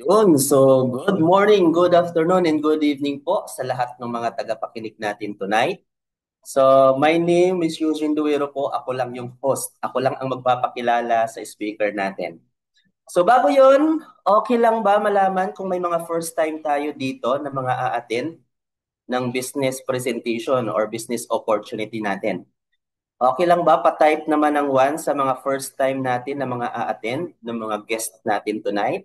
Yun, so good morning, good afternoon, and good evening po sa lahat ng mga tagapakinig natin tonight. So my name is Eugene Duero po. Ako lang yung host. Ako lang ang magpapakilala sa speaker natin. So bago yun, okay lang ba malaman kung may mga first time tayo dito na mga a-attend ng business presentation or business opportunity natin? Okay lang ba pa-type naman ng one sa mga first time natin na mga a-attend ng mga guest natin tonight?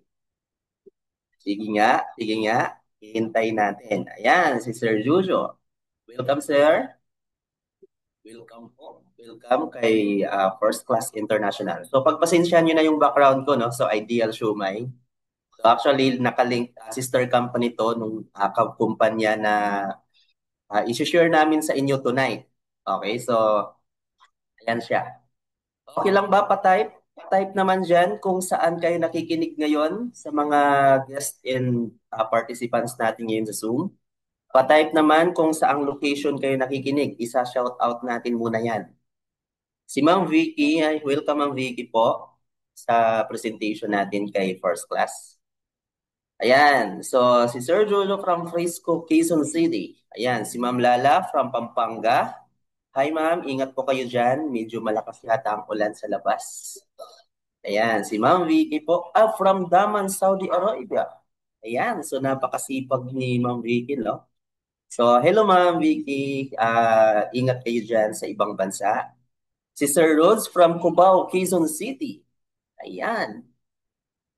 Sige nga, sige nga. Hihintayin natin. Ayan, si Sir Jojo. Welcome, sir. Welcome po. Welcome kay First Class International. So pagpasensyahan nyo na yung background ko, no? So Ideal Shumai. So actually, nakalink sister company to nung kumpanya na isi-share namin sa inyo tonight. Okay, so ayan siya. Okay lang ba pa-type? Pa-type naman dyan kung saan kayo nakikinig ngayon sa mga guest and participants natin ngayon sa Zoom. Pa-type naman kung saang location kayo nakikinig. Isa-shout out natin muna yan. Si Ma'am Vicky, ay welcome Ma'am Vicky po sa presentation natin kay First Class. Ayan, so si Sir Jolo from Frisco, Quezon City. Ayan, si Ma'am Lala from Pampanga. Hi Ma'am, ingat po kayo dyan. Medyo malakas yata ang ulan sa labas. Ayan, si Ma'am Vicky po from Daman, Saudi Arabia. Ayan, so napakasipag ni Ma'am Vicky, no? So, hello Ma'am Vicky. Ingat kayo dyan sa ibang bansa. Si Sir Rhodes from Cubao, Quezon City. Ayan.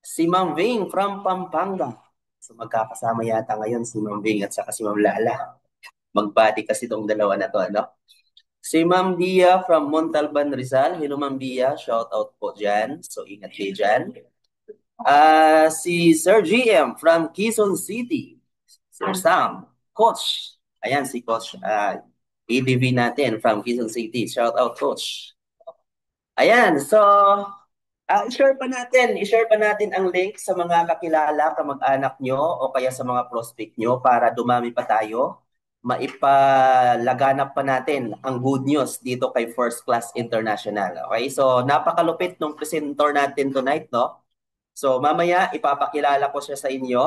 Si Ma'am Ving from Pampanga. So, magkakasama yata ngayon si Ma'am Ving at saka si Ma'am Lala. Magbati kasi itong dalawa na to, ano? Si Ma'am Dia from Montalban, Rizal. Hello Ma'am Dia. Shout out po dyan. So, ingat kayo dyan. Si Sir GM from Quezon City. Sir Sam. Coach. Ayan si Coach ADV natin from Quezon City. Shout out Coach. Ayan, so i-share pa natin ang link sa mga kakilala, kamag-anak nyo o kaya sa mga prospect nyo para dumami pa tayo. Maipalaganap pa natin ang good news dito kay First Class International. Okay, so napakalupit ng presenter natin tonight, no? So mamaya ipapakilala ko siya sa inyo.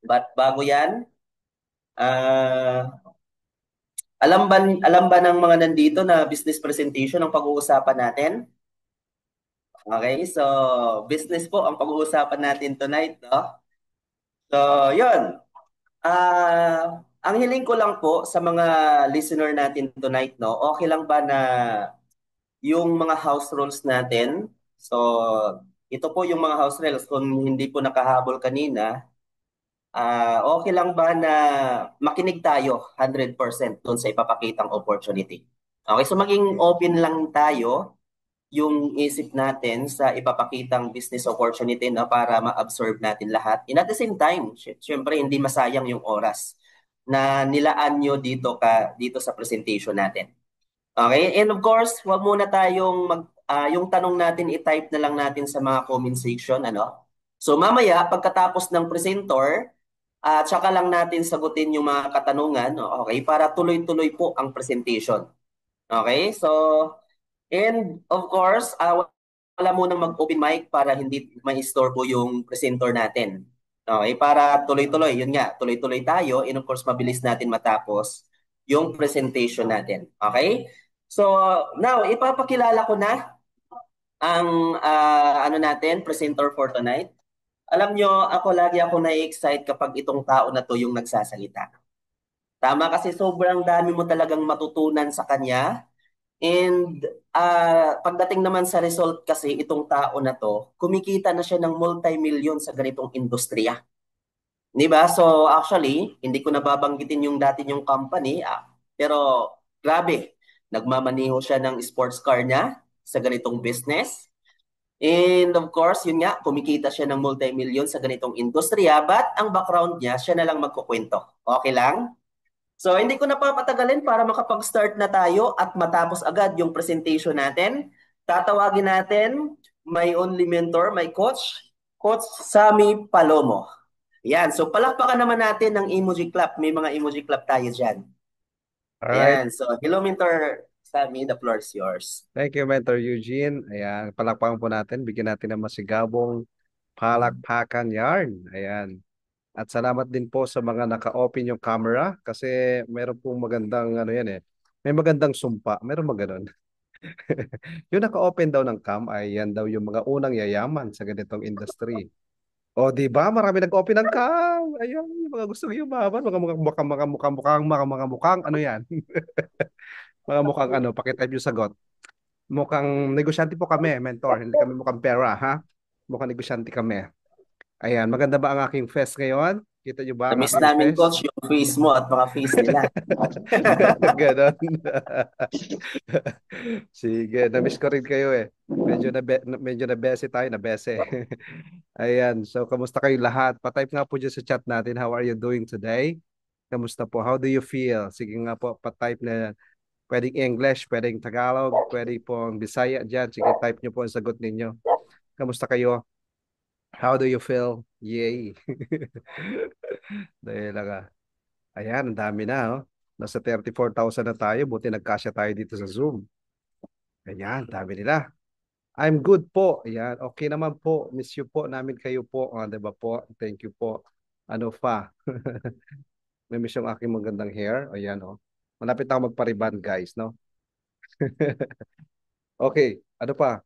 But bago yan, alam ba ng mga nandito na business presentation ang pag-uusapan natin? Okay, so business po ang pag-uusapan natin tonight, no? So, yun. Ang hiling ko lang po sa mga listener natin tonight, no? Okay lang ba na yung mga house rules natin? So, ito po yung mga house rules. Kung hindi po nakahabol kanina, okay lang ba na makinig tayo 100% doon sa ipapakitang opportunity? Okay, so maging open lang tayo yung isip natin sa ipapakitang business opportunity na para ma-absorb natin lahat. And at the same time, syempre hindi masayang yung oras na nilaan nyo dito sa presentation natin. Okay? And of course, wag muna tayong yung tanong natin i-type na lang natin sa mga comment section, ano? So mamaya pagkatapos ng presenter, tsaka lang natin sagutin yung mga katanungan, okay? Para tuloy-tuloy po ang presentation. Okay? So and of course, wala munang mag-open mic para hindi ma-istorbo yung presenter natin. Okay, para tuloy-tuloy, yun nga, tuloy-tuloy tayo and of course mabilis natin matapos yung presentation natin. Okay? So, now ipapakilala ko na ang ano natin, presenter for tonight. Alam nyo, ako na-excite kapag itong tao na to yung nagsasalita. Tama kasi sobrang dami mo talagang matutunan sa kanya. And pagdating naman sa result kasi itong tao na to, kumikita na siya ng multi-million sa ganitong industriya. 'Di ba? So actually, hindi ko nababanggitin yung dati yung company, pero grabe, nagmamaneho siya ng sports car niya sa ganitong business. And of course, yun nga, kumikita siya ng multi-million sa ganitong industriya, but ang background niya, siya na lang magkukwento. Okay lang? So, hindi ko na papatagalin para makapag-start na tayo at matapos agad yung presentation natin. Tatawagin natin my only mentor, my coach, Coach Sammy Palomo. Yan. So, palakpakan naman natin ng emoji clap. May mga emoji clap tayo dyan. Alright. Ayan. So, hello, Mentor Sammy. The floor is yours. Thank you, Mentor Eugene. Ayan, palakpakan po natin. Bigyan natin ng masigabong Palakpakan Yarn. Ayan. At salamat din po sa mga naka-open yung camera kasi meron pong magandang ano yan eh. May magandang sumpa. Meron ba ganun? Yung naka-open daw ng cam ay yan daw yung mga unang yayaman sa ganitong industry. O, di ba? Marami nag-open ng cam. Ayun, yung mga gusto yumaman, mga mukhang, ano yan? Mga mukhang ano, pakitype yung sagot. Mukhang negosyante po kami, mentor. Hindi kami mukhang pera, ha? Mukhang negosyante kami. Ayan, maganda ba ang aking fest ngayon? Kita nyo ba ang Na-miss aking namin, fest? coach, yung face mo at mga face nila. Ganon. Sige, na-miss ko rin kayo eh. Medyo na bese tayo, na bese. Ayan, so kamusta kayo lahat? Pa-type nga po dyan sa chat natin. How are you doing today? Kamusta po? How do you feel? Sige nga po, pa-type na pwedeng English, pwedeng Tagalog, pwedeng pong Bisaya dyan. Sige, type nyo po ang sagot ninyo. Kamusta kayo? How do you feel? Yay. Dahil lang ah. Ayan, ang dami na, oh. Nasa 34,000 na tayo. Buti nagkasya tayo dito sa Zoom. Ayan, dami nila. I'm good po. Ayan, okay naman po. Miss you po namin kayo po. Diba po? Thank you po. Ano pa? May miss yung aking magandang hair. Ayan, oh. Malapit na ako magpariban, guys, no? Okay, ano pa?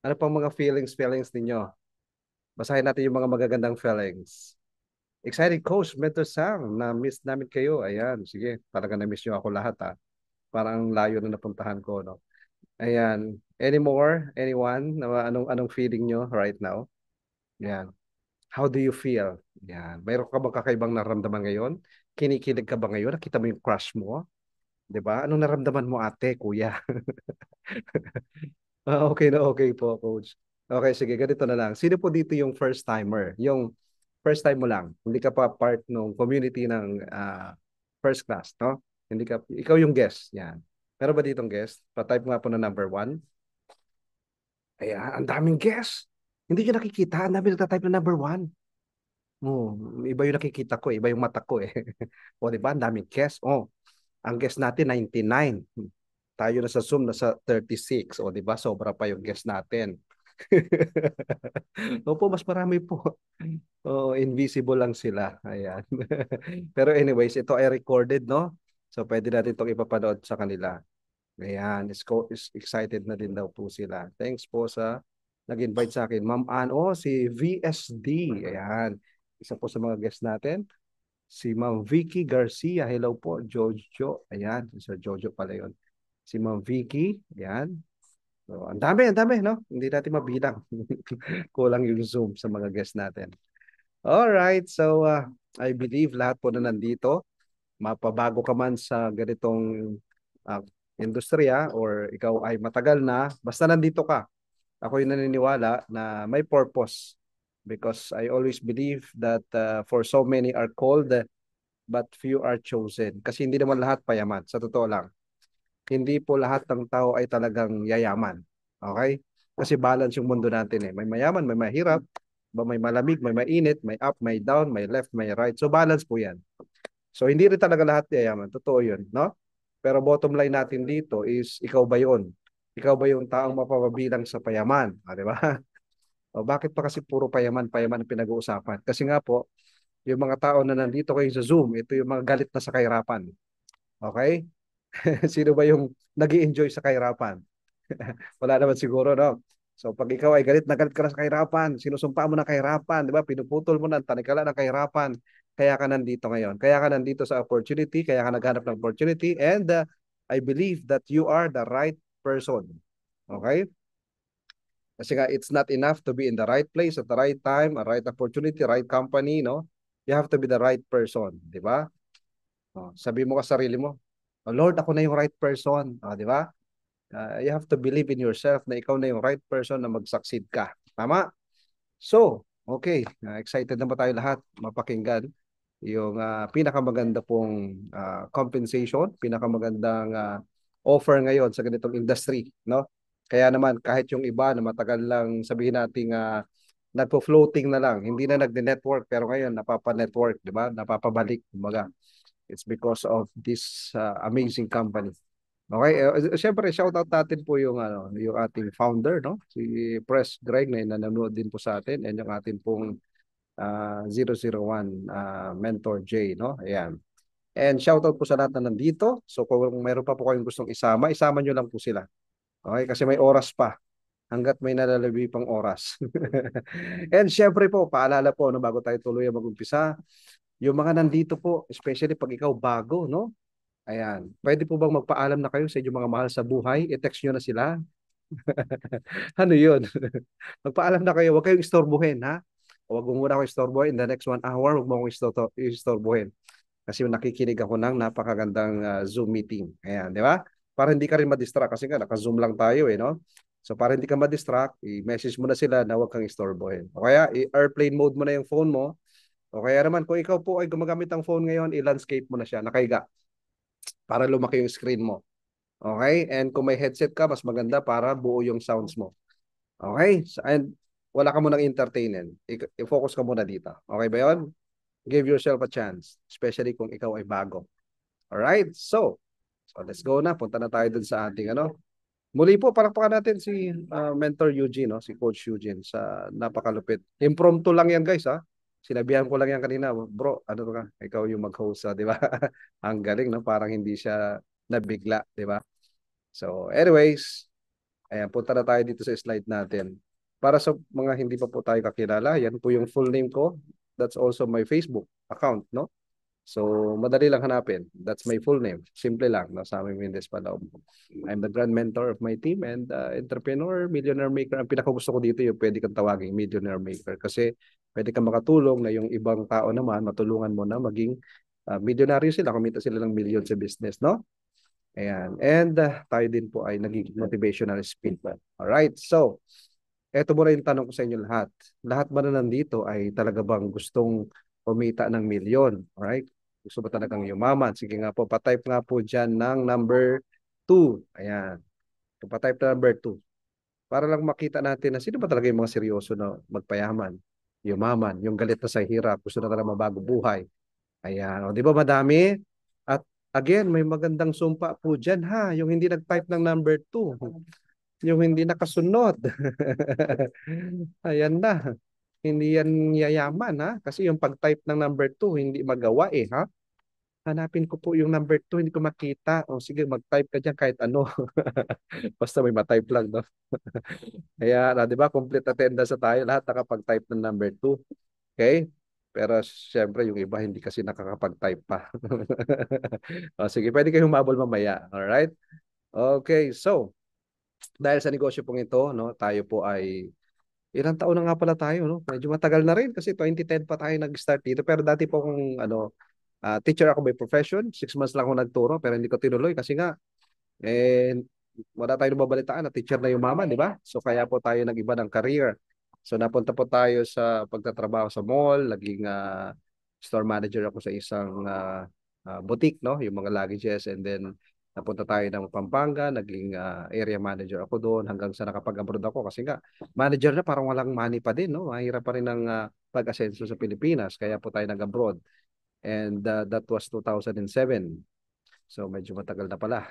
Ano pang mga feelings ninyo? Basahin natin yung mga magagandang feelings. Excited coach, Mentor Sam, na-miss namin kayo. Ayan, sige, talaga na-miss nyo ako lahat, ha? Parang layo na napuntahan ko, no? Ayan. Any more? Anyone? Anong feeling nyo right now? Ayan. How do you feel? Ayan. Mayroon ka bang kakaibang naramdaman ngayon? Kinikilig ka ba ngayon? Nakita mo yung crush mo? 'Di ba? Anong naramdaman mo, ate, kuya? Okay na okay po, coach. Okay, sige, ganito na lang. Sino po dito yung first timer? Yung first time mo lang. Hindi ka pa part ng community ng first class, no? Hindi ka, ikaw yung guest. Yan. Meron ba ditong guest? Pa-type nga po na number one. Ayan, ang daming guest. Hindi nyo nakikita. Ang daming nagtatype na number one. Oh, iba yung nakikita ko, iba yung mata ko eh. O, di ba? Ang daming guest. Oh, ang guest natin 99. Tayo na sa Zoom nasa 36. O, di ba? Sobra pa yung guest natin. Opo, mas marami po. Oh, invisible lang sila. Ayan. Pero anyways, ito ay recorded, no? So pwede natin itong ipapanood sa kanila. Ayan, is excited na din daw po sila. Thanks po sa nag-invite sa akin. Ma'am Ann, oh, si VSD. Ayan, isa po sa mga guests natin. Si Ma'am Vicky Garcia. Hello po, Jojo. Ayan, Sir Jojo pala yun. Si Ma'am Vicky. Ayan. So, ang dami, no? Hindi natin mabilang. Kulang yung Zoom sa mga guests natin. Alright, so I believe lahat po na nandito, mapabago ka man sa ganitong uh, industriya or ikaw ay matagal na, basta nandito ka. Ako yung naniniwala na may purpose because I always believe that for so many are called but few are chosen. Kasi hindi naman lahat payaman, sa totoo lang. Hindi po lahat ng tao ay talagang yayaman. Okay? Kasi balance yung mundo natin eh. May mayaman, may mahirap, may malamig, may mainit, may up, may down, may left, may right. So balance po yan. So hindi rin talaga lahat yayaman. Totoo yun, no? Pero bottom line natin dito is ikaw ba yun? Ikaw ba yung taong mapapabilang sa payaman? Di ba? O bakit pa kasi puro payaman, payaman ang pinag-uusapan? Kasi nga po, yung mga tao na nandito kayo sa Zoom, ito yung mga galit na sa kahirapan. Okay? Sino ba yung nag enjoy sa kahirapan? Wala naman siguro, no? So pag ikaw ay galit ka na sa kahirapan, sinusumpa mo ng kahirapan, di ba? Pinuputol mo na, tanikala ng kahirapan. Kaya ka nandito ngayon. Kaya ka nandito sa opportunity, kaya ka naghanap ng opportunity, and I believe that you are the right person. Okay? Kasi nga, it's not enough to be in the right place at the right time, a right opportunity, right company, no? You have to be the right person, di ba? Oh, sabi mo ka sarili mo, oh, Lord, ako na yung right person. Oh, di ba? You have to believe in yourself na ikaw na yung right person na mag-succeed ka. Tama? So, okay. Excited na ba tayo lahat mapakinggan yung pinakamaganda pong compensation, pinakamagandang offer ngayon sa ganitong industry, no? Kaya naman kahit yung iba na matagal lang sabihin nating nagpo-floating na lang, hindi na nagde-network pero ngayon napapa-network, di ba? Napapabalik, kumbaga. It's because of this amazing company. Okay, syempre shoutout natin po yung yung ating founder, no? Si Press Greg na nanonood din po sa atin, and yung ating pong 001 Mentor J, no? Ayan. And shoutout po sa lahat na nandito. So kung mayroon pa po kayong gustong isama, isama nyo lang po sila. Okay, kasi may oras pa hanggat may nalalabi pang oras. And syempre po, paalala po, no, bago tayo tuloy mag-umpisa, yung mga nandito po, especially pag ikaw bago, no? Ayan. Pwede po bang magpaalam na kayo sa inyong mga mahal sa buhay? I-text nyo na sila. Ano yun? Magpaalam na kayo. Huwag kayong istorbohin, ha? Huwag mo muna ako istorbohin. In the next 1 hour, huwag mo akong istorbohin. Kasi nakikinig ako ng napakagandang Zoom meeting. Ayan, di ba? Para hindi ka rin ma-distract. Kasi nga, naka-Zoom lang tayo, eh, no? So, para hindi ka ma-distract, i-message mo na sila na huwag kang istorbohin. O kaya, i-airplane mode mo na yung phone mo. O kaya naman, kung ikaw po ay gumagamit ng phone ngayon, i-landscape mo na siya, nakaiga, para lumaki yung screen mo. Okay? And kung may headset ka, mas maganda para buo yung sounds mo. Okay? So, and wala ka munang entertainin. I-focus ka muna dito. Okay ba yun? Give yourself a chance. Especially kung ikaw ay bago. Alright? So let's go na. Punta na tayo dun sa ating ano. Muli po, palakpakan natin si Mentor Eugene, no? Si Coach Eugene sa napakalupit. Impromptu lang yan, guys, ha? Sinabihan ko lang yan kanina, bro, ano ka? Ikaw yung mag-host, di ba? Ang galing, no? Parang hindi siya nabigla, di ba? So, anyways, ayan, punta na tayo dito sa slide natin. Para sa mga hindi pa po tayo kakilala, yan po yung full name ko. That's also my Facebook account, no? So, madali lang hanapin. That's my full name. Simple lang. Nasama Mendez Palao. I'm the grand mentor of my team and entrepreneur, millionaire maker. Ang pinakagusto ko dito yung pwede kang tawagin millionaire maker kasi pwede kang makatulong na yung ibang tao naman matulungan mo na maging milyonaryo sila, kumita sila ng million sa business, no? Ayan. And tayo din po ay naging motivational speaker. Alright. So, eto muna yung tanong ko sa inyo lahat. Lahat ba na nandito ay talaga bang gustong kumita ng milyon? Alright? Gusto ba talagang yumaman? Sige nga po, patype nga po dyan ng number 2. Ayan. Patype na number 2. Para lang makita natin na sino ba talaga yung mga seryoso na magpayaman, yumaman, yung galit na sa hirap, gusto na talaga mabago buhay. Ayan. O, di ba madami? At again, may magandang sumpa po dyan ha. Yung hindi nag-type ng number 2. Yung hindi nakasunod. Ayan na. Hindi yan yayaman ha. Kasi yung pag-type ng number 2, hindi magawa eh ha. Hanapin ko po yung number 2, hindi ko makita. O sige, mag-type ka dyan kahit ano. Basta may ma-type lang, no? Kaya, di ba, complete attendance sa tayo. Lahat nakapag-type ng number 2. Okay? Pero syempre, yung iba hindi kasi nakakapag-type pa. O, sige, pwede kayong humabol mamaya. Alright? Okay, so, dahil sa negosyo pong ito, no, tayo po ay ilang taon na nga pala tayo, no? Medyo matagal na rin kasi 2010 pa tayo nag-start dito. Pero dati po akong teacher ako by profession. 6 months lang ako nagturo pero hindi ko tinuloy kasi nga eh wala tayong mabalitaan na teacher na yumaman, di ba? So kaya po tayo nag-iba ng career. So napunta po tayo sa pagtatrabaho sa mall, naging store manager ako sa isang boutique, no? Yung mga luggages, and then napunta tayo ng Pampanga, naging area manager ako doon hanggang sa nakapag-abroad ako kasi nga manager na parang walang money pa din, no? Mahirap pa rin ang pag-asenso sa Pilipinas kaya po tayo nag-abroad. And that was 2007. So medyo matagal na pala.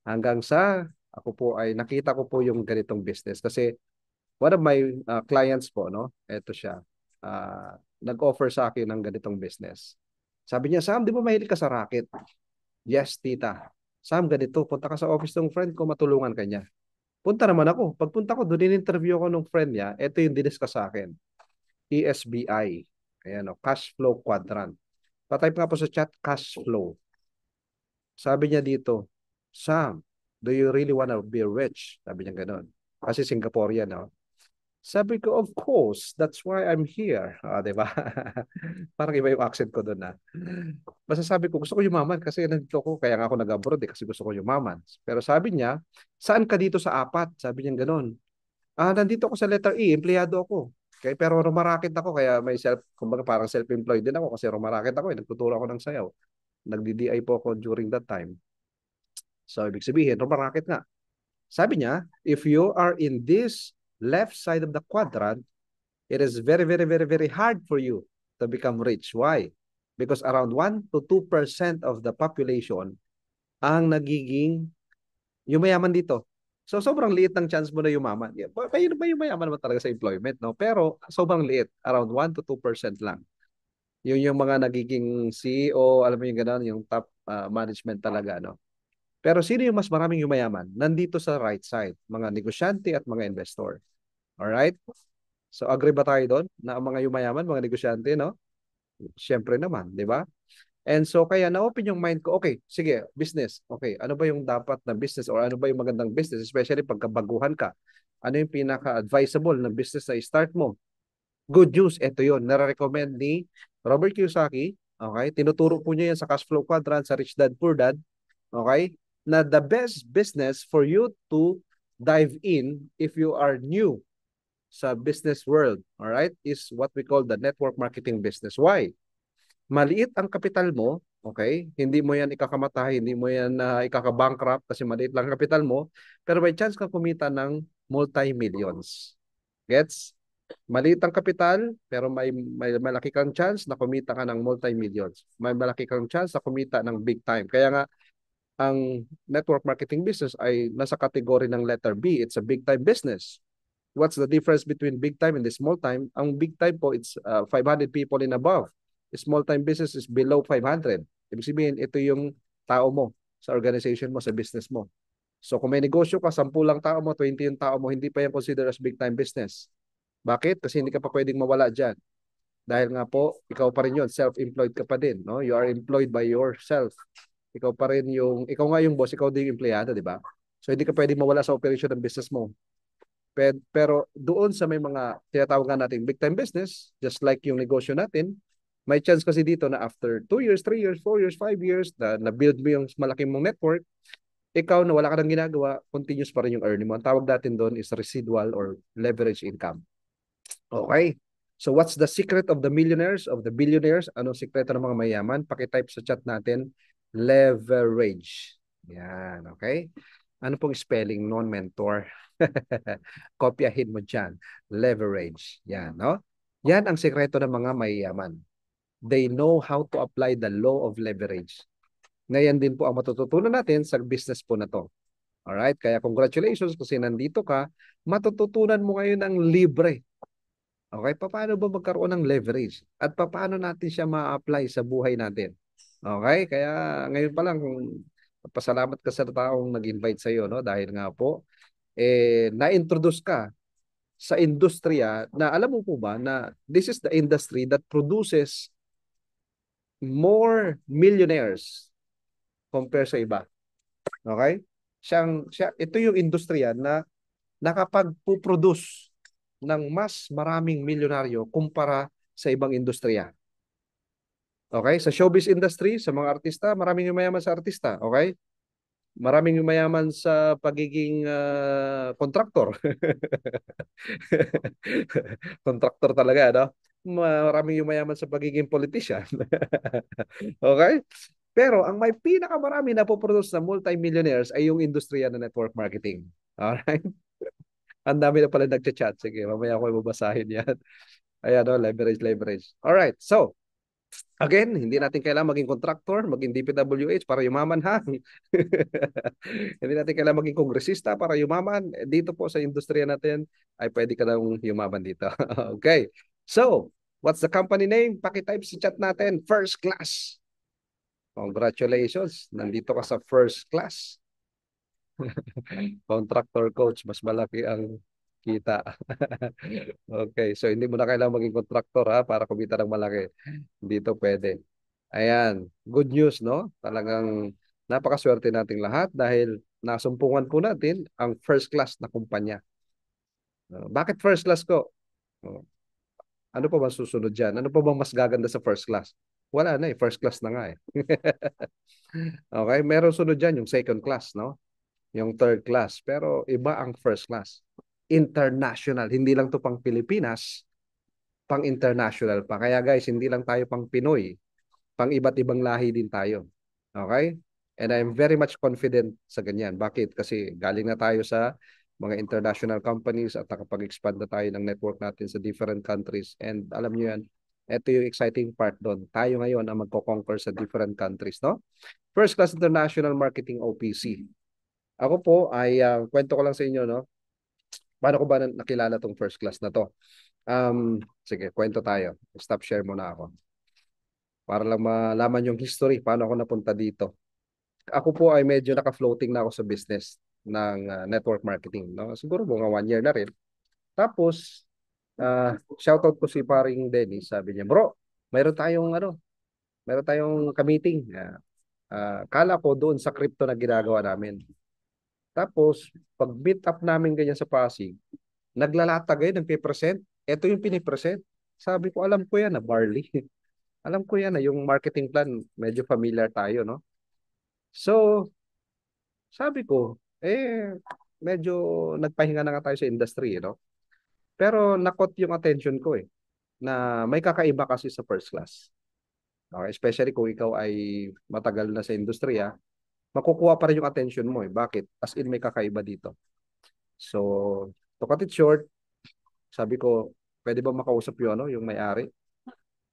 Hanggang sa ako po ay nakita ko po yung ganitong business kasi one of my clients po, no? Ito siya. Nag-offer sa akin ng ganitong business. Sabi niya, Sam, di ba mahilig ka sa racket? Yes, tita. Sam, ganito, punta ka sa office ng friend ko, matulungan ka niya. Punta naman ako. Pagpunta ko, doon in-interview ko ng friend niya. Ito yung diniscuss sa akin. ESBI. Ayan o, cash flow quadrant. Patype nga po sa chat, cash flow. Sabi niya dito, Sam, do you really wanna be rich? Sabi niya ganun. Kasi Singaporean, no? Sabi ko, of course, that's why I'm here. Diba? Parang iba yung accent ko doon na. Basta sabi ko, gusto ko yumaman kasi nandito ko, kaya nga ako nag-abroad kasi gusto ko yumaman. Pero sabi niya, saan ka dito sa apat? Sabi niya gano'n. Nandito ako sa letter E, empleyado ako. Okay, pero rumarakit ako, kaya may kumbaga parang self-employed din ako kasi rumarakit ako, nagtuturo ako ng sayaw. Nag-DDI po ako during that time. So, ibig sabihin, rumarakit nga. Sabi niya, if you are in this left side of the quadrant, it is very, very, very, very hard for you to become rich. Why? Because around 1 to 2% of the population ang nagiging Yung mayaman dito. So sobrang liit ng chance mo na yumaman. Ba yung mayaman naman talaga sa employment, no? Pero sobrang liit, around 1 to 2% lang. Yung mga nagiging CEO, alam mo yung gano'n, yung top management talaga, no? Pero sino yung mas maraming yumayaman? Nandito sa right side, mga negosyante at mga investor. Alright? So agree ba tayo doon na ang mga yumayaman, mga negosyante, no? Siyempre naman, di ba? And so kaya na-open yung mind ko, okay, sige, business. Okay, ano ba yung dapat na business or ano ba yung magandang business, especially pagkabaguhan ka? Ano yung pinaka-advisable na business na i-start mo? Good news, ito yun. Nare-recommend ni Robert Kiyosaki. Okay, tinuturo po niya yan sa cash flow quadrant, sa Rich Dad Poor Dad. Okay, na the best business for you to dive in if you are new sa business world, all right, is what we call the network marketing business. Why? Maliit ang kapital mo, okay? Hindi mo yan ikakamatay, hindi mo yan ikaka-bankrupt kasi maliit lang ang kapital mo, pero may chance kang kumita ng multi-millions. Gets? Maliit ang kapital, pero may malaki kang chance na kumita ka ng multi-millions. May malaki kang chance na kumita ng big time. Kaya nga, ang network marketing business ay nasa kategory ng letter B. It's a big time business. What's the difference between big time and the small time? Ang big time po, it's 500 people and above. Small time business is below 500. Ibig sabihin, ito yung tao mo sa organization mo, sa business mo. So kung may negosyo ka, 10 lang tao mo, 20 yung tao mo, hindi pa yan consider as big time business. Bakit? Kasi hindi ka pa pwedeng mawala dyan. Dahil nga po, ikaw pa rin yun, self-employed ka pa din. No? You are employed by yourself. Ikaw pa rin yung, ikaw nga yung boss, ikaw din yung empleyado, di ba? So hindi ka pwedeng mawala sa operation ng business mo. Pero doon sa may mga tinatawag natin big time business, just like yung negosyo natin, may chance kasi dito na after 2 years, 3 years, 4 years, 5 years, na build mo yung malaking mong network, ikaw na wala ka nang ginagawa, continuous pa rin yung earning mo. Ang tawag natin doon is residual or leverage income. Okay. So what's the secret of the millionaires, of the billionaires? Anong sikreto ng mga mayaman? Pakitype sa chat natin, leverage. Yan, okay? Ano pong spelling non-mentor? Kopyahin mo dyan. Leverage. Yan, no? Yan ang sikreto ng mga mayayaman. They know how to apply the law of leverage. Ngayon din po ang matututunan natin sa business po na to. Alright? Kaya congratulations kasi nandito ka. Matututunan mo ngayon ang libre. Okay? Paano ba magkaroon ng leverage? At paano natin siya ma-apply sa buhay natin? Okay? Kaya ngayon pa lang, pasalamat ka sa taong nag-invite sa iyo, no? Dahil nga po, na-introduce ka sa industriya na alam mo po ba na this is the industry that produces more millionaires compare sa iba. Okay? Ito yung industriya na nakapag-produce ng mas maraming milyonaryo kumpara sa ibang industriya. Okay? Sa showbiz industry, sa mga artista, maraming yumayaman sa artista. Okay? Maraming yumayaman sa pagiging kontraktor. Kontraktor talaga, no? Maraming yumayaman sa pagiging politician. Okay? Pero ang may pinakamarami na poproduce na multi-millionaires ay yung industriya ng network marketing. Alright? Ang dami na pala nagchat-chat. Sige, mamaya ako babasahin yan. Ayan, no? Leverage, leverage. Alright, so, again, hindi natin kailangan maging contractor, maging DPWH para yumaman, ha? Hindi natin kailangan maging kongresista para yumaman. Dito po sa industriya natin, ay pwede ka nang yumaman dito. Okay. So, what's the company name? Pakitype sa chat natin, First Class. Congratulations, nandito ka sa First Class. Contractor coach, mas malaki ang kita. Okay, so hindi mo na kailangan maging contractor ha para kumita ng malaki. Dito pwede. Ayan, good news, no? Talagang napakaswerte nating lahat dahil nasumpungan po natin ang first class na kumpanya. Bakit first class ko? Uh, Ano pa ba susunod dyan? Ano pa bang mas gaganda sa first class? Wala na eh, first class na nga eh. Okay, meron sunod dyan yung second class, no? Yung third class. Pero iba ang first class. International. Hindi lang to pang Pilipinas, pang international pa. Kaya guys, hindi lang tayo pang Pinoy. Pang iba't ibang lahi din tayo. Okay? And I'm very much confident sa ganyan. Bakit? Kasi galing na tayo sa mga international companies at nakapag-expand na tayo ng network natin sa different countries. And alam niyo yan, ito yung exciting part doon. Tayo ngayon ang magko-conquer sa different countries, no? First Class International Marketing OPC. Ako po ay kwento ko lang sa inyo, no? Paano ko ba nakilala tong first class na to? Sige, kwento tayo. Stop share muna ako. Para lang malaman yung history, paano ako napunta dito. Ako po ay medyo naka-floating na ako sa business ng network marketing, no? Siguro mga 1 year na rin. Tapos, shoutout ko si paring Dennis. Sabi niya, bro, mayroon tayong mayroon tayong ka-meeting. Kala ko doon sa crypto na ginagawa namin. Tapos, pag meet up namin ganyan sa Pasig, naglalatagay ng present. Ito yung pinipresent. Sabi ko, alam ko yan na barley. Alam ko yan na yung marketing plan, medyo familiar tayo, no? So, sabi ko, medyo nagpahinga na nga tayo sa industry, no? Pero nakot yung attention ko na may kakaiba kasi sa first class. Okay? Especially kung ikaw ay matagal na sa industriya, makukuha pa rin yung attention mo Bakit? As in may kakaiba dito. So, to cut it short, sabi ko, pwede ba makausap yung yung may-ari?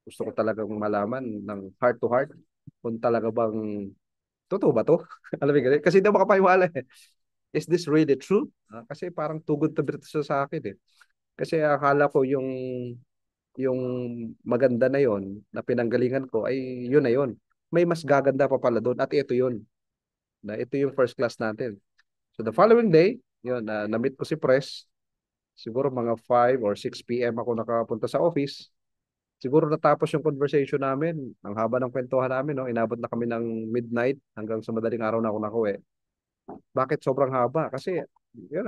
Gusto ko talagang malaman ng heart to heart kung talaga bang totoo ba to? Alam mo ganun? Kasi hindi ako makapaniwala Is this really true? Kasi parang too good to be true sa akin Kasi akala ko yung maganda na yon na pinanggalingan ko ay yun na yun. May mas gaganda pa pala doon at ito yun. Na ito yung first class natin. So the following day, yun, na-meet ko si Press. Siguro mga 5 or 6 p.m. ako nakapunta sa office. Siguro natapos yung conversation namin. Ang haba ng kwentuhan namin, no? Inabot na kami ng midnight hanggang sa madaling araw na ako nakuwi. Bakit sobrang haba? Kasi yun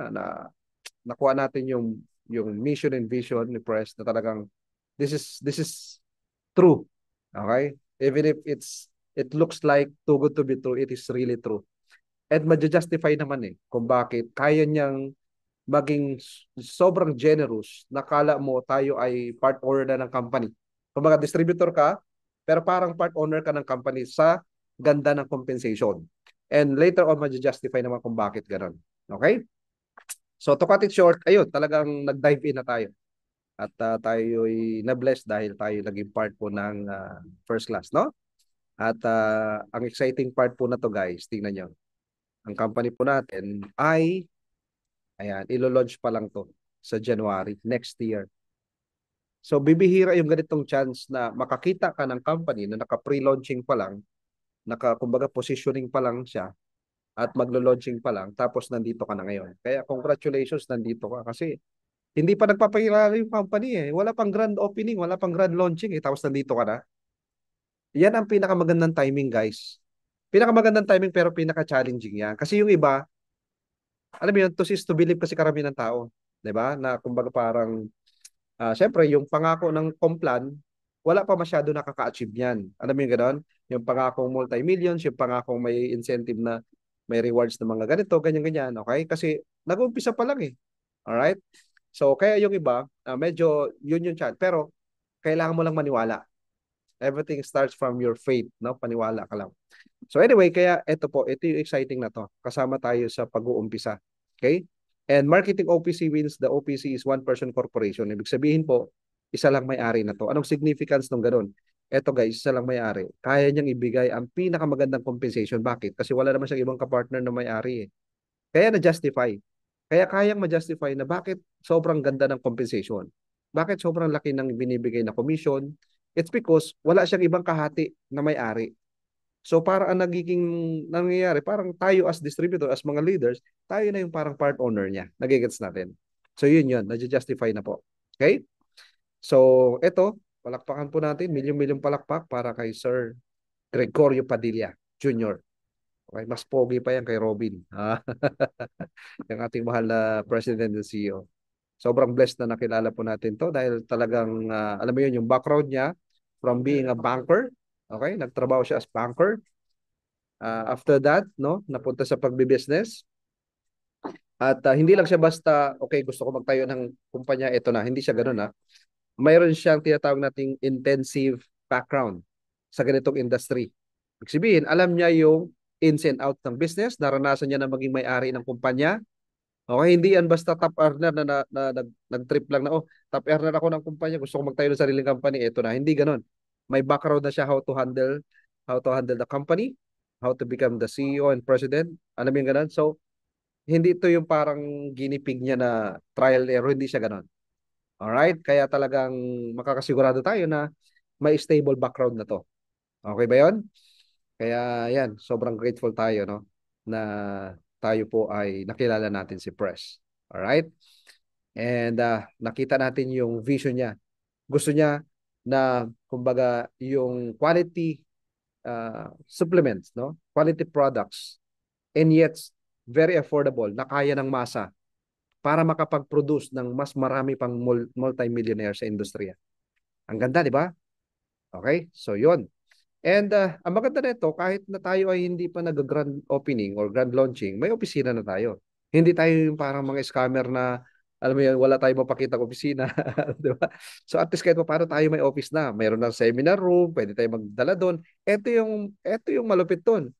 nakuha natin yung mission and vision ni Press na talagang this is true. Okay? Even if it looks like too good to be true, it is really true. And ma-justify naman kung bakit kaya niyang maging sobrang generous. Nakala mo tayo ay part owner na ng company. Kumbaga distributor ka, pero parang part owner ka ng company sa ganda ng compensation. And later on, ma-justify naman kung bakit ganun. Okay? So to cut it short, ayun, talagang nag-dive in na tayo. At tayo'y na-bless dahil tayo naging part po ng first class, no? At ang exciting part po na to guys, tingnan nyo. Ang company po natin ay, ayan, ilo-launch pa lang to sa January next year. So bibihira yung ganitong chance na makakita ka ng company na naka-pre-launching pa lang, kumbaga positioning pa lang siya at maglo-launching pa lang tapos nandito ka na ngayon. Kaya congratulations, nandito ka kasi hindi pa nagpapakilala yung company Wala pang grand opening, wala pang grand launching tapos nandito ka na. Yan ang pinakamagandang timing, guys. Pinakamagandang timing pero pinaka-challenging yan. Kasi yung iba, alam mo yun, to see is to believe kasi karamihan ng tao. 'Di ba? Na kumbaga parang, syempre, yung pangako ng Complan, wala pa masyado nakaka-achieve yan. Alam mo yung gano'n? Yung pangakong multi-millions, yung pangakong may incentive na may rewards na mga ganito, ganyan-ganyan. Okay? Kasi nag-umpisa pa lang Alright? So, kaya yung iba, medyo yun yung challenge. Pero, kailangan mo lang maniwala. Everything starts from your faith, no? Paniwala ka lang. So anyway, kaya ito yung exciting na to. Kasama tayo sa pag-uumpisa. Okay? And marketing OPC wins, the OPC is one-person corporation. Ibig sabihin po, isa lang may-ari na to. Anong significance ng ganun? Eto guys, isa lang may-ari. Kaya niyang ibigay ang pinakamagandang compensation. Bakit? Kasi wala naman siyang ibang kapartner na may-ari Kaya na-justify. Kaya kayang ma-justify na bakit sobrang ganda ng compensation. Bakit sobrang laki ng binibigay na commission? It's because wala siyang ibang kahati na may-ari. So para ang nagiging nangyayari, parang tayo as distributor, as mga leaders, tayo na yung parang part owner niya. Nagigets natin. So yun, nag-justify na po. Okay? So ito, palakpakan po natin, milyong-milyong palakpak para kay Sir Gregorio Padilla Jr. Okay, mas pogi pa yan kay Robin. Yung ating mahal na President and CEO. Sobrang blessed na nakilala po natin to dahil talagang, alam mo yun, yung background niya from being a banker. Okay, nagtrabaho siya as banker. After that, no, napunta sa pagbi-business. At hindi lang siya basta, okay, gusto ko magtayo ng kumpanya, ito na. Hindi siya ganun, Mayroon siyang tinatawag nating intensive background sa ganitong industry. Ibig sabihin, alam niya yung ins and out ng business, naranasan niya na maging may-ari ng kumpanya. Okay, hindi yan basta top earner nag-trip lang na, top earner ako ng kumpanya, gusto ko magtayo ng sariling company, ito na. Hindi ganun. May background na siya how to handle the company, how to become the CEO and president. Alam mo yung ganun? So, Hindi ito yung parang ginipig niya na trial error, hindi siya ganon. Alright? Kaya talagang makakasigurado tayo na may stable background na to. Okay ba yon? Kaya yan, sobrang grateful tayo, no? Na tayo po ay nakilala natin si Press. Alright? And nakita natin yung vision niya. Gusto niya na, kumbaga, yung quality supplements, no? Quality products, and yet very affordable, na kaya ng masa para makapag-produce ng mas marami pang multi-millionaire sa industriya. Ang ganda, di ba? Okay? So, yun. And ang maganda nito, kahit na tayo ay hindi pa nag-grand opening or grand launching, may opisina na tayo. Hindi tayo yung parang mga scammer na, alam mo yan, wala tayong mapakita opisina. Di ba? So at least kahit pa paano tayo may office na. Mayroon ng seminar room, pwede tayo magdala doon. Ito yung malupit doon.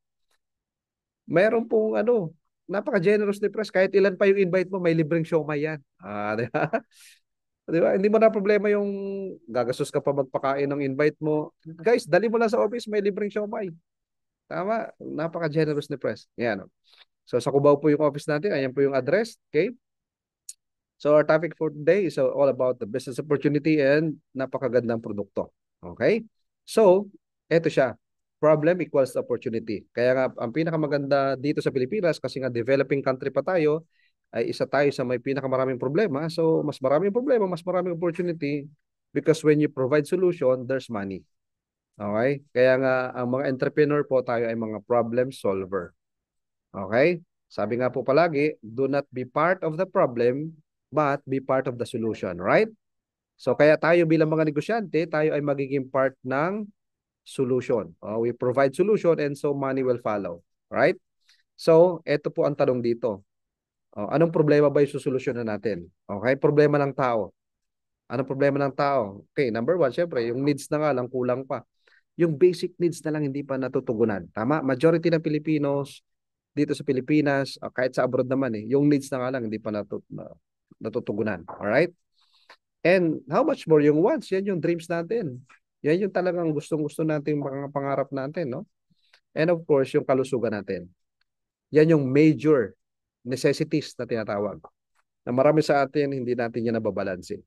Mayroon pong ano, napaka-generous ni Press. Kahit ilan pa yung invite mo, may libreng siomai yan. Di ba? Di ba? Hindi mo na problema yung gagastos ka pa magpakain ng invite mo. Guys, dali mo lang sa office, may libreng siomai. Tama, napaka-generous ni Press. Yan. So sa Cubao po yung office natin, ayan po yung address, okay? So our topic for today is all about the business opportunity and napakagandang produkto. Okay? So, eto siya. Problem equals opportunity. Kaya nga, ang pinakamaganda dito sa Pilipinas, kasi nga developing country pa tayo, ay isa tayo sa may pinakamaraming problema. So, mas maraming problema, mas maraming opportunity, because when you provide solution, there's money. Okay? Kaya nga, ang mga entrepreneur po tayo ay mga problem solver. Okay? Sabi nga po palagi, do not be part of the problem, but be part of the solution. Right? So, kaya tayo bilang mga negosyante, tayo ay magiging part ng solution. We provide solution and so money will follow. Right? So, ito po ang tanong dito. Anong problema ba yung susolusyonan natin? Okay? Problema ng tao. Anong problema ng tao? Okay, number one, syempre, yung needs na nga lang, kulang pa. Yung basic needs na lang hindi pa natutugunan. Tama? Majority ng Pilipinos dito sa Pilipinas, kahit sa abroad naman yung needs na nga lang hindi pa natutugunan. Alright? And how much more yung wants? Yan yung dreams natin. Yan yung talagang gustong-gusto natin, mga pangarap natin, no? And of course, yung kalusugan natin. Yan yung major necessities na tinatawag. Na marami sa atin, hindi natin yan nababalansin.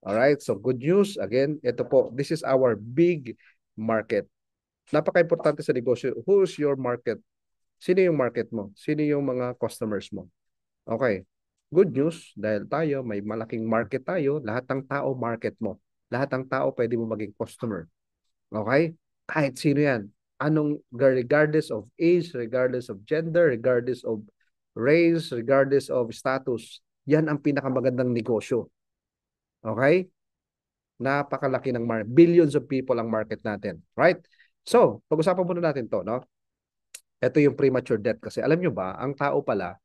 Alright? So good news, again, ito po, this is our big market. Napaka-importante sa negosyo. Who's your market? Sino yung market mo? Sino yung mga customers mo? Okay. Good news, dahil tayo, may malaking market tayo, lahat ng tao market mo. Lahat ng tao pwede mo maging customer. Okay? Kahit sino yan. Regardless of age, regardless of gender, regardless of race, regardless of status, yan ang pinakamagandang negosyo. Okay? Napakalaki ng market. Billions of people ang market natin. Right? So, pag-usapan muna natin to, no? Ito yung premature death kasi. Alam nyo ba, ang tao pala,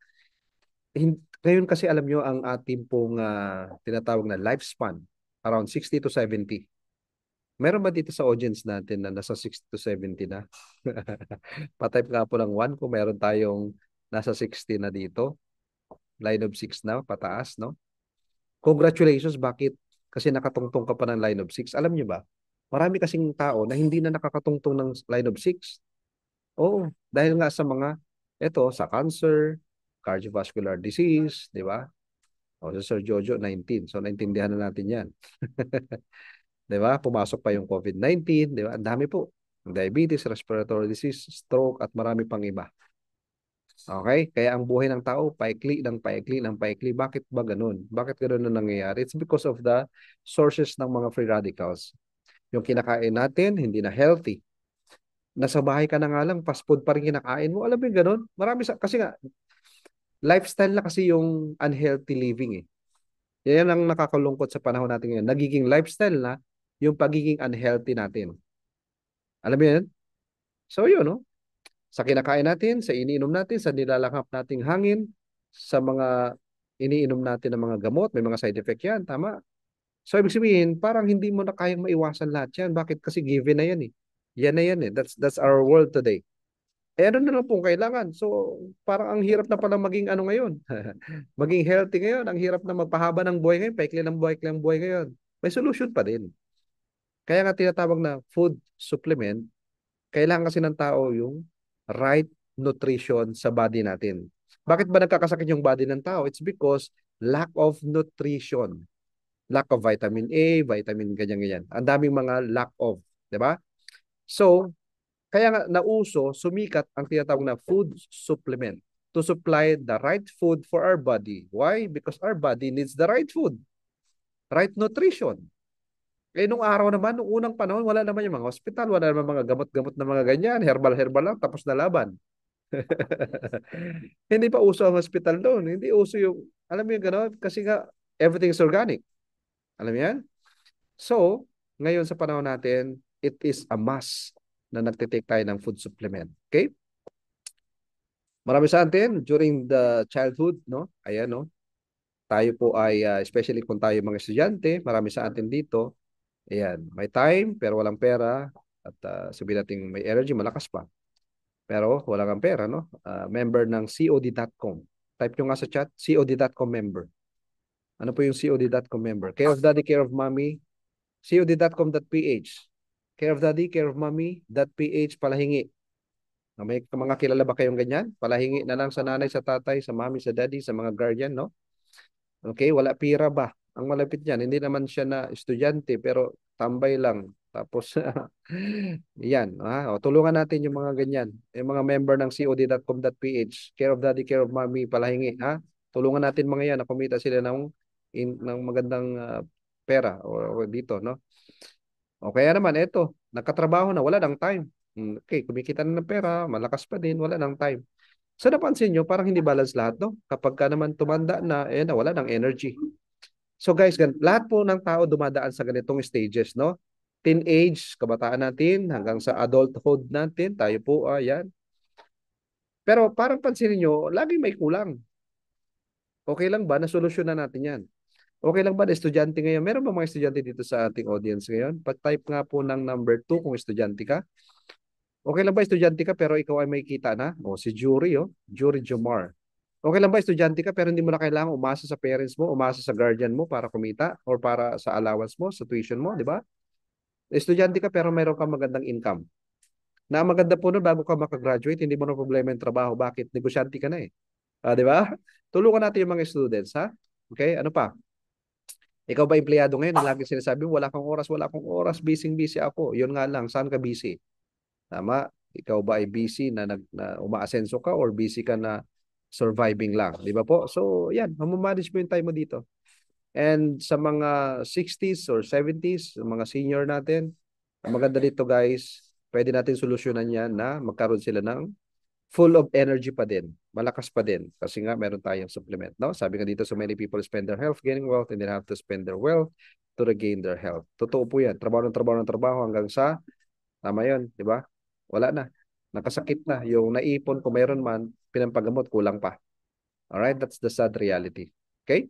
ngayon kasi alam nyo ang ating pong tinatawag na lifespan, around 60 to 70. Meron ba dito sa audience natin na nasa 60 to 70 na? Patype nga po ng 1 kung meron tayong nasa 60 na dito. Line of 6 na, pataas, no? Congratulations, bakit? Kasi nakatungtong ka pa ng line of 6. Alam nyo ba, marami kasing tao na hindi na nakakatungtong ng line of 6. Oo, dahil nga sa mga, sa cancer, cardiovascular disease, di ba? O sa Sir Jojo, 19. So, naintindihan na natin yan. Di ba? Pumasok pa yung COVID-19, di ba? Ang dami po. Diabetes, respiratory disease, stroke, at marami pang iba. Okay? Kaya ang buhay ng tao, paikli ng paikli ng paikli. Bakit ba ganun? Bakit ganun na nangyayari? It's because of the sources ng mga free radicals. Yung kinakain natin, hindi na healthy. Nasa bahay ka na nga lang, fast food pa rin kinakain mo. Alam mo yung ganun? Kasi nga, lifestyle na kasi yung unhealthy living eh. Yan ang nakakalungkot sa panahon natin ngayon. Nagiging lifestyle na yung pagiging unhealthy natin. Alam mo yan? So yun, no? Sa kinakain natin, sa iniinom natin, sa nilalanghap nating hangin, sa mga iniinom natin ng mga gamot, may mga side effect yan, tama? So ibig sabihin, parang hindi mo na kayang maiwasan lahat yan. Bakit? Kasi given na yan eh. Yan na yan eh. That's our world today. Eh ano na lang pong kailangan? So parang ang hirap na pala maging ano ngayon. Maging healthy ngayon. Ang hirap na magpahaba ng buhay ngayon. Paikli ng buhay ngayon. May solution pa din. Kaya nga tinatawag na food supplement, kailangan kasi ng tao yung right nutrition sa body natin. Bakit ba nagkakasakit yung body ng tao? It's because lack of nutrition. Lack of vitamin A, vitamin ganyan-ganyan. Ang daming mga lack of, di ba? So, kaya nga nauso, sumikat ang tinatawag na food supplement to supply the right food for our body. Why? Because our body needs the right food, right nutrition. Eh, nung araw naman, nung unang panahon, wala naman yung mga hospital, wala naman mga gamot-gamot na mga ganyan, herbal-herbal lang, tapos na laban. Hindi pa uso ang hospital doon. Hindi uso yung, alam mo yung gano'n? Kasi nga, everything is organic. Alam mo yan? So, ngayon sa panahon natin, it is a must na nagtitake tayo ng food supplement. Okay? Marami sa atin during the childhood, no? Ayan, no? Tayo po ay, especially kung tayo mga estudyante, marami sa atin dito, ayan, may time pero walang pera at sabihin natin may energy, malakas pa. Pero wala kang pera, no? Member ng COD.com. Type nyo nga sa chat, COD.com member. Ano po yung COD.com member? Care of Daddy, Care of Mommy, COD.com.ph. Care of Daddy, Care of Mommy.ph, palahingi. May mga kilala ba kayong ganyan? Palahingi na lang sa nanay, sa tatay, sa mami, sa daddy, sa mga guardian, no? Okay, wala pira ba? Ang malapit niyan, hindi naman siya na estudyante, pero tambay lang. Tapos, yan. O, tulungan natin yung mga ganyan. Yung mga member ng cod.com.ph, Care of Daddy, Care of Mommy, palahingi. Ha? Tulungan natin mga yan na kumita sila ng magandang pera o dito, no? O kaya naman, eto, nagkatrabaho na, wala nang time. Okay, kumikita na ng pera, malakas pa din, wala nang time. So napansin nyo, parang hindi balance lahat, no? Kapag ka naman tumanda na, eh, nawala ng energy. So guys, lahat po ng tao dumadaan sa ganitong stages, no? Teenage, kabataan natin, hanggang sa adulthood natin, tayo po, ayan. Pero parang pansinin nyo, lagi may kulang. Okay lang ba na solusyonan natin yan? Okay lang ba na estudyante ngayon? Meron ba mga estudyante dito sa ating audience ngayon? Pa-type nga po ng number 2 kung estudyante ka. Okay lang ba estudyante ka pero ikaw ay may kita na? O si Jury, oh. Jury Jomar. Okay lang ba estudyante ka pero hindi mo na kailangan umasa sa parents mo, umasa sa guardian mo para kumita or para sa allowance mo, sa tuition mo, di ba? Estudyante ka pero mayroon kang magandang income. Na ang maganda po nun bago ka makagraduate, hindi mo na problema yung trabaho. Bakit? Negosyante ka na eh. Di ba? Tulungan natin yung mga students, ha? Okay, ano pa? Ikaw ba empleyado ngayon? Lagi sinasabi, wala kang oras, busy ako. Yun nga lang, saan ka busy? Tama? Ikaw ba ay busy na umaasenso ka or busy ka na surviving lang? Di ba po? So, yan. Mamamanage mo yung time mo dito. And sa mga 60s or 70s, mga senior natin, ang maganda dito guys, pwede natin solusyonan yan na magkaroon sila ng full of energy pa din. Malakas pa din. Kasi nga meron tayong supplement. No? Sabi nga dito, so many people spend their health gaining wealth and they have to spend their wealth to regain their health. Totoo po yan. Trabaho ng trabaho ng trabaho hanggang sa tama yun, di ba? Wala na. Nakasakit na. Yung naipon, kung mayroon man, pinampagamot, kulang pa. Alright? That's the sad reality. Okay?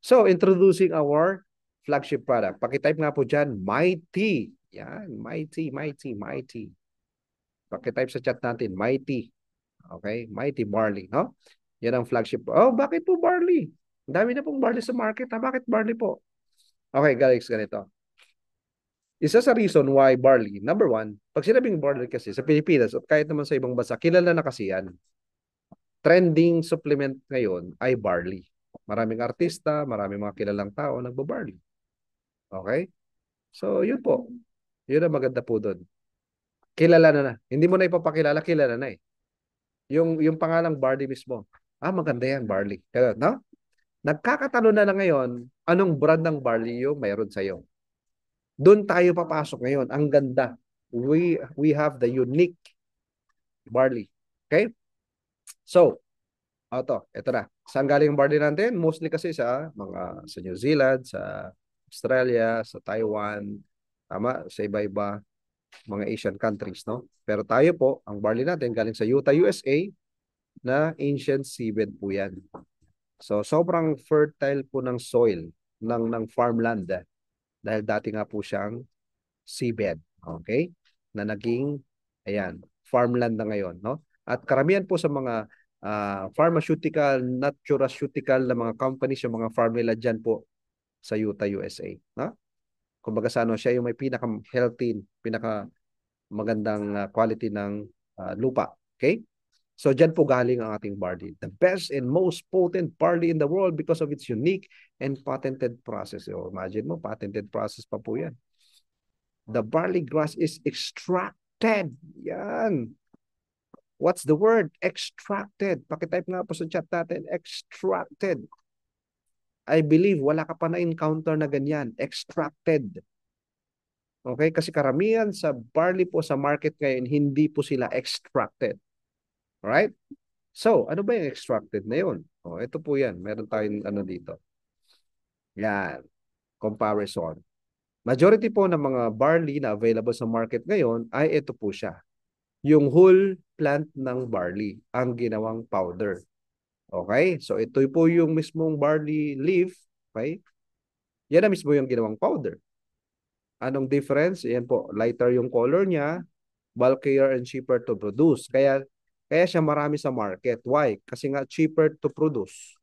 So, introducing our flagship product. Pakitype nga po dyan, Mighty. Yan, Mighty, Mighty, Mighty. Pakitype sa chat natin, Mighty. Okay? Mighty Barley, no? Yan ang flagship. Oh, bakit po barley? Ang dami na pong barley sa market. Ha? Bakit barley po? Okay, guys, ganito. Isa sa reason why barley, number one, pag sinabing barley kasi sa Pilipinas at kahit naman sa ibang bansa, kilala na kasi yan. Trending supplement ngayon ay barley. Maraming artista, maraming mga kilalang tao nagbo-barley. Okay? So, yun po. Yun ang maganda po doon. Kilala na. Hindi mo na ipapakilala, kilala na eh. Yung pangalang barley mismo. Maganda yan, barley. Kaya, no? Nagkakatalo na ngayon, anong brand ng barley yung mayroon sa'yo? Doon tayo papasok ngayon. Ang ganda. We have the unique barley. Okay? So, ito na. Saan galing ang barley natin? Mostly kasi sa New Zealand, sa Australia, sa Taiwan, tama, sa iba-iba mga Asian countries, no? Pero tayo po, ang barley natin galing sa Utah, USA, na ancient seabed po yan. So, sobrang fertile po ng soil ng farmland dahil dati nga po siyang seabed. Okay? Na naging, ayan, farmland na ngayon, no? At karamihan po sa mga pharmaceutical, naturaceutical na mga companies, yung mga farm nila dyan po sa Utah, USA. No? Kumbaga sa ano, siya yung may pinaka-healthy, pinaka-magandang quality ng lupa. Okay? So dyan po galing ang ating barley. The best and most potent barley in the world because of its unique and patented process. So imagine mo, patented process pa po yan. The barley grass is extracted. Yan. What's the word? Extracted. Pakitype nga po sa chat natin. Extracted. I believe wala ka pa na-encounter na ganyan. Extracted. Okay? Kasi karamihan sa barley po sa market ngayon, hindi po sila extracted. Alright? So, ano ba yung extracted na yun? Oh, ito po yan. Meron tayong ano dito. Yan. Comparison. Majority po ng mga barley na available sa market ngayon ay ito po siya. Yung whole plant ng barley ang ginawang powder. Okay? So, ito po yung mismong barley leaf. Okay? Yan na mismo yung ginawang powder. Anong difference? Yan po, lighter yung color niya, bulkier and cheaper to produce. Kaya siya marami sa market. Why? Kasi nga cheaper to produce.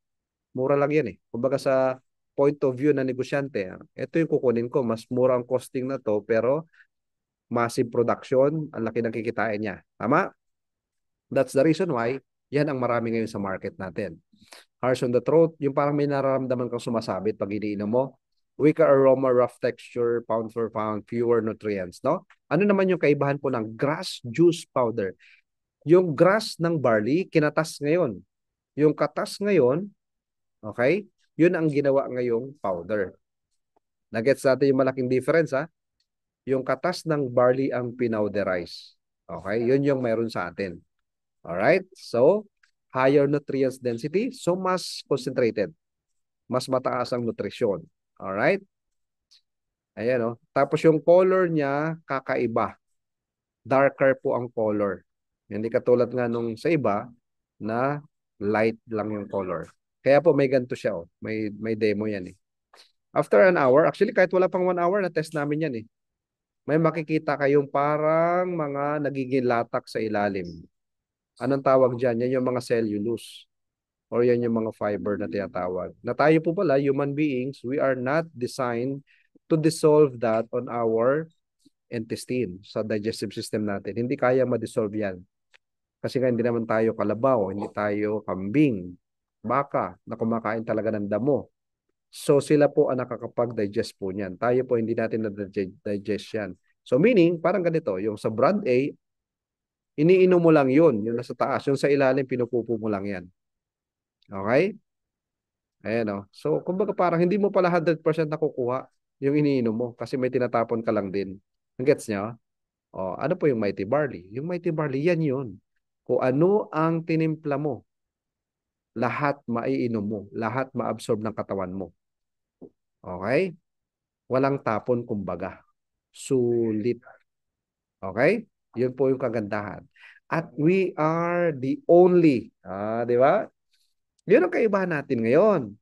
Mura lang yan eh. Kumbaga sa point of view na negosyante, ito yung kukunin ko. Mas mura ang costing na to, pero massive production, ang laki ng kikitain niya. Tama? That's the reason why yan ang marami ngayon sa market natin. Harsh on the throat, yung parang may nararamdaman kang sumasabit pag iniinom mo. Weaker aroma, rough texture, pound for pound, fewer nutrients, no? Ano naman yung kaibahan po ng grass juice powder? Yung grass ng barley, kinatas ngayon. Yung katas ngayon, okay? Yun ang ginawa ngayong powder. Nagets natin yung malaking difference, ha? Yung katas ng barley ang pinowderize. Okay? Yun yung meron sa atin. Alright? So, higher nutrients density, so mas concentrated. Mas mataas ang nutrisyon. Alright? Ayan, oh. Tapos yung color niya, kakaiba. Darker po ang color. Hindi katulad nga nung sa iba na light lang yung color. Kaya po may ganito siya, oh. May demo yan eh. After an hour, actually kahit wala pang 1 hour, na-test namin yan eh. May makikita kayong parang mga nagiging latak sa ilalim. Anong tawag dyan? Yan yung mga cellulose. Or yan yung mga fiber na tinatawag. Na tayo po pala, human beings, we are not designed to dissolve that on our intestine, sa digestive system natin. Hindi kaya ma-dissolve yan. Kasi nga hindi naman tayo kalabaw, hindi tayo kambing, baka na kumakain talaga ng damo. So sila po ang nakakapag-digest po niyan. Tayo po hindi natin na-digest yan. So meaning, parang ganito, yung sa brand A, iniinom mo lang yun, yung nasa taas. Yung sa ilalim, pinupupo mo lang yan. Okay? Ayan o. So, kumbaga parang hindi mo pala 100% nakukuha yung iniinom mo kasi may tinatapon ka lang din. Ang gets niya? O, ano po yung Mighty Barley? Yung Mighty Barley, yan yun. Kung ano ang tinimpla mo, lahat maiinom mo, lahat maabsorb ng katawan mo. Okay? Walang tapon kumbaga. Sulit. Okay? Yun po yung kagandahan. At we are the only, di ba? Yun ang kaibahan natin ngayon.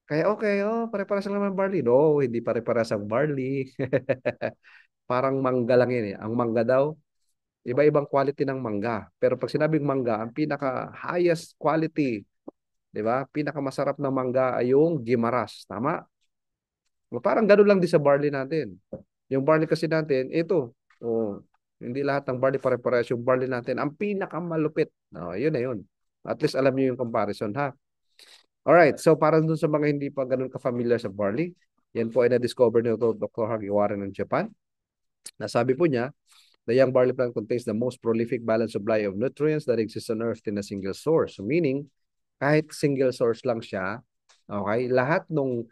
Kaya okay, oh, pare-paras lang naman barley. No, hindi pare-paras ang barley. Parang mangga lang yan eh. Ang mangga daw, iba-ibang quality ng mangga. Pero pag sinabing mangga, ang pinaka-highest quality, di ba? Pinaka-masarap na mangga ay yung Gimaras. Tama? Parang gano'n lang din sa barley natin. Yung barley kasi natin, ito, oh, hindi lahat ng barley pare-pares. Yung barley natin, ang pinakamalupit. Oh, yun na yun. At least alam niyo yung comparison, ha? Alright, so para dun sa mga hindi pa ganun ka-familiar sa barley, yan po ay na-discover ni Dr. Hagiwara ng Japan. Nasabi po niya, the young barley plant contains the most prolific balanced supply of nutrients that exists on earth in a single source. So meaning, kahit single source lang siya, okay, lahat ng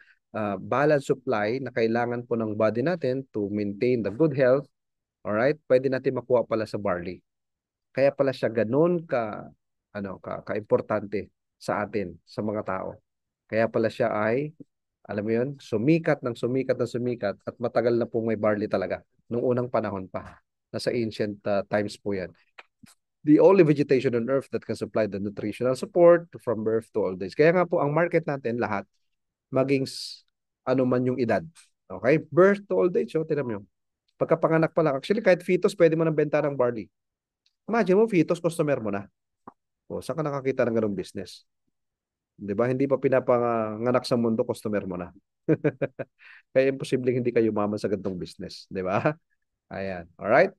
balanced supply na kailangan po ng body natin to maintain the good health, alright, pwede natin makuha pala sa barley. Kaya pala siya ganun ka-importante sa atin, sa mga tao. Kaya pala siya ay, alam mo yun, sumikat ng sumikat ng sumikat at matagal na pong may barley talaga. Nung unang panahon pa. Nasa ancient times po yan. The only vegetation on earth that can supply the nutritional support from birth to old age. Kaya nga po, ang market natin, lahat, maging ano man yung edad. Okay? Birth to old age, oh, tinan mo yun. Pagkapanganak pa lang. Actually, kahit fetus, pwede mo nang benta ng barley. Imagine mo, fetus, customer mo na. O, saan ka nakakita ng ganong business? 'Di ba? Hindi pa pinapanganak sa mundo, customer mo na. Kaya imposibleng hindi kayo yumaman sa ganitong business, 'di ba? Ayan. All right?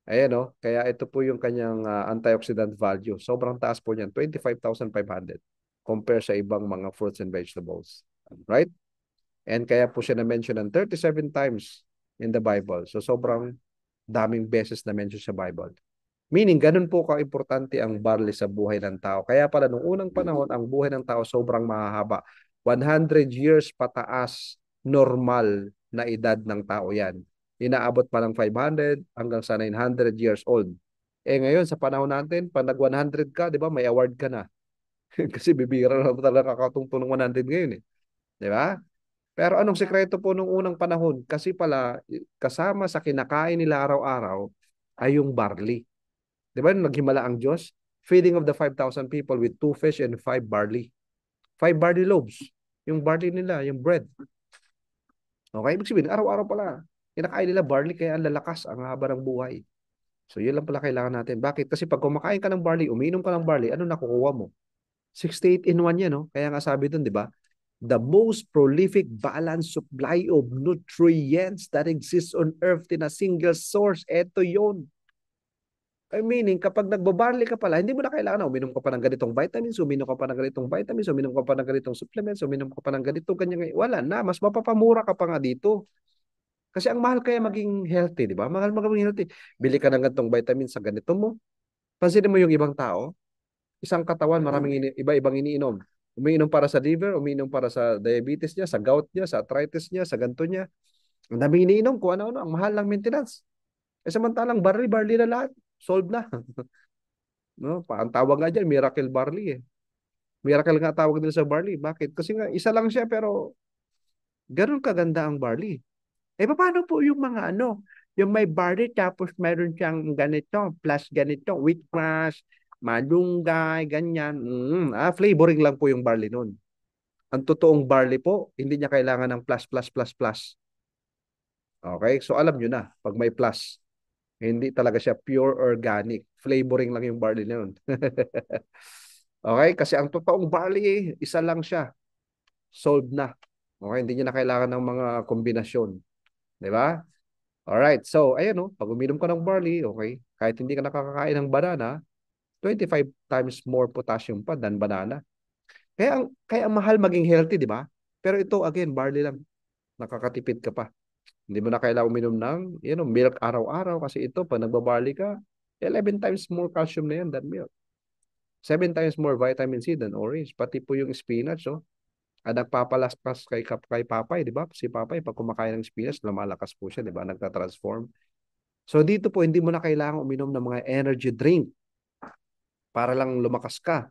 Ayan o, kaya ito po yung kanyang antioxidant value. Sobrang taas po niyan, 25,500 compare sa ibang mga fruits and vegetables. Right? And kaya po siya na-mention ng 37 times in the Bible. So sobrang daming beses na-mention sa Bible. Meaning, ganun po ka-importante ang barley sa buhay ng tao. Kaya pala, nung unang panahon, ang buhay ng tao sobrang mahahaba. 100 years pataas, normal na edad ng tao yan. Inaabot pa ng 500 hanggang sa 900 years old. Eh ngayon, sa panahon natin, pag nag 100 ka, di ba, may award ka na. Kasi bibira na talaga kakatungtong ng 100 ngayon eh. Di ba? Pero anong sekreto po nung unang panahon? Kasi pala, kasama sa kinakain nila araw-araw ay yung barley. Di ba naghimala ang Diyos? Feeding of the 5,000 people with 2 fish and 5 barley. 5 barley loaves. Yung barley nila, yung bread. Okay? Ibig sabihin, araw-araw pala. Kinakain nila barley kaya ang lalakas, ang haba ng buhay. So, yun lang pala kailangan natin. Bakit? Kasi pag kumakain ka ng barley, umiinom ka ng barley, ano nakukuha mo? 68 in 1 yan, no? Kaya nga sabi dun, di ba? The most prolific balanced supply of nutrients that exists on earth in a single source. Ito yon. I meaning, kapag nagbabarley ka pala, hindi mo na kailangan na uminom ka pa ng ganitong vitamins, uminom ka pa ng ganitong vitamins, uminom ka pa ng ganitong supplements, uminom ka pa ng ganito, ganyan. Wala na, mas mapapamura ka pa nga dito. Kasi ang mahal kaya maging healthy, di ba? Mahal maging healthy. Bili ka ng ganitong vitamins sa ganito mo. Pansinin mo yung ibang tao, isang katawan, maraming iba-ibang iniinom. Umiinom para sa liver, umiinom para sa diabetes niya, sa gout niya, sa arthritis niya, sa ganito niya. Ang daming iniinom kung ano-ano, ang mahal ng maintenance. Eh samantalang barley na lahat, solve na. No? Ang tawag nga dyan, miracle barley eh. Miracle nga tawag nila sa barley. Bakit? Kasi nga, isa lang siya pero ganun kaganda ang barley. Eh, paano po yung mga ano? Yung may barley tapos mayroon siyang ganito, plus ganito, wheat grass, malunggay, ganyan. Flavoring lang po yung barley nun. Ang totoong barley po, hindi niya kailangan ng plus, plus, plus, plus. Okay? So, alam nyo na, pag may plus, hindi talaga siya pure organic. Flavoring lang yung barley na yun. Okay? Kasi ang totoong barley, isa lang siya. Solved na. Okay? Hindi niya na kailangan ng mga kombinasyon. Di ba? Alright. So, ayan o. Pag uminom ka ng barley, okay, kahit hindi ka nakakakain ng banana, 25 times more potassium pa than banana. Kaya ang mahal maging healthy, di ba? Pero ito, again, barley lang. Nakakatipid ka pa. Hindi mo na kailangan uminom ng milk araw-araw kasi ito, pag nagbabarley ka, 11 times more calcium na yan than milk. 7 times more vitamin C than orange. Pati po yung spinach, oh. Nagpapalaspas kay Papay, di ba? Si Papay, pag kumakain ng spinach, lumalakas po siya, di ba? Nagtatransform. So dito po, hindi mo na kailangan uminom ng mga energy drink para lang lumakas ka.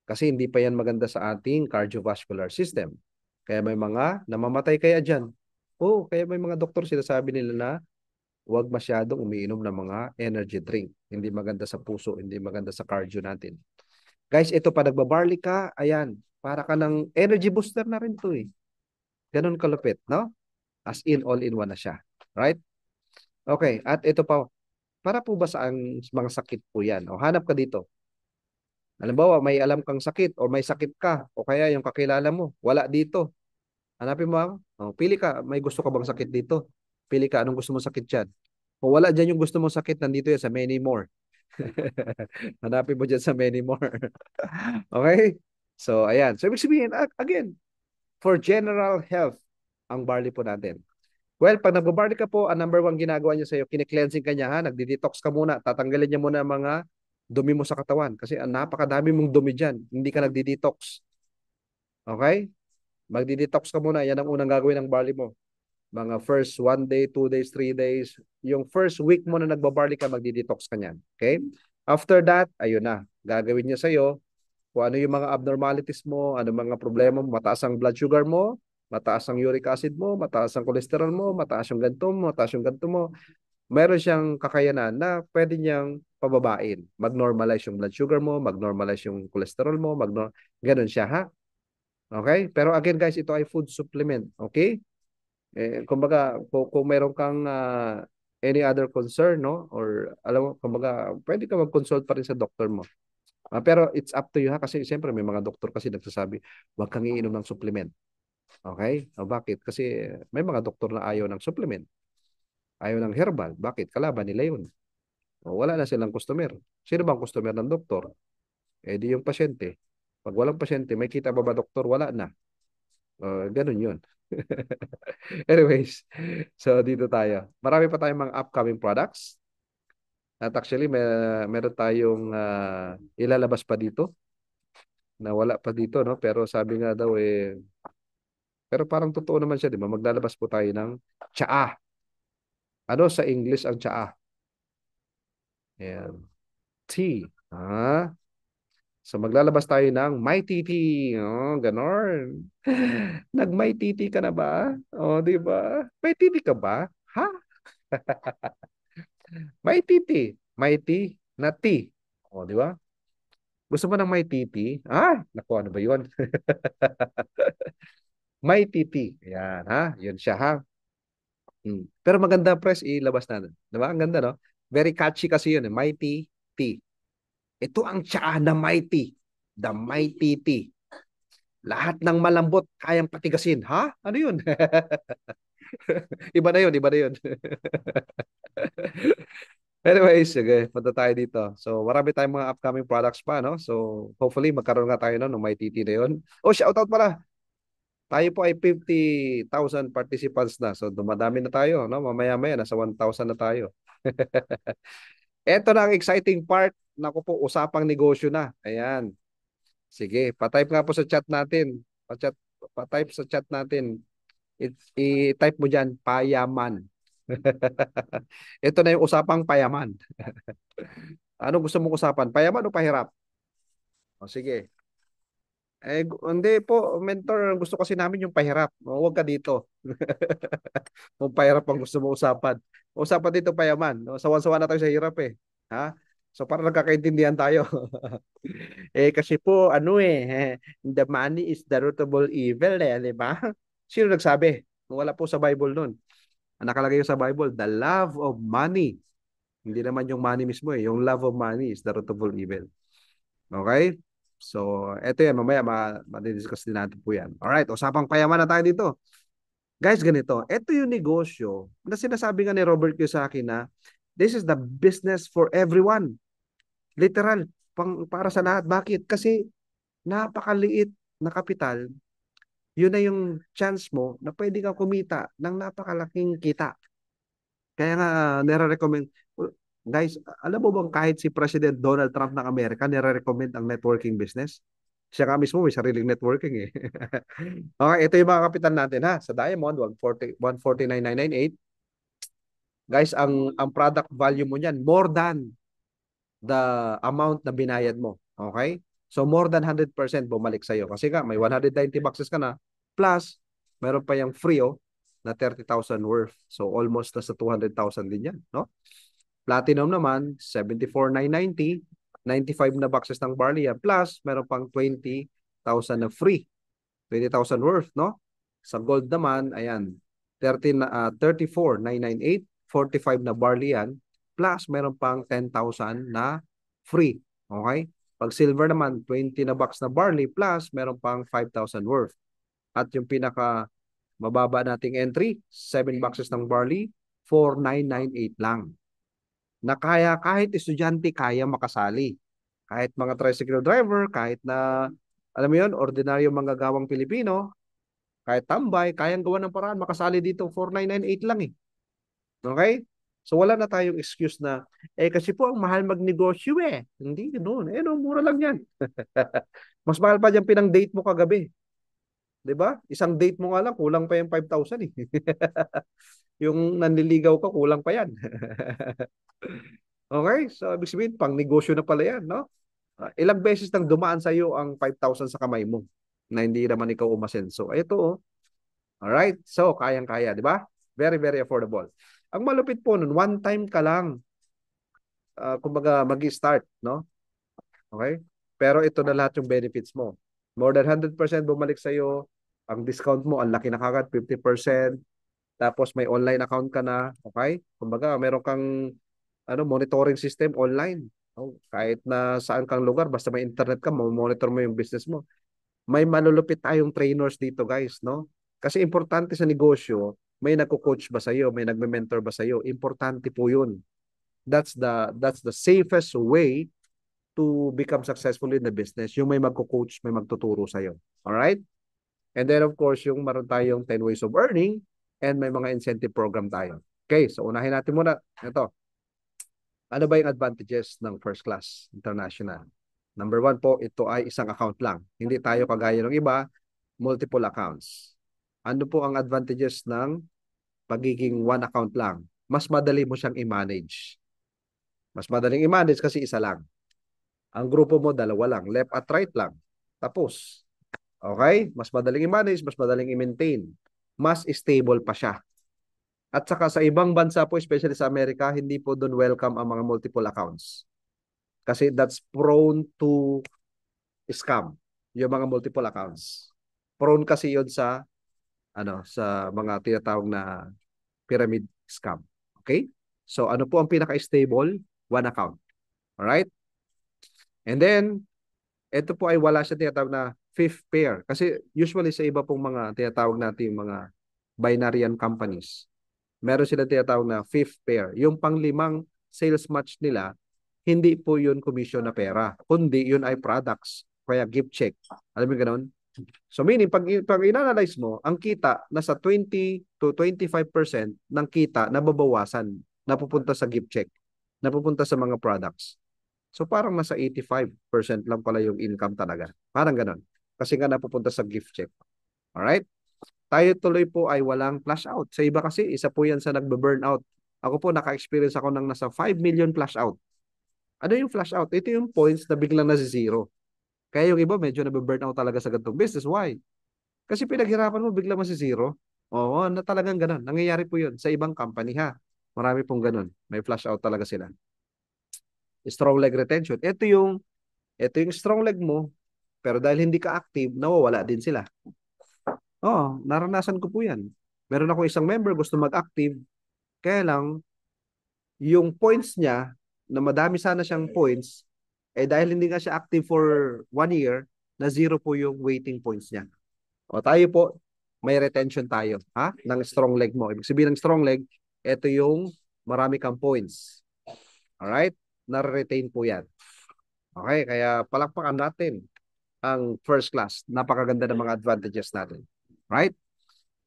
Kasi hindi pa yan maganda sa ating cardiovascular system. Kaya may mga namamatay kaya dyan. Oo, kaya may mga doktor sinasabi nila na huwag masyadong umiinom ng mga energy drink. Hindi maganda sa puso, hindi maganda sa cardio natin. Guys, ito pa nagbabarley ka, ayan, para ka ng energy booster na rin to eh. Ganun kalupit, no? As in, all in one na siya. Right? Okay, at ito pa, para po ba sa ang mga sakit po yan? O hanap ka dito. Halimbawa, may alam kang sakit o may sakit ka o kaya yung kakilala mo, wala dito. Hanapin mo ako. O, pili ka, may gusto ka bang sakit dito? Pili ka, anong gusto mong sakit dyan? Kung wala dyan yung gusto mong sakit, nandito yan sa many more. Hanapin mo dyan sa many more. Okay? So, ayan. So, ibig sabihin, again, for general health, ang barley po natin. Well, pag nagbabarley ka po, ang number one ginagawa niya sa'yo, kine-cleansing ka niya, ha? Nagdi-detox ka muna. Tatanggalin niya muna mga dumi mo sa katawan. Kasi ang napakadami mong dumi dyan. Hindi ka nagdi-detox. Okay? Magdi-detox ka muna. Yan ang unang gagawin ng barley mo. Mga first 1 day, 2 days, 3 days. Yung first week mo na nagbabarley ka, magdi-detox ka niyan. Okay? After that, ayun na. Gagawin niya sa'yo kung ano yung mga abnormalities mo, ano mga problema mo, mataas ang blood sugar mo, mataas ang uric acid mo, mataas ang cholesterol mo, mataas yung ganito mo, mataas yung ganito mo. Meron siyang kakayanan na pwede niyang pababain. Mag-normalize yung blood sugar mo, mag-normalize yung cholesterol mo, ganun siya, ha? Okay? Pero again, guys, ito ay food supplement. Okay? Kumbaga, kung meron kang any other concern, no? Or, alam mo, kumbaga, pwede ka mag-consult pa rin sa doctor mo. Pero it's up to you, ha? Kasi siyempre may mga doktor kasi nagsasabi, huwag kang iinom ng supplement. Okay? O bakit? Kasi may mga doktor na ayaw ng supplement. Ayaw ng herbal. Bakit? Kalaban nila yun. O, wala na silang customer. Sino bang customer ng doktor? Eh di yung pasyente. Pag walang pasyente, may kita ba ba doktor? Wala na. Ganun yun. Anyways, so dito tayo. Marami pa tayong mga upcoming products. At actually, meron tayong ilalabas pa dito na wala pa dito, no? Pero sabi nga daw eh, pero parang totoo naman siya, di ba? Maglalabas po tayo ng tsaa. Ano sa English ang tsaa? Ayan. Tea. Ah, so maglalabas tayo ng Mighty Tea. Oh, ganon. Nag Mighty Tea ka na ba? Oh, di ba? Mighty Tea ka ba? Ha? Mighty Tea. Mighty na tea. Oh, di ba? Gusto mo ng Mighty Tea? Ah, naku, ano ba yun? Mighty Tea. Ayan, ha? Yun siya, ha? Pero maganda, press, ilabas natin. Di ba? Ang ganda, no? Very catchy kasi yun, eh. Mighty Tea. Ito ang tsaa na Mighty. The Mighty Tea. Lahat ng malambot, kayang patigasin. Ha? Ano yun? Iba na yun, iba na yun. Anyways, sige, punta tayo dito. So, marami tayong mga upcoming products pa, no? So, hopefully, magkaroon nga tayo no, ng may titi na yun. Oh, shoutout pala. Tayo po ay 50,000 participants na. So, dumadami na tayo, no? Mamaya-maya, nasa 1,000 na tayo. Ito na ang exciting part. Naku po, usapang negosyo na. Ayan. Sige, patype nga po sa chat natin. Patype sa chat natin. I-type mo dyan, payaman. Ito na yung usapang payaman. Ano gusto mong usapan? Payaman o pahirap? O sige. Hindi po, mentor. Gusto kasi namin yung pahirap. O, huwag ka dito. Kung pahirap ang gusto mo usapan. Usapan dito payaman. O, sawan-sawa na tayo sa hirap eh. Ha? So para nagkakaintindihan tayo. Kasi po, the money is the root of all evil di ba? Sino nagsabi? Wala po sa Bible nun. Ang nakalagay sa Bible, the love of money. Hindi naman yung money mismo eh. Yung love of money is the root of all evil. Okay? So, eto yan. Mamaya ma-discuss din natin po yan. Alright, usapang payaman na tayo dito. Guys, ganito. Ito yung negosyo na sinasabi nga ni Robert Kiyosaki na this is the business for everyone. Literal. Para sa lahat. Bakit? Kasi napakaliit na kapital. Yun na yung chance mo na pwede kang kumita ng napakalaking kita. Kaya nga, nire-recommend. Guys, alam mo bang kahit si President Donald Trump ng Amerika, nire-recommend ang networking business? Siya nga mismo may sariling networking eh. Okay, ito yung mga kapital natin ha. Sa Diamond, 149,998. Guys, ang product value mo niyan, more than the amount na binayad mo. Okay? So, more than 100% bumalik sa'yo. Kasi nga, may 190 boxes ka na. Plus, meron pa yung free na 30,000 worth. So, almost nasa 200,000 din yan. No? Platinum naman, 74,990. 95 na boxes ng barley yan. Plus, meron pang 20,000 na free. 20,000 worth, no? Sa gold naman, ayan, 34,998. 45 na barley yan. Plus, meron pang 10,000 na free. Okay? Pag silver naman, 20 na box na barley. Plus, meron pang 5,000 worth. At yung pinaka mababa nating entry, 7 boxes ng barley, 4,998 lang. Na kaya kahit estudyante kaya makasali. Kahit mga tricycle driver, kahit na alam mo yun, ordinaryo manggagawang Pilipino, kahit tambay, kayang gawa ng paraan makasali dito 4,998 lang eh. Okay? So wala na tayong excuse na kasi po ang mahal magnegosyo eh. Hindi ganoon. No, mura lang 'yan. Mas mahal pa diyan pinang date mo kagabi. 'Di ba? Isang date mo nga lang kulang pa yung 5,000 eh. Yung nanliligaw ka kulang pa 'yan. Okay? So, ibig sabihin, pang negosyo na pala yan, no? Ilang beses nang dumaan sa iyo ang 5,000 sa kamay mo na hindi naman ikaw umasenso. Ito, oh. Alright? So, kayang-kaya, di ba? Very, very affordable. Ang malupit po nun, one time ka lang, kumbaga, mag-start, no? Okay? Pero ito na lahat yung benefits mo. More than 100% bumalik sa iyo. Ang discount mo, ang laki na kagad, 50%. Tapos may online account ka na, okay? Kumbaga, meron kang monitoring system online. Oh, kahit na saan kang lugar, basta may internet ka, monitor mo yung business mo. May malulupit tayong trainers dito, guys, no? Kasi importante sa negosyo, may nagko-coach ba sa'yo, may nagme-mentor ba sa'yo? Importante po yun. That's the safest way to become successful in the business. Yung may magko-coach, may magtuturo sa'yo. Alright? And then of course, yung meron tayong 10 ways of earning and may mga incentive program tayo. Okay, so unahin natin muna. Ito, ano ba yung advantages ng first class international? Number one po, ito ay isang account lang. Hindi tayo kagaya ng iba, multiple accounts. Ano po ang advantages ng pagiging one account lang? Mas madali mo siyang i-manage. Mas madaling i-manage kasi isa lang. Ang grupo mo, dalawa lang. Left at right lang. Tapos. Okay? Mas madaling i-manage, mas madaling i-maintain. Mas stable pa siya. At saka sa ibang bansa po, especially sa Amerika, hindi po doon welcome ang mga multiple accounts. Kasi that's prone to scam. Yung mga multiple accounts. Prone kasi yun sa sa mga tinatawag na pyramid scam. Okay? So ano po ang pinaka-stable? One account. Alright? And then, ito po ay wala siya tinatawag na fifth pair. Kasi usually sa iba pong mga tinatawag natin mga binarian companies, meron sila tinatawag na fifth pair. Yung panglimang sales match nila, hindi po yun commission na pera, kundi yun ay products, kaya gift check. Alam mo ganoon? So meaning, pag in-analyze mo, ang kita nasa 20 to 25% ng kita nababawasan, napupunta sa gift check, napupunta sa mga products. So parang nasa 85% lang pala yung income talaga. Parang ganon. Kasi nga napupunta sa gift check. Alright? Tayo tuloy po ay walang flash out. Sa iba kasi, isa po yan sa nagbe-burn out. Ako po, naka-experience ako ng nasa 5 million flash out. Ano yung flash out? Ito yung points na biglang nasa zero. Kaya yung iba medyo nabe-burn out talaga sa ganitong business. Why? Kasi pinaghirapan mo biglang masi zero. Oo, na talagang ganun. Nangyayari po yun sa ibang company ha. Marami pong ganun. May flash out talaga sila. Strong leg retention. Ito yung strong leg mo, pero dahil hindi ka active, nawawala din sila. Oo, naranasan ko po yan. Meron ako isang member gusto mag-active, kaya lang, yung points niya, na madami sana siyang points, dahil hindi nga siya active for 1 year, na zero po yung waiting points niya. O tayo po, may retention tayo, ha? Ng strong leg mo. Ibig sabihin ng strong leg, ito yung marami kang points. Alright? Na-retain po yan. Okay, kaya palakpakan natin ang first class. Napakaganda ng mga advantages natin. Right?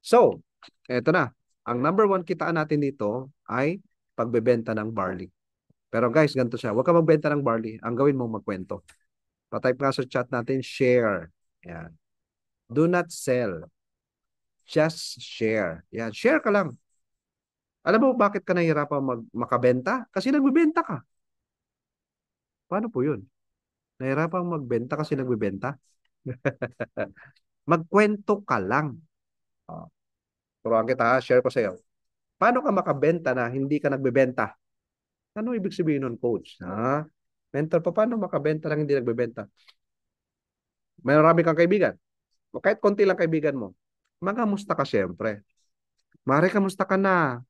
So, eto na. Ang number one kitaan natin dito ay pagbebenta ng barley. Pero guys, ganito siya. Huwag ka magbenta ng barley. Ang gawin mo magkwento. Patype nga sa chat natin, share. Yan. Do not sell. Just share. Yan. Share ka lang. Alam mo bakit ka nahihirapan makabenta? Kasi nagbebenta ka. Paano po yun? Nahihirapan magbenta kasi nagbebenta? Magkwento ka lang. Oh, turuan kita, share ko sa iyo. Paano ka makabenta na hindi ka nagbebenta? Ano ibig sabihin nun, coach? Ha? Mentor pa, paano makabenta lang hindi nagbebenta? May marami kang kaibigan. O kahit konti lang kaibigan mo. Magamusta ka syempre. Mare, kamusta ka na?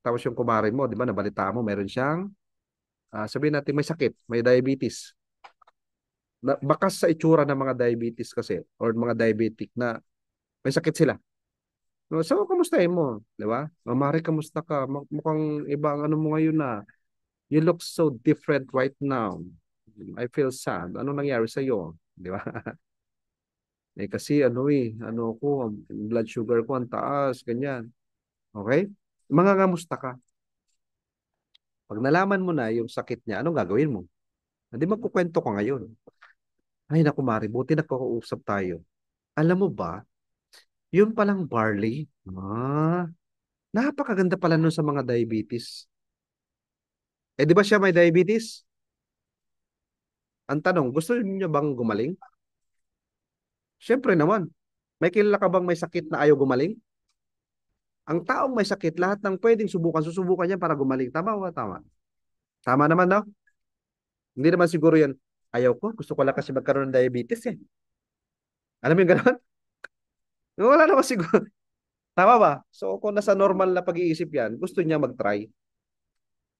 Tapos yung kumare mo, di ba, nabalita mo, meron siyang, sabihin natin may sakit, may diabetes. Bakas sa itsura ng mga diabetes kasi, or mga diabetic na may sakit sila. No, so, kamustahin mo? Di ba? Mare, kamusta ka? Mukhang iba ang ano mo ngayon na. You look so different right now. I feel sad. Ano nangyari sa iyo? Di ba? Kasi ano ko, blood sugar ko ang taas, ganyan. Okay? Mangangamusta ka. Pag nalaman mo na yung sakit niya, anong gagawin mo? Hindi magkukwento ka ngayon. Ay, naku, Mari, buti nagkakausap tayo. Alam mo ba, yun palang barley, napakaganda pala nun sa mga diabetes. Di ba siya may diabetes? Ang tanong, gusto niyo bang gumaling? Siyempre naman. May kilala ka bang may sakit na ayaw gumaling? Ang taong may sakit, lahat ng pwedeng subukan, susubukan niya para gumaling. Tama o tama? Tama naman, no? Hindi naman siguro yan, ayaw ko, gusto ko lang kasi magkaroon ng diabetes eh. Alam mo yung gano'n? Wala naman siguro. Tama ba? So kung nasa normal na pag-iisip yan, gusto niya mag-try.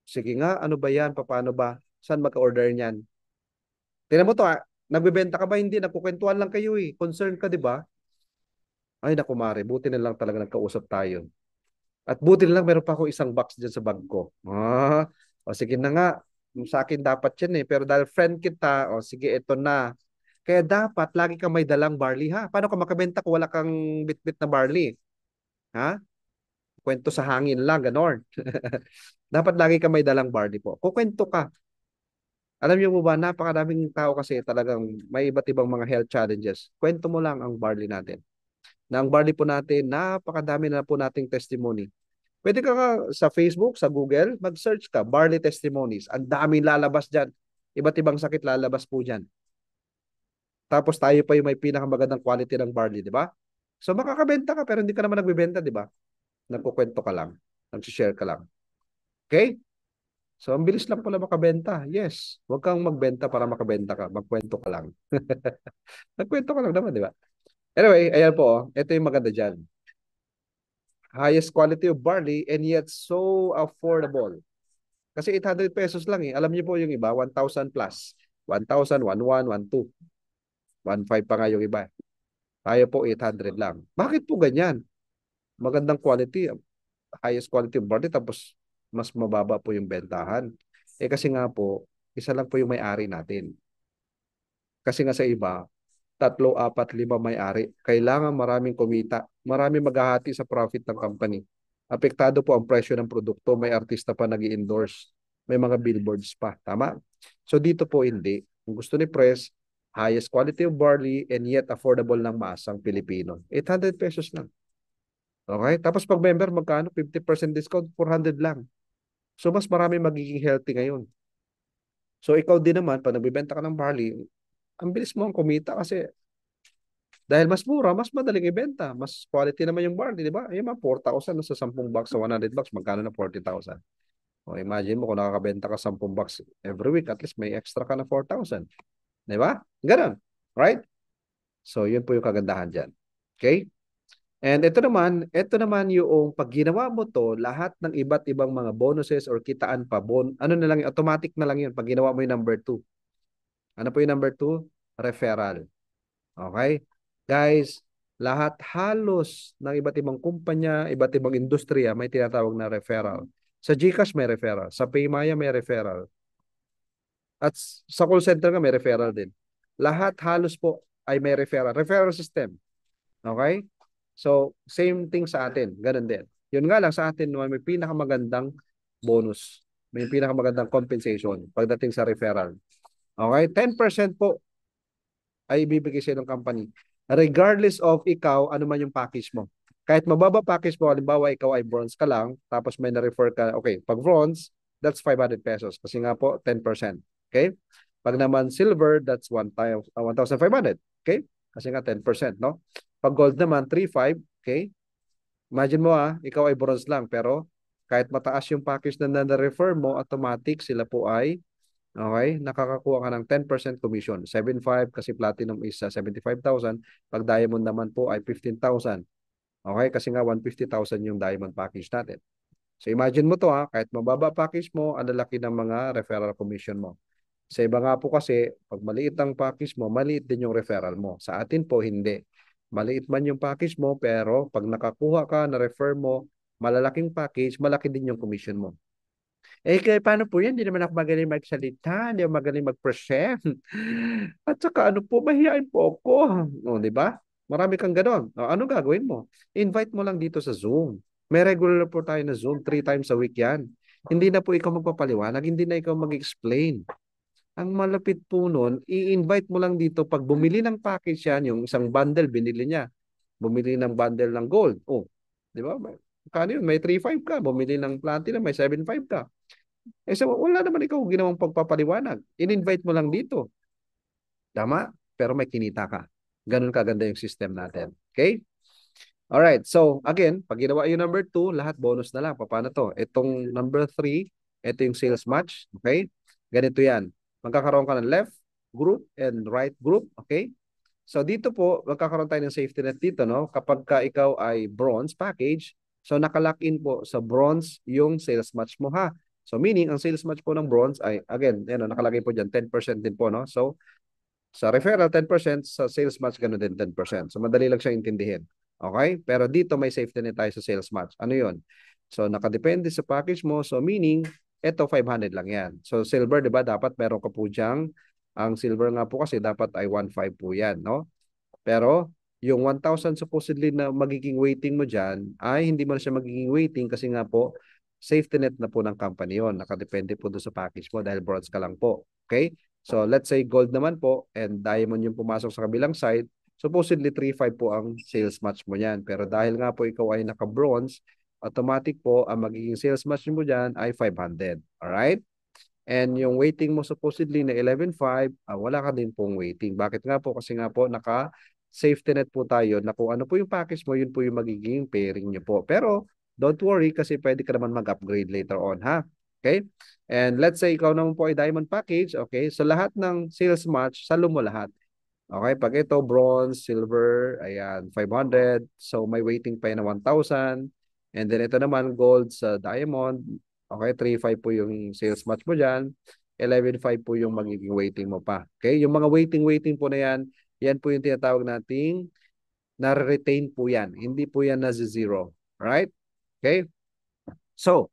Sige nga, ano ba yan? Paano ba? Saan mag-order niyan? Tingnan mo to nagbebenta ka ba? Hindi, nagkukwentuhan lang kayo eh. Concerned ka, di ba? Ay, naku Mare, buti na lang talaga nagkausap tayo. At buti na lang meron pa ako isang box dyan sa bag ko. O sige na nga, sa akin dapat yan eh. Pero dahil friend kita, o sige, ito na. Kaya dapat lagi kang may dalang barley ha. Paano ka makabenta kung wala kang bitbit na barley? Ha? Kwento sa hangin lang, ganon. Dapat lagi kang may dalang barley po. Kukwento ka. Alam niyo mo ba, napakadaming tao kasi talagang may iba't ibang mga health challenges. Kwento mo lang ang barley natin. Na ang barley po natin, napakadami na po nating testimony. Pwede ka nga sa Facebook, sa Google, mag-search ka, barley testimonies. Ang daming lalabas dyan. Iba't ibang sakit lalabas po dyan. Tapos tayo pa yung may pinakamagandang quality ng barley, di ba? So makakabenta ka pero hindi ka naman nagbebenta, di ba? Nagkukwento ka lang. Nag-share ka lang. Okay? So ang bilis lang pala makabenta. Yes. Huwag kang magbenta para makabenta ka. Magkwento ka lang. Nagkwento ka lang naman, di ba? Anyway, ayan po. Ito yung maganda dyan. Highest quality of barley and yet so affordable. Kasi 800 pesos lang eh. Alam niyo po yung iba, 1,000 plus. 1,000, 1,1, 1,2. 1,500 pa nga yung iba. Tayo po 800 lang. Bakit po ganyan? Magandang quality, highest quality of barley tapos mas mababa po yung bentahan. Eh kasi nga po, isa lang po yung may-ari natin. Kasi nga sa iba, 3, 4, 5 may-ari. Kailangan maraming kumita. Maraming maghahati sa profit ng company. Apektado po ang presyo ng produkto. May artista pa nag-endorse. May mga billboards pa. Tama? So dito po hindi. Kung gusto ni Press, highest quality of barley and yet affordable ng masang Pilipino. 800 pesos lang. Okay? Tapos pag member, magkano? 50% discount, 400 lang. So mas marami magiging healthy ngayon. So ikaw din naman, pag nagbibenta ka ng barley, ang bilis mo ang kumita kasi dahil mas mura, mas madaling ibenta. Mas quality naman yung barley, di ba? Yung mga 4,000 sa 10 box, sa 100 box, magkano na 40,000? O imagine mo kung nakakabenta ka 10 box every week, at least may extra ka na 4,000. Di ba? Ganun. Right? So yun po yung kagandahan dyan. Okay? And ito naman yung pag ginawa mo to, lahat ng iba't ibang mga bonuses or kitaan pa, ano na lang, automatic na lang yun pag ginawa mo yung number 2. Ano po yung number 2? Referral. Okay? Guys, lahat halos ng iba't ibang kumpanya, iba't ibang industriya may tinatawag na referral. Sa GCash may referral, sa Paymaya may referral, at sa call center nga may referral din. Lahat halos po ay may referral. Referral system. Okay? So, same thing sa atin. Ganun din. Yun nga lang sa atin, may pinakamagandang bonus. May pinakamagandang compensation pagdating sa referral. Okay? 10% po ay ibibigay sa ng company. Regardless of ikaw, ano man yung package mo. Kahit mababa package mo, halimbawa ikaw ay bronze ka lang, tapos may na-refer ka, okay, pag bronze, that's 500 pesos. Kasi nga po, 10%. Okay? Pag naman silver, that's 1,500. Okay? Kasi nga 10%, no? Pag gold naman, 3,500. Okay? Imagine mo ikaw ay bronze lang, pero kahit mataas yung package na na-refer mo, automatic sila po ay okay, nakakakuha ka ng 10% commission. 7,500 kasi platinum is 75,000. Pag diamond naman po ay 15,000. Okay, kasi nga 150,000 yung diamond package natin. So imagine mo to kahit mababa package mo, ang lalaki ng mga referral commission mo. Sa iba nga po kasi, pag maliit ang package mo, maliit din yung referral mo. Sa atin po, hindi. Maliit man yung package mo, pero pag nakakuha ka, na-refer mo, malalaking package, malaki din yung commission mo. Eh, kaya paano po yan? Hindi naman ako magaling magsalita, hindi ako magaling mag-present. At saka ano po, mahihain po ako. O, di ba? Marami kang ganon. O, ano gagawin mo? Invite mo lang dito sa Zoom. May regular po tayo na Zoom, 3 times a week yan. Hindi na po ikaw magpapaliwanag, hindi na ikaw mag-explain. Ang malapit po nun, i-invite mo lang dito. Pag bumili ng package yan, yung isang bundle, binili niya. Bumili ng bundle ng gold. Oh, di ba? Kano yun? May 3,500 ka. Bumili ng platinum, may 7,500 ka. Eh, so, wala naman ikaw ginawang pagpapaliwanag. In-invite mo lang dito. Tama? Pero may kinita ka. Ganun kaganda yung system natin. Okay? Alright. So, again, pag ginawa yung number 2, lahat bonus na lang. Paano to? Itong number 3, ito yung sales match. Okay? Ganito yan. Magkakaroon ka ng left group and right group. Okay? So, dito po, magkakaroon tayo ng safety net dito, no? Kapag ka ikaw ay bronze package, so nakalock in po sa bronze yung sales match mo, ha? So, meaning, ang sales match po ng bronze ay, again, yan, nakalagay po dyan, 10% din po, no? So, sa referral, 10%, sa sales match, gano'n din, 10%. So, madali lang siya intindihin. Okay? Pero dito, may safety net tayo sa sales match. Ano yun? So, nakadepende sa package mo. So, meaning, ito 500 lang yan. So silver, di ba, dapat meron ka po diyang, ang silver nga po kasi dapat ay 1.5 po yan, no? Pero yung 1,000 supposedly na magiging waiting mo dyan, ay hindi mo na siya magiging waiting kasi nga po, safety net na po ng company yon. Nakadepende po doon sa package mo dahil bronze ka lang po. Okay? So let's say gold naman po and diamond yung pumasok sa kabilang side, supposedly 3.5 po ang sales match mo yan. Pero dahil nga po ikaw ay naka-bronze, automatic po ang magiging sales match mo dyan ay 500. Alright? And yung waiting mo supposedly na 11.5, wala ka din pong waiting. Bakit nga po? Kasi nga po naka safety net po tayo na kung ano po yung package mo, yun po yung magiging pairing nyo po. Pero don't worry kasi pwede ka naman mag-upgrade later on, ha? Okay? And let's say ikaw naman po ay diamond package, okay? So lahat ng sales match, salo mo lahat. Okay, pag ito bronze, silver, ayan, 500. So may waiting pa yan na 1,000. And then ito naman gold sa diamond. Okay, 3.5 po yung sales match mo diyan. 11.5 po yung magiging waiting mo pa. Okay, yung mga waiting po na yan, yan po yung tinatawag nating na-retain po yan. Hindi po yan na zero. Right? Okay? So,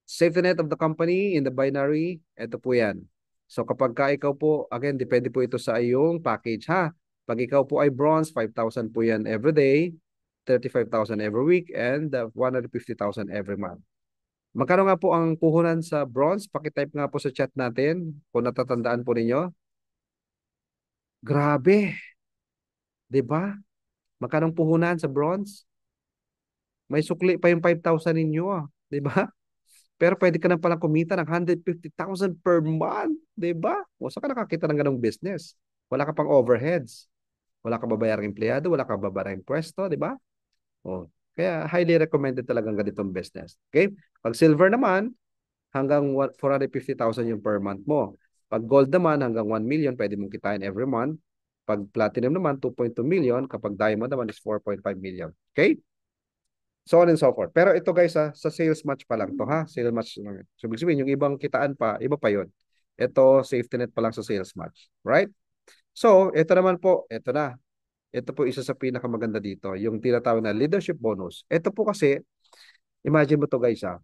safety net of the company in the binary, ito po yan. So kapag ka ikaw po, again, depende po ito sa iyong package ha. Pag ikaw po ay bronze, 5,000 po yan every day, 35,000 every week, and 150,000 every month. Magkano nga po ang puhunan sa bronze? Pakitype nga po sa chat natin kung natatandaan po ninyo. Grabe, 'di ba? Magkano ang puhunan sa bronze? May sukli pa yung 5,000 ninyo, 'di ba? Pero pwede ka na palang kumita ng 150,000 per month, 'di ba? O saan ka nakakita ng ganong business? Wala ka pang overheads. Wala ka babayarang empleyado, wala ka babayarang pwesto, 'di ba? O, kaya highly recommended talagang ganitong business. Okay? Pag silver naman, hanggang 450,000 yung per month mo. Pag gold naman, hanggang 1 million, pwede mong kitain every month. Pag platinum naman, 2.2 million. Kapag diamond naman is 4.5 million. Okay? So on and so forth. Pero ito guys, sa sales match pa lang to ha. Sales match. So ibig sabihin, yung ibang kitaan pa, iba pa yun. Ito, safety net pa lang sa sales match. Right? So, ito naman po, ito na. Ito po isa sa pinakamaganda dito, yung tinatawag na leadership bonus. Ito po kasi, imagine mo to guys ha.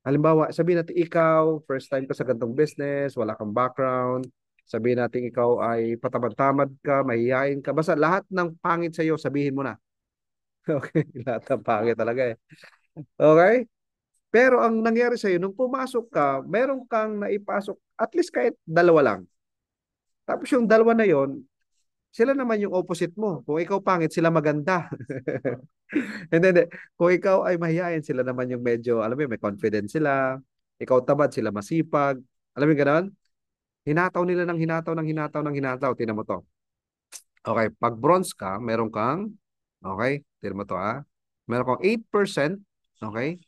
Halimbawa, sabihin natin ikaw, first time ka sa gantong business, wala kang background, sabihin natin ikaw ay patamad-tamad ka, mahihain ka, basta lahat ng pangit sa iyo, sabihin mo na. Okay, lahat ng pangit talaga eh. Okay? Pero ang nangyari sa iyo, nung pumasok ka, meron kang naipasok, at least kahit dalawa lang. Tapos yung dalawa na yon, sila naman yung opposite mo. Kung ikaw pangit, sila maganda. Hindi, hindi. Kung ikaw ay mahihain, sila naman yung medyo, alam mo yun, may confidence sila. Ikaw tamad, sila masipag. Alam mo yung gano'n? Hinataw nila ng hinataw, ng hinataw, ng hinataw. Tingnan mo to. Okay, pag bronze ka, meron kang, okay, tingnan mo to meron kang 8%, okay,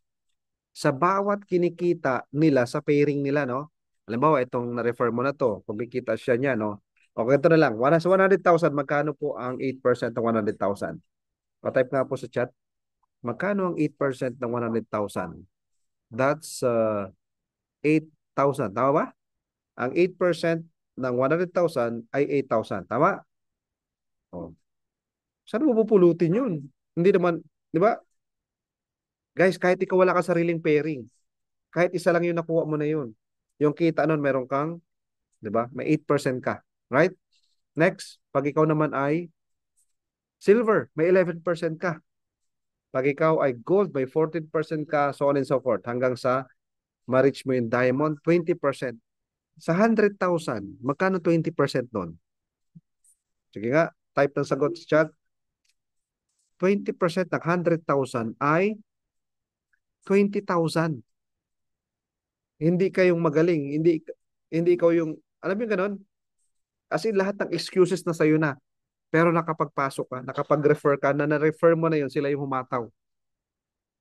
sa bawat kinikita nila sa pairing nila, no? Halimbawa, itong na-refer mo na to, kumikita siya niya, no? Okay, ito na lang. Sa 100,000, magkano po ang 8% ng 100,000? Pa-type nga po sa chat. Magkano ang 8% ng 100,000? That's 8,000. Tama ba? Ang 8% ng 100,000 ay 8,000. Tama? Oh. Saan mo pupulutin yun? Hindi naman, di ba? Guys, kahit ikaw wala ka sariling pairing, kahit isa lang yung nakuha mo na yun. Yung kita nun, meron kang, di ba? May 8% ka. Right? Next, pag ikaw naman ay silver, may 11% ka. Pag ikaw ay gold, may 14% ka, so on and so forth. Hanggang sa ma-reach mo yung diamond, 20%. Sa 100,000, magkano 20% nun? Sige nga, type ng sagot sa chat. 20% ng 100,000 ay 20,000. Hindi kayong magaling. Hindi ikaw yung, alam mo yung ganun? As in, lahat ng excuses na sa'yo na. Pero nakapagpasok ka, nakapag-refer ka, na na-refer mo na yun, sila yung humataw.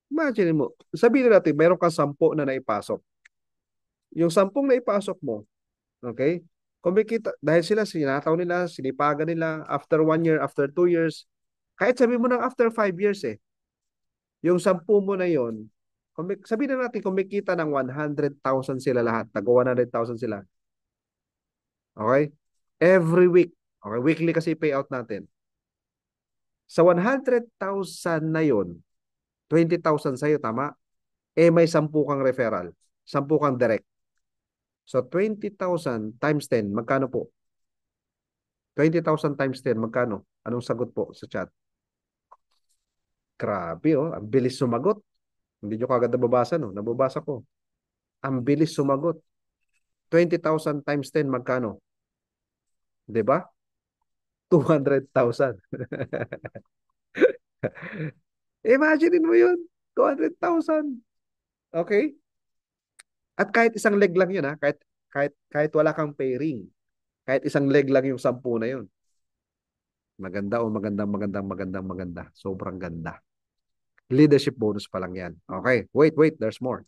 Imagine mo, sabihin natin, meron kang 10 na naipasok. Yung 10 na ipasok mo, okay? Kumikita, dahil sila, sinataw nila, sinipagan nila, after 1 year, after 2 years, kahit sabihin mo ng after 5 years yung 10 mo na yon, sabihin na natin, kumikita ng 100,000 sila lahat, tag-100,000 sila. Okay? Every week. Okay, weekly kasi payout natin. Sa 100,000 na yon, 20,000 sa'yo, tama? Eh may 10 kang referral, 10 kang direct. So 20,000 times 10, magkano po? 20,000 times 10, magkano? Anong sagot po sa chat? Grabe oh, ang bilis sumagot. Hindi nyo kagad nababasa no? Nababasa ko. Ang bilis sumagot. 20,000 times 10, magkano? 'Di ba? 200,000. Imagine mo yun. 200,000. Okay? At kahit isang leg lang yun ha, kahit wala kang pairing, kahit isang leg lang yung 10 na yun. Maganda o maganda. Sobrang ganda. Leadership bonus pa lang yan. Okay, wait, there's more.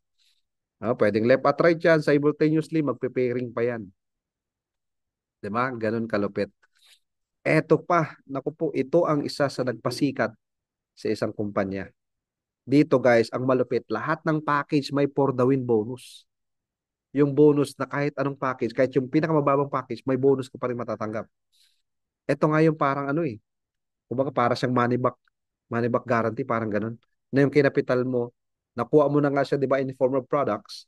Pwedeng left at right yan, simultaneously, magpe-pairing pa yan. Diba? Ganun kalupit. Eto pa, naku po, ito ang isa sa nagpasikat sa isang kumpanya. Dito guys, ang malupit, lahat ng package may for the win bonus. Yung bonus na kahit anong package, kahit yung pinakamababang package, may bonus ka pa rin matatanggap. Ito nga yung parang ano eh, kumbaga para siyang money back guarantee, parang ganun. Na yung kinapital mo, nakuha mo na nga siya, di ba, in form of products,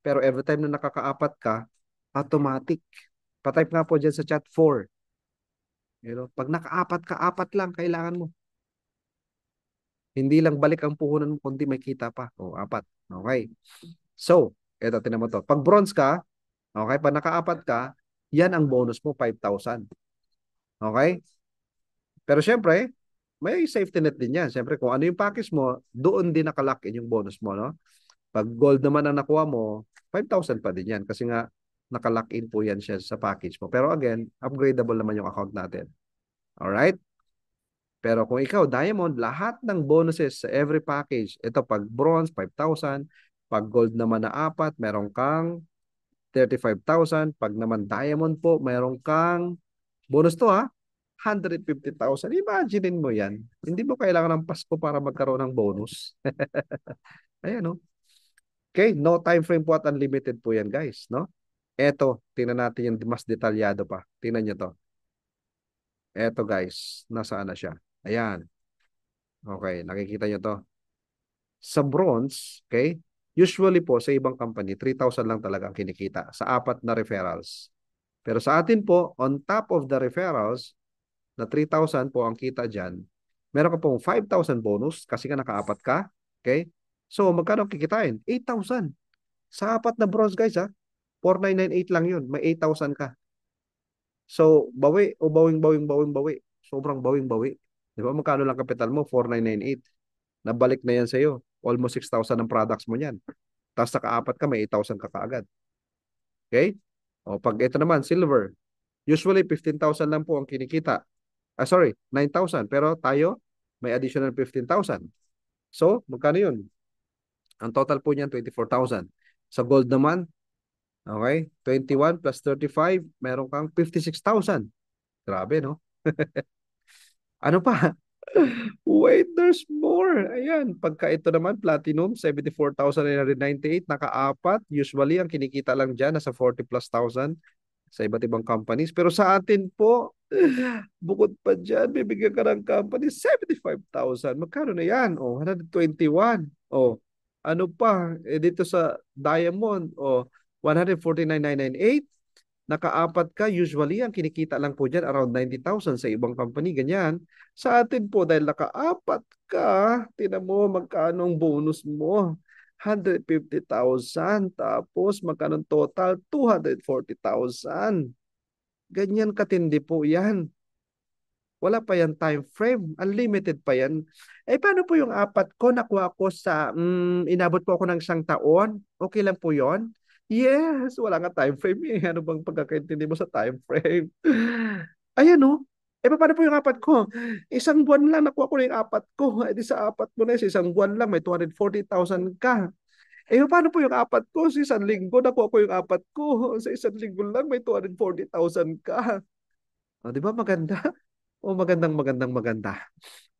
pero every time na nakakaapat ka, automatic. Patype nga po dyan sa chat 4. You know, pag nakaapat ka, apat lang kailangan mo. Hindi lang balik ang puhunan mo, kundi may kita pa. O, apat. Okay. So, eto, tinan mo to. Pag bronze ka, okay, pag nakaapat ka, yan ang bonus mo, 5,000. Okay? Pero syempre, may safety net din yan. Syempre, kung ano yung package mo, doon din nakalock in yung bonus mo, no? Pag gold naman ang nakuha mo, 5,000 pa din yan kasi nga nakalock in po yan siya sa package mo. Pero again, upgradable naman yung account natin. Alright? Pero kung ikaw, diamond, lahat ng bonuses sa every package, ito pag bronze, 5,000, pag gold naman na apat, meron kang 35,000, pag naman diamond po, meron kang bonus to ha, 150,000. Imagine mo yan. Hindi mo kailangan ng Pasko para magkaroon ng bonus. Ayan, no? Okay, no time frame po at unlimited po yan, guys, no? Eto, tingnan natin yung mas detalyado pa. Tingnan nyo to. Eto, guys, nasaan na siya? Ayan. Okay, nakikita nyo to. Sa bronze, okay, usually po sa ibang company, 3,000 lang talaga ang kinikita sa apat na referrals. Pero sa atin po, on top of the referrals, na 3,000 po ang kita dyan, meron ka pong 5,000 bonus kasi nga nakaapat ka. Okay? So, magkano kikitain? 8,000. Sa apat na bronze, guys, ha? 4,998 lang yun. May 8,000 ka. So, bawi o bawing-bawi. Sobrang bawing-bawi. Di ba? Magkano lang kapital mo? 4,998. Nabalik na yan sa'yo. Almost 6,000 ang products mo yan. Tapos nakaapat ka, may 8,000 ka kaagad. Okay? O, pag ito naman, silver. Usually, 15,000 lang po ang kinikita. Sorry, 9,000. Pero tayo, may additional 15,000. So, magkano yun? Ang total po niyan, 24,000. Sa gold naman, okay, 21 plus 35, meron kang 56,000. Grabe, no? Ano pa? Wait, there's more. Ayan, pagka ito naman, platinum, 74,998, nakaapat. Usually, ang kinikita lang dyan, nasa 40 plus thousand sa iba't ibang companies. Pero sa atin po, bukod pa dyan, bibigyan ka ng company 75,000. Magkano na yan? 121. Ano pa? Dito sa Diamond, 149,998. Nakaapat ka, usually ang kinikita lang po dyan around 90,000 sa ibang company, ganyan. Sa atin po, dahil nakaapat ka, tinan mo magkano ang bonus mo. 150,000. Tapos magkano total? 240,000. Ganyan katindi po yan. Wala pa yan time frame. Unlimited pa yan. Paano po yung apat ko? Nakuha ko sa, inabot po ako ng 1 taon. Okay lang po yon. Yes, wala nga time frame eh. Ano bang pagkakaintindi mo sa time frame? Ayan o. Paano po yung apat ko? Isang buwan lang nakuha ko na yung apat ko. Di sa apat mo na sa isang buwan lang may 240,000 ka. Paano po yung apat ko? Sa isang linggo nakuha ko yung apat ko. Sa isang linggo lang may 240,000 ka. Di ba maganda? Maganda.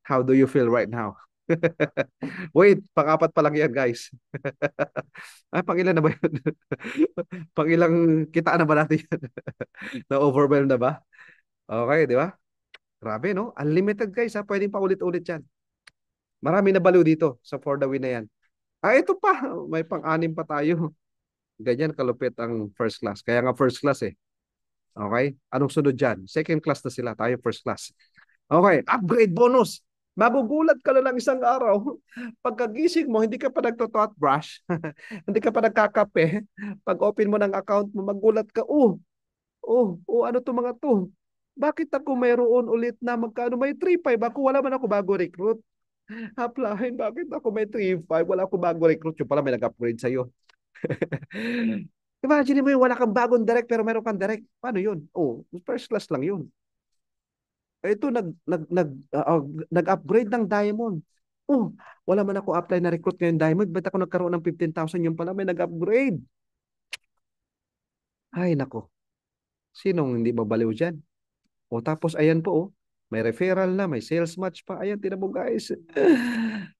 How do you feel right now? Wait, pang-apat pa lang yan, guys. Pang-ilan na ba yun? Pang-ilang kitaan na ba natin yan? Na-overwhelm na ba? Okay, di ba? Grabe, no? Unlimited, guys, ha? Pwedeng paulit-ulit yan. Marami na baliw dito sa For the Win na yan. Ito pa. May pang-anim pa tayo. Ganyan kalupit ang first class. Kaya nga first class eh. Okay? Anong sunod dyan? Second class na sila. Tayo first class. Okay, upgrade bonus. Magugulat ka na lang isang araw. Pagkagising mo, hindi ka pa nagto-toothbrush. Hindi ka pa nagkakape. Pag open mo ng account mo, magulat ka. Ano to mga to? Bakit ako mayroon ulit na magkano? May 3,500 ako. Wala man ako bago recruit. Apply. Bakit ako may 3,500? Wala ako bago recruit. Yung pala may nag-upgrade sa'yo. Imagine mo yung wala kang bagong direct pero meron kang direct. Paano yun? First class lang yun. Ito nag-upgrade ng diamond. Oh, wala man ako apply na recruit ngayon diamond. Ba't ako nagkaroon ng 15,000 yung pala may nag-upgrade? Ay nako, sinong hindi mabaliw diyan? Tapos ayan po may referral na, may sales match pa. Ayan, tinan mo guys.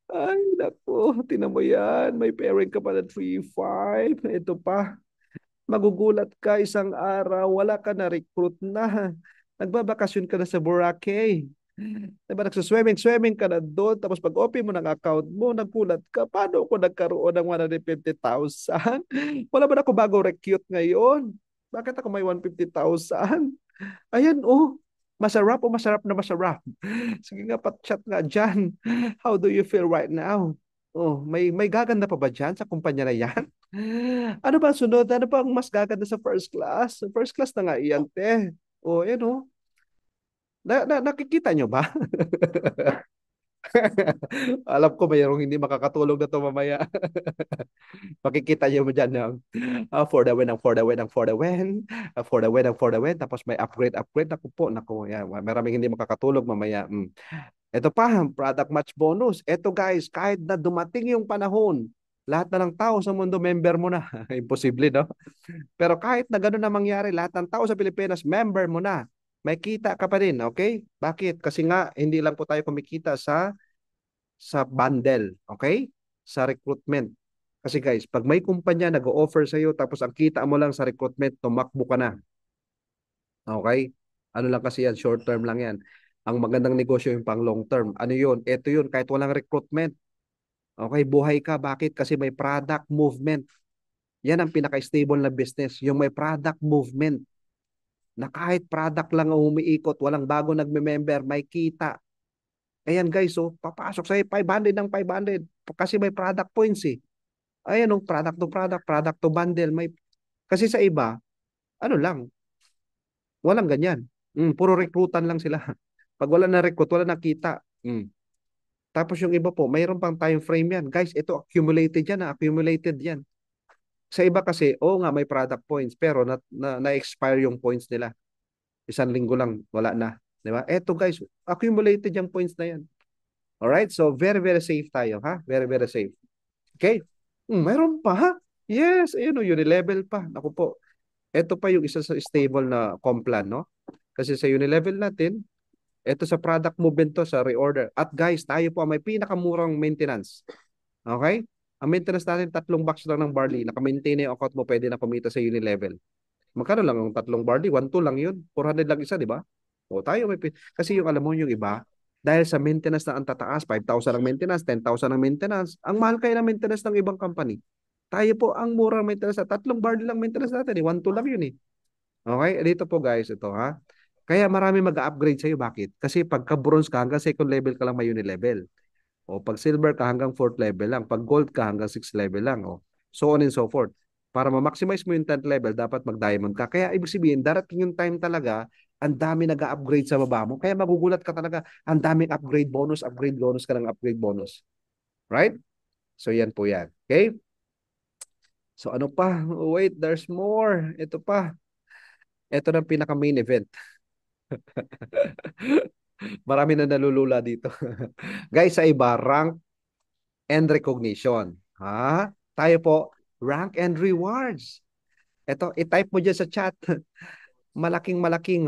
Ay nako, tinan mo yan. May pairing ka pa na 3,500. Ito pa. Magugulat ka isang araw, wala ka na recruit na. Nagbabakasyon ka na sa Boracay. Diba, nagsuswimming ka na doon, tapos pag open mo ng account mo, nagulat ka, paano ako nagkaroon ng 150,000? Wala ba na ako bago recruit ngayon? Bakit ako may 150,000? Ayan, masarap o masarap na masarap. Sige nga, pat-chat nga dyan. How do you feel right now? May gaganda pa ba dyan sa kumpanya na yan? Ano ba ang sunod? Ano ba ang mas gaganda sa first class? First class na nga iyan, te. Yan nakikita nyo ba? Alam ko mayroong hindi makakatulog na to mamaya. Makikita nyo mo dyan ng for the win, ang for the win, ang for the win, for the win, ang for the win. Tapos may upgrade. Naku po, naku. Yan. Maraming hindi makakatulog mamaya. Ito pa, product match bonus. Ito guys, kahit na dumating yung panahon, lahat na ng tao sa mundo member mo na. Imposible, no? Pero kahit na gano'n na mangyari, lahat ng tao sa Pilipinas, member mo na. May kita ka pa rin, okay? Bakit? Kasi nga, hindi lang po tayo kumikita sa bundle, okay? Sa recruitment. Kasi guys, pag may kumpanya nag-o-offer sa iyo tapos ang kita mo lang sa recruitment, tumakbo ka na. Okay? Ano lang kasi yan, short term lang yan. Ang magandang negosyo yung pang long term. Ano yun? Ito yun, kahit walang recruitment. Okay, buhay ka. Bakit? Kasi may product movement. Yan ang pinaka-stable na business. Yung may product movement. Na kahit product lang ang umiikot, walang bago nagme-member, may kita. Ayan guys, papasok sa'yo 500 ng 500 kasi may product points eh. Ayan, product to product, product to bundle. Kasi sa iba, ano lang, walang ganyan. Puro recruitan lang sila. Pag wala na recruit, wala na kita. Tapos yung iba po, mayroon pang time frame yan. Guys, ito accumulated yan, accumulated yan. Sa iba kasi, nga may product points, pero na-expire yung points nila. Isang linggo lang, wala na. Di ba? Eto guys, accumulated yung points na yan. Alright? So, very, very safe tayo, ha? Very, very safe. Okay? Mayroon pa, ha? Yes, ayun o, Unilevel pa. Naku po. Ito pa yung isa sa stable na complan, no? Kasi sa Unilevel natin, ito sa product movement to, sa reorder. At guys, tayo po may pinakamurang maintenance. Okay? Ang maintenance natin, 3 box lang ng barley. Naka-maintain na yung account mo, pwede na kumita sa Unilevel. Magkano lang yung 3 barley? 1,2 lang yun. 400 lang isa, di ba? Tayo kasi yung alam mo yung iba, dahil sa maintenance na ang tataas, 5,000 ang maintenance, 10,000 ang maintenance, ang mahal kayo ng maintenance ng ibang company. Tayo po, ang mura maintenance, 3 barley lang maintenance natin, 1,2 lang yun eh. Okay? Dito po guys, ito ha. Kaya marami mag-upgrade sa'yo. Bakit? Kasi pagka bronze ka, hanggang second level ka lang may level. Pag silver ka, hanggang fourth level lang. Pag gold ka, hanggang sixth level lang. So on and so forth. Para ma-maximize mo yung 10th level, dapat mag-diamond ka. Kaya ibig sabihin, darating yung time talaga, ang dami nag-upgrade sa baba mo. Kaya magugulat ka talaga, ang daming upgrade bonus ka ng upgrade bonus. Right? So yan po yan. Okay? So ano pa? Wait, there's more. Ito pa. Ito na pinaka main event. Marami na nalulula dito. Guys, sa iba, rank and recognition. Ha? Tayo po, rank and rewards. Ito, i-type mo dyan sa chat. Malaking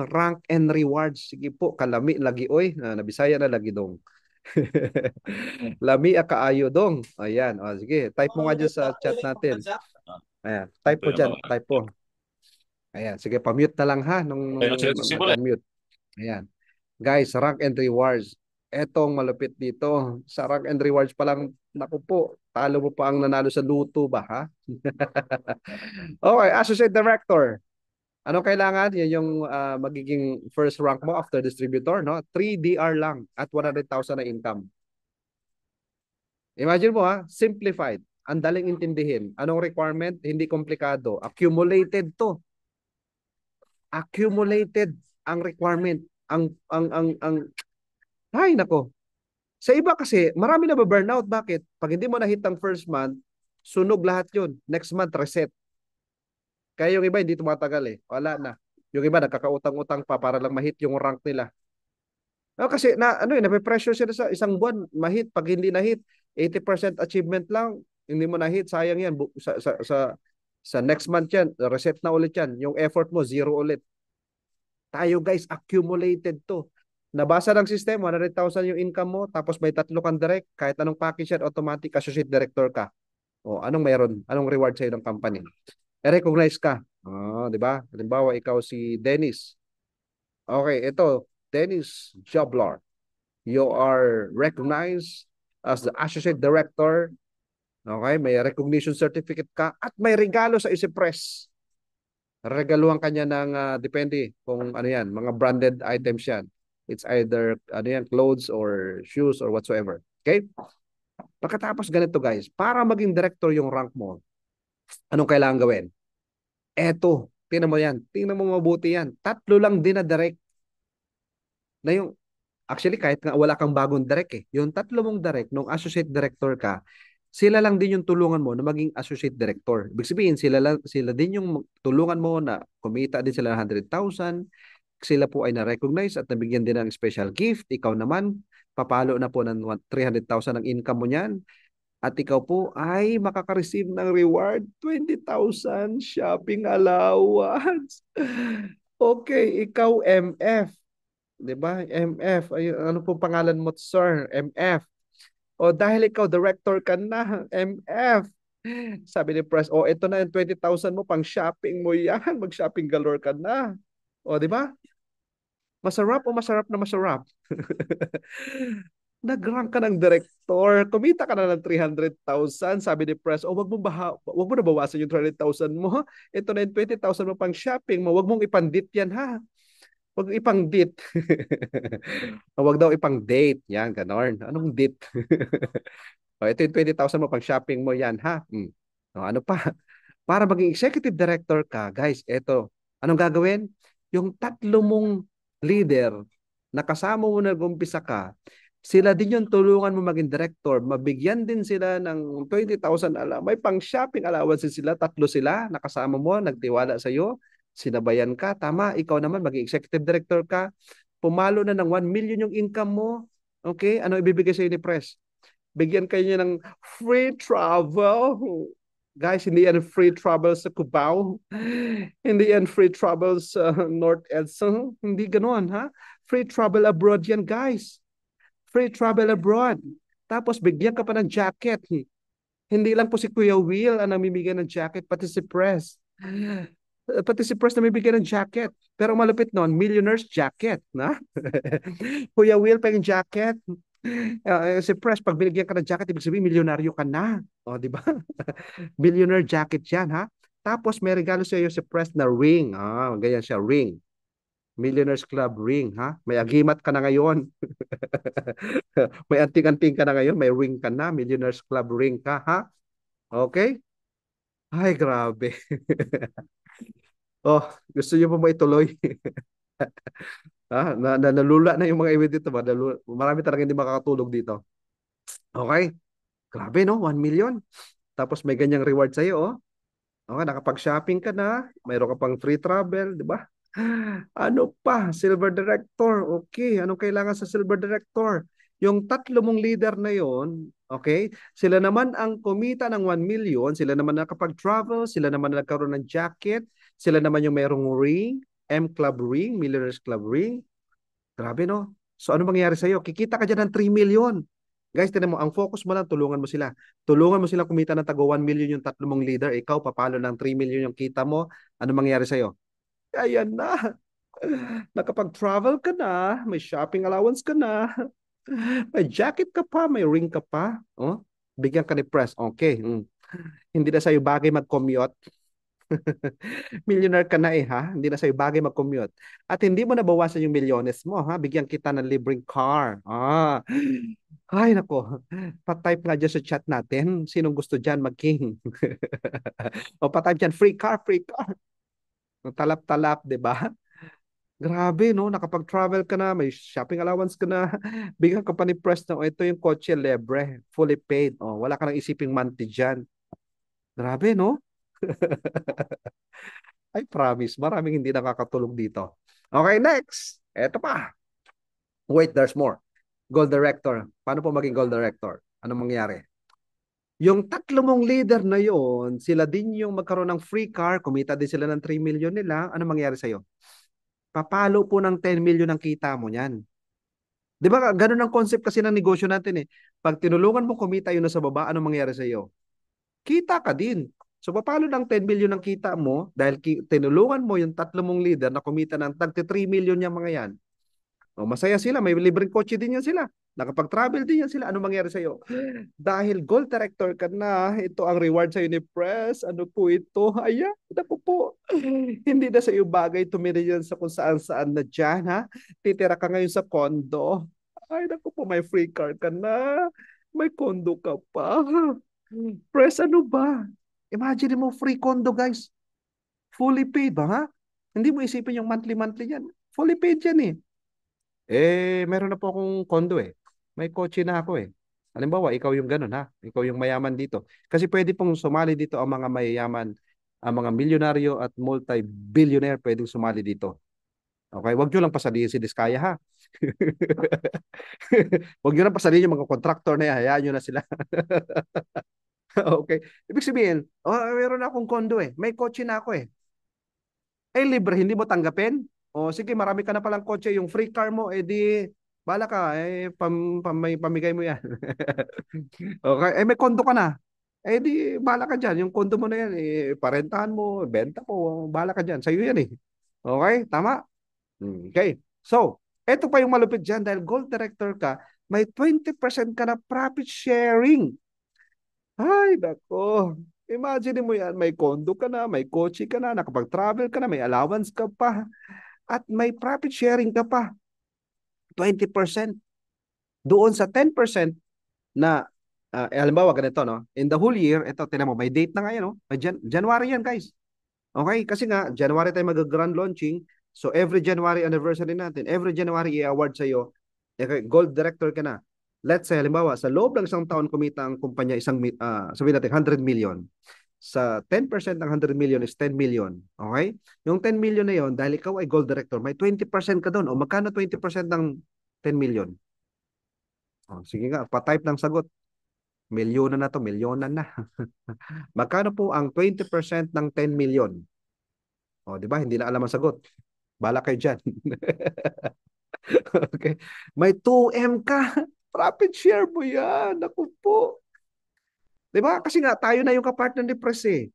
rank and rewards. Sige po, kalami lagi oy. Nabisaya na lagi dong. Lami akaayo dong. Ayan. Sige, type mo nga dyan sa chat natin. Ayan, type po dyan. Type po. Ayan, sige, pa-mute na lang ha nung nag-unmute. Ayan. Guys, rank and rewards. Etong malupit dito. Sa rank and rewards pa lang, naku po, talo mo pa ang nanalo sa luto ba, ha? Okay, Associate Director. Anong kailangan? Yan yung magiging first rank mo after distributor, no? 3 DR lang at 100,000 na income. Imagine mo ha, simplified. Ang daling intindihin. Anong requirement? Hindi komplikado. Accumulated to. Accumulated ang requirement. Ang ay nako. Sa iba kasi, marami na ba-burnout. Bakit? Pag hindi mo na-hit ang first month, sunog lahat yun. Next month, reset. Kaya yung iba hindi tumatagal eh. Wala na. Yung iba nagkakautang-utang pa para lang ma-hit yung rank nila. No, kasi na ano eh, nape-pressure sila sa isang buwan, ma-hit. Pag hindi na-hit, 80% achievement lang, hindi mo na-hit, sayang yan. Sa next month yan, reset na ulit yan. Yung effort mo, zero ulit. Tayo guys, accumulated to. Nabasa ng system, 100,000 yung income mo, tapos may tatlo kang direct, kahit anong package yan, automatic associate director ka. O, anong meron? Anong reward sa'yo ng company? I-recognize ka. Oh, di ba? Halimbawa, ikaw si Dennis. Okay, ito, Dennis Joblar. You are recognized as the associate director. Okay, may recognition certificate ka at may regalo sa Isipress. Regaluhan kanya ng depende kung ano yan, mga branded items yan. It's either ano yan, clothes or shoes or whatsoever. Okay? Pagkatapos ganito guys, para maging director yung rank mo, anong kailangan gawin? Eto, tingnan mo yan. Tingnan mo mabuti yan. Tatlo lang din na direct na yung actually kahit nga wala kang bagong direct eh. Yung tatlo mong direct nung associate director ka, sila lang din yung tulungan mo na maging associate director. Ibig sabihin sila din yung tulungan mo na kumita din sila ng 100,000. Sila po ay na-recognize at nabigyan din ng special gift. Ikaw naman, papalo na po ng 300,000 ang income mo niyan. At ikaw po ay makaka-receive ng reward, 20,000 shopping allowance. Okay, ikaw MF. 'Di ba? MF. Ay, ano po pangalan mo, sir? MF. O dahil ikaw director ka na, MF. Sabi ni Press, oh, ito na yung 20,000 mo pang shopping mo yan. Mag-shopping galore ka na. O, di ba? Masarap o masarap na masarap? Nag-rank ka ng director, kumita ka na ng 300,000, sabi ni Press, oh, wag mo na bawasan yung 300,000 mo. Ito na yung 20,000 mo pang shopping mo. Wag mong ipandit yan, ha? Wag ipang date. Wag daw ipang date. Yan, ganon. Anong date? O, ito yung 20,000 mo pang shopping mo yan, ha? O, ano pa? Para maging executive director ka, guys, ito. Anong gagawin? Yung tatlo mong leader na kasama mo nag-umpisa ka, sila din yung tulungan mo maging director. Mabigyan din sila ng 20,000 may pang shopping allowance sila. Tatlo sila nakasama mo, nagtiwala sa iyo, sinabayan ka. Tama, ikaw naman maging executive director ka. Pumalo na ng 1 million yung income mo. Okay? Ano ibibigay sa iyo ni Press? Bigyan kayo niya ng free travel. Guys, hindi yan free travel sa Cubao. Hindi yan free travel sa North Edson. Hindi ganoon, ha? Free travel abroad yan, guys. Free travel abroad. Tapos bigyan ka pa ng jacket. Hindi lang po si Kuya Will ang namimigay ng jacket, pati si Press. Pati si Press namimigay ng jacket. Pero malupit noon, millionaire's jacket, na? Kuya Will pa yung jacket. Si Press, pag binigyan ka ng jacket, ibig sabihin, milyonaryo ka na. O, di ba? Billionaire jacket yan, ha? Tapos may regalo sa iyo si Press na ring. Ganyan siya, ring. Millionaires Club ring, ha? May agimat ka na ngayon. May anting-anting ka na ngayon, may ring ka na, Millionaires Club ring ka, ha? Okay? Ay, grabe. Oh, gusto niyo pa ba ituloy? Nalula na yung mga event dito ba? Marami talaga hindi makakatulog dito. Okay? Grabe, no? 1 million. Tapos may ganyang reward sa'yo, oh. Okay, nakapag-shopping ka na, mayroon ka pang free travel, di ba? Ano pa? Silver Director. Okay, anong kailangan sa Silver Director? Yung tatlo mong leader na yon, okay? Sila naman ang kumita ng 1 million, sila naman nakapag-travel, sila naman nagkaroon ng jacket, sila naman yung merong ring, M Club ring, Millionaires Club ring. Grabe, no? So ano mangyayari sa'yo? Kikita ka dyan ng 3 million. Guys, tinan mo, ang focus mo lang, tulungan mo sila. Tulungan mo sila kumita ng tago 1 million yung tatlo mong leader. Ikaw, papalo ng 3 million yung kita mo. Ano mangyayari sa'yo? Ayan na. Nakapag-travel ka na, may shopping allowance ka na. May jacket ka pa, may ring ka pa. Oh, bigyan ka ni press. Okay. Hindi na sa'yo bagay mag-commute. Millionaire ka na ha? Hindi na sa'yo bagay mag-commute. At hindi mo nabawasan yung milyones mo ha? Bigyan kita ng libreng car. Ay nako. Pa-type nga dyan sa chat natin. Sinong gusto dyan mag-king? O pa-type dyan, free car, free car. Talap-talap, di ba? Grabe, no? Nakapag-travel ka na, may shopping allowance ka na, bigyan ka pa ni Press na, ito yung kotse libre, fully paid. Oh, wala ka nang isiping monthly dyan. Grabe, no? I promise, maraming hindi nakakatulog dito. Okay, next. Eto pa. Wait, there's more. Gold director. Paano po maging gold director? Anong mangyari? Yung tatlo mong leader na yon, sila din yung magkaroon ng free car, kumita din sila ng 3 million nila. Ano mangyari sa'yo? Papalo po ng 10 million ang kita mo niyan. Di ba ganun ang concept kasi ng negosyo natin eh. Pag tinulungan mo kumita yun na sa baba, ano mangyari sa iyo? Kita ka din. So papalo ng 10 million ang kita mo dahil tinulungan mo yung tatlo mong leader na kumita ng tagti 3 million yung mga yan. O, masaya sila, may libreng kotse din yan sila. Nakapag-travel din yan sila. Ano mangyari sa iyo? Dahil gold director ka na, ito ang reward sa ni Press. Ano po ito? Aya, naku po. Hindi na sa iyo bagay tumira yan sa kung saan-saan na dyan, ha? Titira ka ngayon sa condo. Ay, naku po, may free car ka na. May condo ka pa. Press, ano ba? Imagine mo, free condo, guys. Fully paid ba, ha? Hindi mo isipin yung monthly-monthly yan. Fully paid yan eh. Meron na po akong condo eh. May kotse na ako eh. Halimbawa, ikaw yung ganun ha. Ikaw yung mayaman dito. Kasi pwede pong sumali dito ang mga mayayaman, ang mga milyonaryo at multi-billionaire pwedeng sumali dito. Okay, wag nyo lang pasalihin si Diskaya ha. Wag nyo lang pasalihin yung mga contractor na yan. Hayaan nyo na sila. Okay. Ibig sabihin, oh, meron na akong condo eh. May kotse na ako eh. Libre, hindi mo tanggapin? O sige, marami ka na palang kotse, yung free car mo, di, bala ka, may pamigay mo yan. Okay, may kondo ka na. Di, bala ka dyan, yung kondo mo na yan, parentahan mo, benta mo, bala ka dyan, sa'yo yan eh. Okay, tama? Okay, so, eto pa yung malupit dyan, dahil gold director ka, may 20% ka na profit sharing. Ay, nako. Imagine mo yan, may condo ka na, may kotse ka na, nakapag-travel ka na, may allowance ka pa, at may profit sharing ka pa. 20%. Doon sa 10% na, halimbawa ganito, no? In the whole year, ito, tinan mo, may date na ngayon, no? May January yan, guys. Okay? Kasi nga, January tayo mag-grand launching. So, every January anniversary natin, every January i-award sa'yo, gold director ka na. Let's say, halimbawa, sa loob ng isang taon kumita ang kumpanya sabihin natin, 100 million. Sa 10% ng 100 million is 10 million. Okay? Yung 10 million na yon, dahil ikaw ay gold director, may 20% ka doon. O magkano 20% ng 10 million? Sige nga, pa-type ng sagot. Milyonan na to, milyonan na. Magkano po ang 20% ng 10 million? Di ba? Hindi na alam ang sagot. Bala kayo dyan. Okay. May 2M ka. Profit share mo yan. Naku po. Di ba? Kasi nga, tayo na yung kapartner ni Press eh.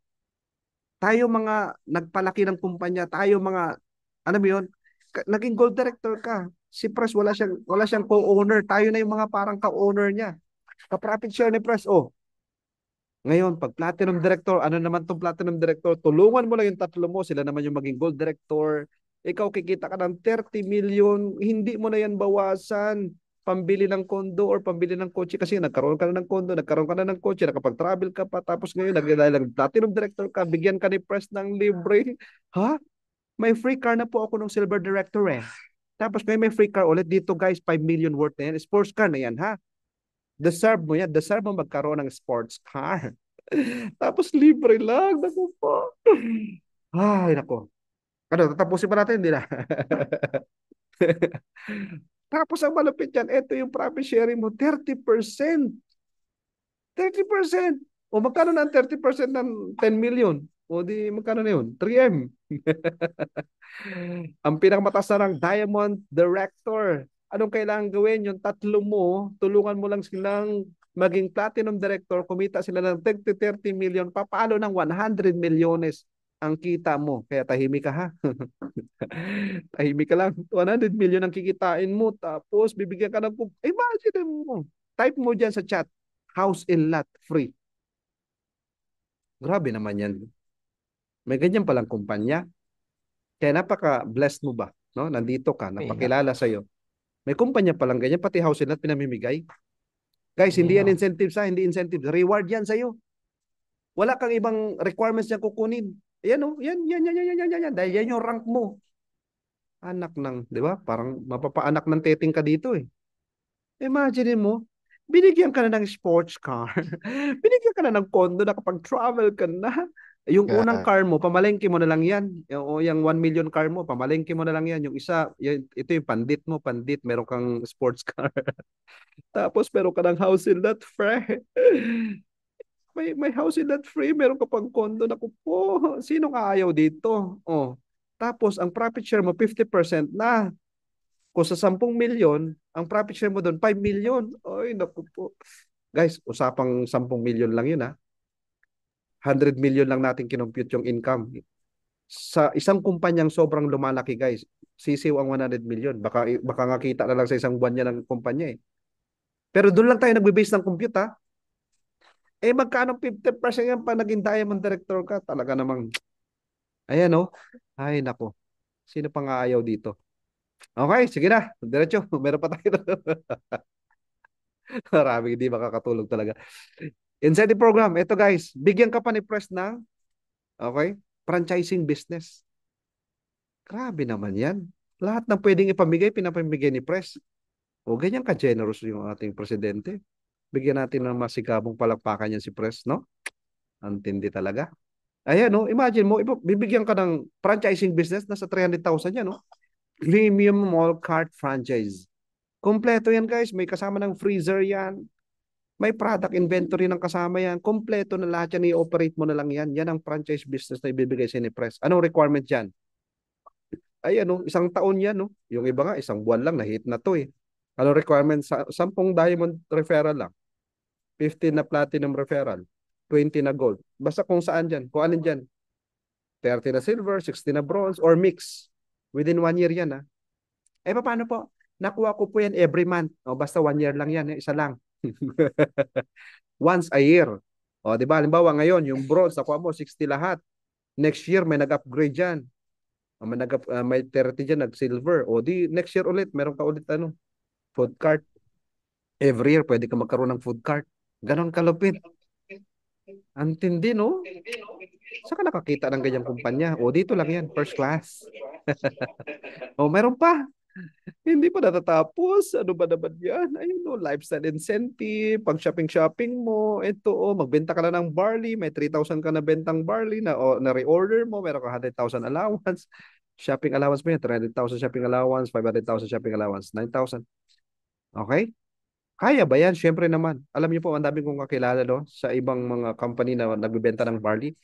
Tayo mga nagpalaki ng kumpanya, tayo mga, ano mo yun, naging gold director ka. Si Press, wala siyang co-owner. Tayo na yung mga parang ka-owner niya. Ka-profit share ni Press. Ngayon, pag platinum director, ano naman tong platinum director? Tulungan mo lang yung tatlo mo, sila naman yung maging gold director. Ikaw kikita ka ng 30 million, hindi mo na yan bawasan. Pambili ng kondo or pambili ng kotse kasi nagkaroon ka na ng kondo, nagkaroon ka na ng kotse, nakapag-travel ka pa, tapos ngayon nag platinum director ka, bigyan ka ni Press ng libre. Ha? May free car na po ako ng silver director eh. Tapos ngayon may free car ulit dito guys, 5 million worth na yan. Sports car na yan ha. Deserve mo yan. Deserve mo magkaroon ng sports car. Tapos libre lang. Naku po. Ay, naku. Ano, tatapusin pa natin, hindi na. Tapos ang malapit yan, ito yung profit sharing mo, 30%. 30%. O magkano na ang 30% ng 10 million? O di magkano na yun? 3M. Ang pinakamataas na ng Diamond Director. Anong kailangan gawin? Yung tatlo mo, tulungan mo lang silang maging platinum director, kumita sila ng 30 million, papalo ng 100 milyones. ang kita mo. Kaya tahimik ka ha. Tahimik ka lang. 100 million ang kikitain mo. Tapos bibigyan ka ng... Imagine mo. Type mo dyan sa chat. House and lot free. Grabe naman yan. May ganyan palang kumpanya. Kaya napaka-blessed mo ba? No? Nandito ka, Okay nga. napakilala sa'yo. May kumpanya palang ganyan, pati house and lot pinamimigay. Guys, hindi yan Malinaw. incentives ha, hindi incentives. Reward yan sa'yo. Wala kang ibang requirements yan kukunin. Ayan o, yan. Dahil yan yung rank mo. Anak ng, di ba? Parang mapapaanak ng teting ka dito eh. Imagine mo, binigyan ka na ng sports car. Binigyan ka na ng condo na kapag travel ka na. Yung unang Kaya, car mo, pamalengke mo na lang yan. O yung 1 million car mo, pamalengke mo na lang yan. Yung isa, ito yung pandit mo, pandit. Meron kang sports car. Tapos meron ka ng house in that, friend. May house in that free, meron ka pang condo. Naku po, sino ka ayaw dito? Oh. Tapos, ang profit share mo, 50% na. Kung sa 10 milyon, ang profit share mo doon, 5 million. Ay, naku po. Guys, usapang 10 milyon lang yun ha. 100 million lang natin kinompute yung income. Sa isang kumpanyang sobrang lumalaki guys, sisiw ang 100 million. Baka nga kita na lang sa isang buwan niya ng kumpanya eh. Pero doon lang tayo nagbe-base ng compute ha. Magkano 50% yan pa naging diamond director ka? Talaga namang, ayan oh. Ay, nako. Sino pang ayaw dito? Okay, sige na. Diretso. Meron pa tayo. Maraming hindi makakatulog talaga. Incentive program. Ito guys, bigyan ka pa ni Press ng, okay, franchising business. Grabe naman yan. Lahat ng pwedeng ipamigay, pinapamigay ni Press. O ganyan ka-generous yung ating presidente. Bigyan natin ng masigabong palakpakan yan si Press, no? Ang tindi talaga. Ayan, no? Imagine mo, bibigyan ka ng franchising business, nasa 300,000 yan, no? Premium mall cart franchise. Kompleto yan, guys. May kasama ng freezer yan. May product inventory ng kasama yan. Kompleto na lahat yan. I-operate mo na lang yan. Yan ang franchise business na ibibigay sa ni Press. Anong requirement yan? Ay, ano, isang taon yan, no? Yung iba nga, isang buwan lang, na-hit na to eh. Anong requirement? 10 diamond referral lang. 15 na platinum referral. 20 na gold. Basta kung saan dyan. Kung alin dyan. 30 na silver, 60 na bronze, or mix. Within 1 year yan, ha? Paano po? Nakuha ko po yan every month. O, basta 1 year lang yan. Isa lang. Once a year. O, di ba? Halimbawa ngayon, yung bronze, nakuha mo 60 lahat. Next year, may nag-upgrade dyan. May 30 dyan, nag-silver. O, di next year ulit, meron ka ulit ano, food cart. Every year, pwede ka magkaroon ng food cart. Ganon kalupit. Ang tindi, no? Saan ka nakakita ng ganyang kumpanya? O, dito lang yan, first class. O, meron pa. Hindi pa natatapos. Ano ba naman yan? Ayun o, lifestyle incentive, pag shopping-shopping mo, ito o, magbenta ka na ng barley, may 3,000 ka na bentang barley na reorder mo, meron ka 100,000 allowance. Shopping allowance mo yan, 300,000 shopping allowance, 500,000 shopping allowance, 9,000. Okay? Kaya ba yan? Siyempre naman. Alam niyo po, ang dami kong kakilala no, sa ibang mga company na nagbebenta ng barley.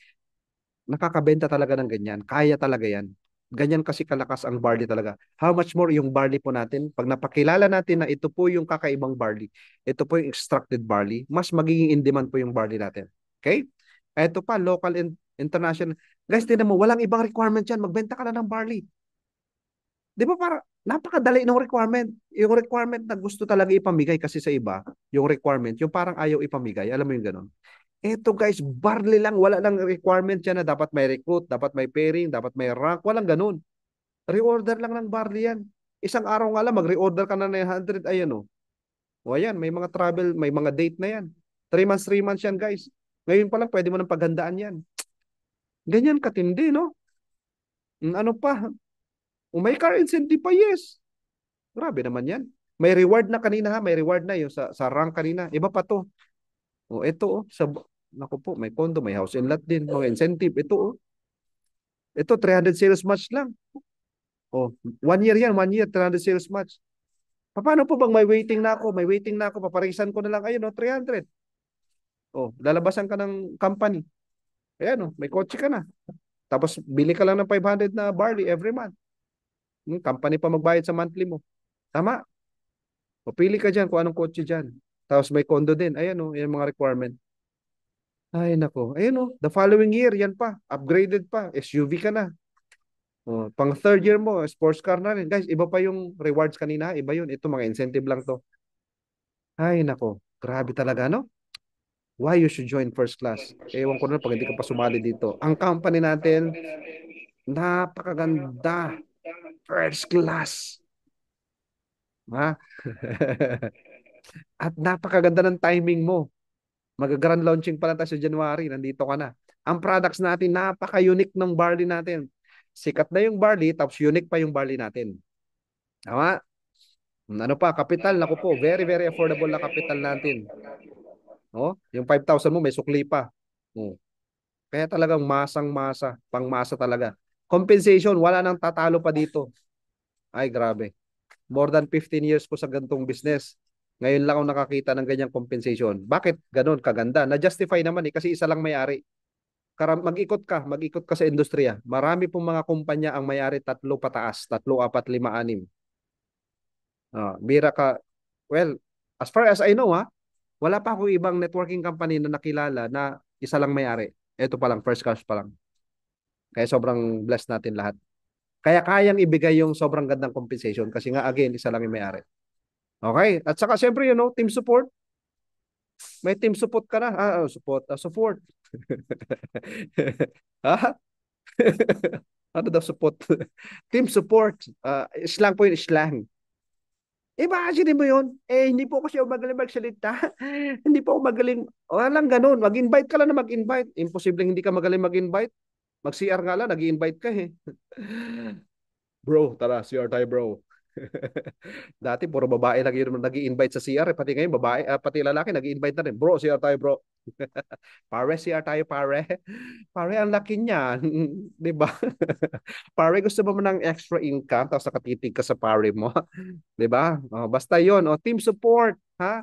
Nakakabenta talaga ng ganyan. Kaya talaga yan. Ganyan kasi kalakas ang barley talaga. How much more yung barley po natin? Pag napakilala natin na ito po yung kakaibang barley, ito po yung extracted barley, mas magiging in demand po yung barley natin. Okay? Ito pa, local and international. Guys, tinan mo, walang ibang requirement yan. Magbenta ka na ng barley. Di ba para napakadali ng requirement. Yung requirement na gusto talaga ipamigay kasi sa iba, yung requirement, yung parang ayaw ipamigay. Alam mo yung ganun? Eto guys, barley lang. Wala lang requirement yan na dapat may recruit, dapat may pairing, dapat may rank. Walang ganun. Reorder lang ng barley yan. Isang araw nga lang, mag-reorder ka na 900. Ayan o. O ayan, may mga travel, may mga date na yan. 3 months, 3 months yan guys. Ngayon pa lang, pwede mo ng paghandaan yan. Ganyan katindi, no? Ano pa? May car incentive pa, yes. Grabe naman yan. May reward na kanina ha, may reward na yung sa rank kanina. Iba pa to. O ito naku po, may condo, may house and lot din, mga incentive. Ito 300 sales match lang. O, 1 year yan, 1 year, 300 sales match. Paano po bang may waiting na ako? May waiting na ako, paparisan ko na lang, ayun o, 300. O, lalabasan ka ng company. Ayan o, may kotse ka na. Tapos, bili ka lang ng 500 na barley every month. Company pa magbayad sa monthly mo. Tama? O, pili ka dyan kung anong kotse dyan. Tapos may condo din. Ayan o, yung mga requirement. Ay, nako. Ayun oh, the following year, yan pa. Upgraded pa. SUV ka na. Oh, pang third year mo, sports car na rin. Guys, iba pa yung rewards kanina. Iba yun. Ito, mga incentive lang to. Ay, nako. Grabe talaga, no? Why you should join first class? Ewan ko na pag hindi ka pa sumali dito. Ang company natin, napakaganda. First class. Ha? At napakaganda ng timing mo. Mag-grand launching pa lang tayo sa January. Nandito ka na. Ang products natin, napaka-unique ng barley natin. Sikat na yung barley, tapos unique pa yung barley natin. Tama? Ano pa, kapital, naku po, very, very affordable na kapital natin. Oh, yung 5,000 mo, may sukli pa. Oh. Kaya talagang masang-masa, pang-masa talaga. Compensation, wala nang tatalo pa dito. Ay, grabe. More than 15 years ko sa gantong business. Ngayon lang ako nakakita ng ganyang compensation. Bakit ganun? Kaganda. Na-justify naman eh, kasi isa lang may-ari. Mag-ikot ka sa industriya. Marami pong mga kumpanya ang may-ari tatlo pataas, tatlo, apat, lima, anim. Bira ka. Well, as far as I know ha, wala pa akong ibang networking company na nakilala na isa lang may-ari. Ito pa lang, first class pa lang. Kaya sobrang blessed natin lahat. Kaya kayang ibigay yung sobrang gandang compensation kasi nga again, isa lang yung may-ari. Okay? At saka siyempre, team support. May team support ka na. Support. Ha? Ano daw support? Team support. Slang po yung slang. Imagine mo yun. Hindi po kasi ako magaling magsalita. Hindi po ako magaling. Walang ganun. Mag-invite ka lang na mag-invite. Imposibleng hindi ka magaling mag-invite. Mag-CR nga lang, nag-invite ka eh. Bro, tara, CR tayo bro. Dati puro babae lagi naman nag-i-invite sa CR, pati ngayon babae, pati lalaki nag-i-invite na rin. Bro, CR tayo, bro. Pare, CR tayo, pare. Pare, ang laki niyan. 'Di ba? Pare, gusto mo ng extra income tapos nakatitig ka sa pare mo. 'Di ba? Basta 'yon, team support, ha?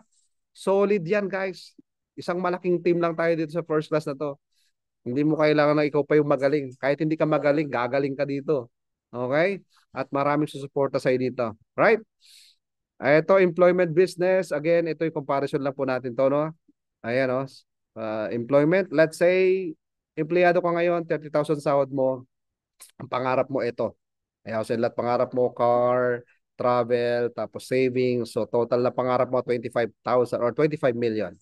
Solid 'yan, guys. Isang malaking team lang tayo dito sa first class na 'to. Hindi mo kailangan na ikaw pa yung magaling. Kahit hindi ka magaling, gagaling ka dito. Okay? At maraming susuporta sa'yo dito. Right? Ito, employment business. Again, ito yung comparison lang po natin to, no? Ayan, no? Employment, let's say, empleyado ka ngayon, 30,000 sahod mo. Ang pangarap mo ito. Ayaw sa lahat, pangarap mo, car, travel, tapos savings. So, total na pangarap mo, 25,000 or 25 million.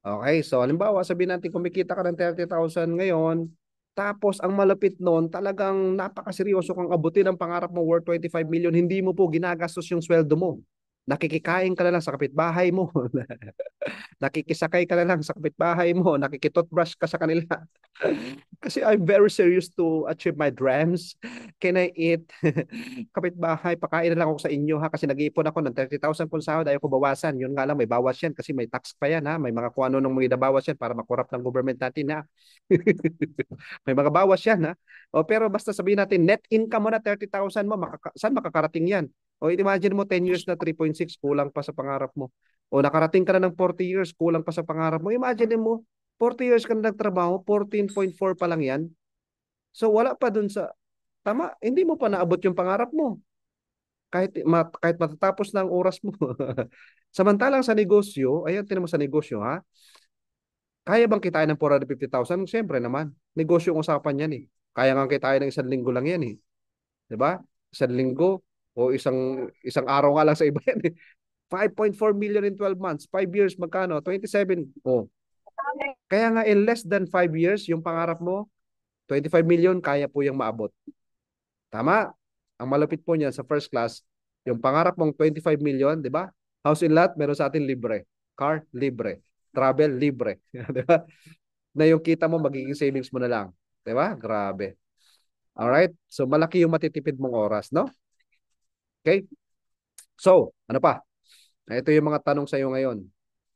Okay, so halimbawa, sabihin natin kumikita ka ng 30,000 ngayon, tapos ang malapit noon, talagang napakaseryoso kang abutin ang pangarap mo worth 25 million, hindi mo po ginagastos yung sweldo mo. Nakikikain ka na lang sa kapitbahay mo. Nakikisakay ka na lang sa kapitbahay mo. Nakikitoothbrush ka sa kanila. Kasi I'm very serious to achieve my dreams. Can I eat? Kapitbahay, pakain na lang ako sa inyo ha. Kasi nag-iipon ako ng 30,000 kung sahod. Ayaw ko bawasan. Yun nga lang, may bawas yan. Kasi may tax pa yan ha. May mga kung ano nung mga bawas yan para makurap ng government natin ha. May mga bawas yan ha. Pero basta sabihin natin, net income mo na 30,000 mo. Saan makakarating yan? Imagine mo 10 years na 3.6 kulang pa sa pangarap mo. Nakarating ka na ng 40 years, kulang pa sa pangarap mo. Imagine mo, 40 years ka na nagtrabaho, 14.4 pa lang yan. So wala pa dun sa, tama, hindi mo pa naabot yung pangarap mo. Kahit matatapos na ang oras mo. Samantalang sa negosyo, ayan, tinan mo sa negosyo ha, kaya bang kitain ng 450,000? Siyempre naman, negosyo ang usapan yan eh. Kaya nga kitain ng isang linggo lang yan eh. 'Di ba? Isang linggo o isang araw nga lang sa iba yan eh. 5.4 million in 12 months. 5 years, magkano? 27. Kaya nga in less than 5 years, yung pangarap mo, 25 million, kaya po yung maabot. Tama? Ang malapit po niyan sa first class, yung pangarap mong 25 million, di ba? House in lot, meron sa atin libre. Car, libre. Travel, libre. Di ba? Na yung kita mo, magiging savings mo na lang. Di ba? Grabe. Alright? So, malaki yung matitipid mong oras, no? Okay? So, ano pa? Ito yung mga tanong sa iyo ngayon.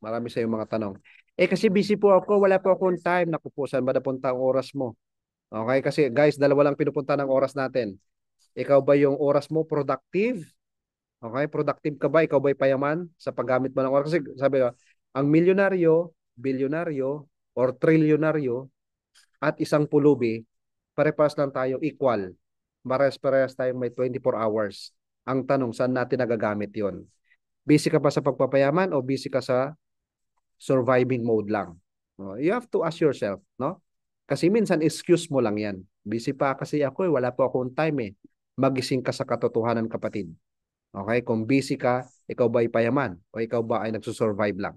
Marami sa iyo mga tanong. Kasi busy po ako, wala po akong time. Naku po, saan ba napunta ang oras mo? Okay, kasi guys, dalawa lang pinupunta ng oras natin. Ikaw ba yung oras mo productive? Okay, productive ka ba? Ikaw ba'y payaman sa paggamit mo ng oras? Kasi sabi ko, ang milyonaryo, bilyonaryo, or trilyonaryo at isang pulubi, pare-pares lang tayo equal. Mares-pares tayong may 24 hours. Ang tanong, saan natin nagagamit yon? Busy ka pa sa pagpapayaman o busy ka sa surviving mode lang? You have to ask yourself, no? Kasi minsan excuse mo lang yan. Busy pa kasi ako eh, wala po akong time eh. Magising ka sa katotohanan, kapatid. Okay? Kung busy ka, ikaw ba ay payaman o ikaw ba ay nagsusurvive lang?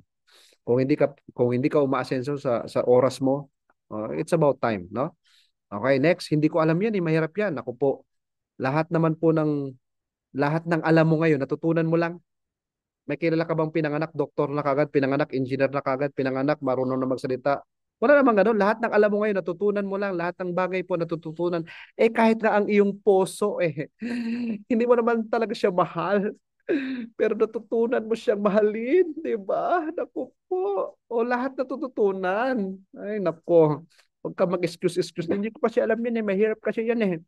Kung hindi ka umaasenso sa oras mo, it's about time, no? Okay, next, hindi ko alam yan, mahirap yan. Ako po, lahat naman po lahat ng alam mo ngayon, natutunan mo lang. May kilala ka bang pinanganak, doktor na kagad, pinanganak, engineer na kagad, pinanganak, marunong na magsalita? Wala namang ganun. Lahat ng alam mo ngayon, natutunan mo lang. Lahat ng bagay po natututunan. Kahit nga ang iyong puso, hindi mo naman talaga siya mahal. Pero natutunan mo siyang mahalin, di ba? Naku po. O lahat natututunan. Ay, naku. Huwag ka mag-excuse-excuse. Hindi ko pa siya alam yun eh. Mahirap kasi yan eh.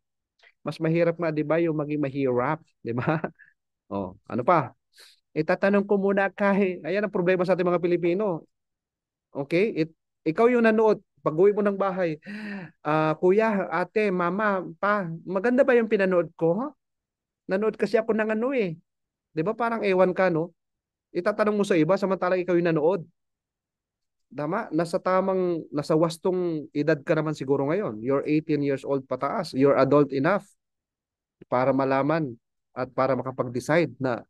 Mas mahirap nga, di ba, yung maging mahirap. Di ba? O, ano pa? Itatanong ko muna kay, ayan ang problema sa ating mga Pilipino. Okay? Ikaw yung nanood, pag-uwi mo ng bahay, kuya, ate, mama, pa, maganda ba yung pinanood ko? Ha? Nanood kasi ako ng ano eh. 'Di ba parang ewan ka, no? Itatanong mo sa iba samantalang ikaw yung nanood. Tama? Nasa wastong edad ka naman siguro ngayon. You're 18 years old pataas. You're adult enough para malaman at para makapag-decide na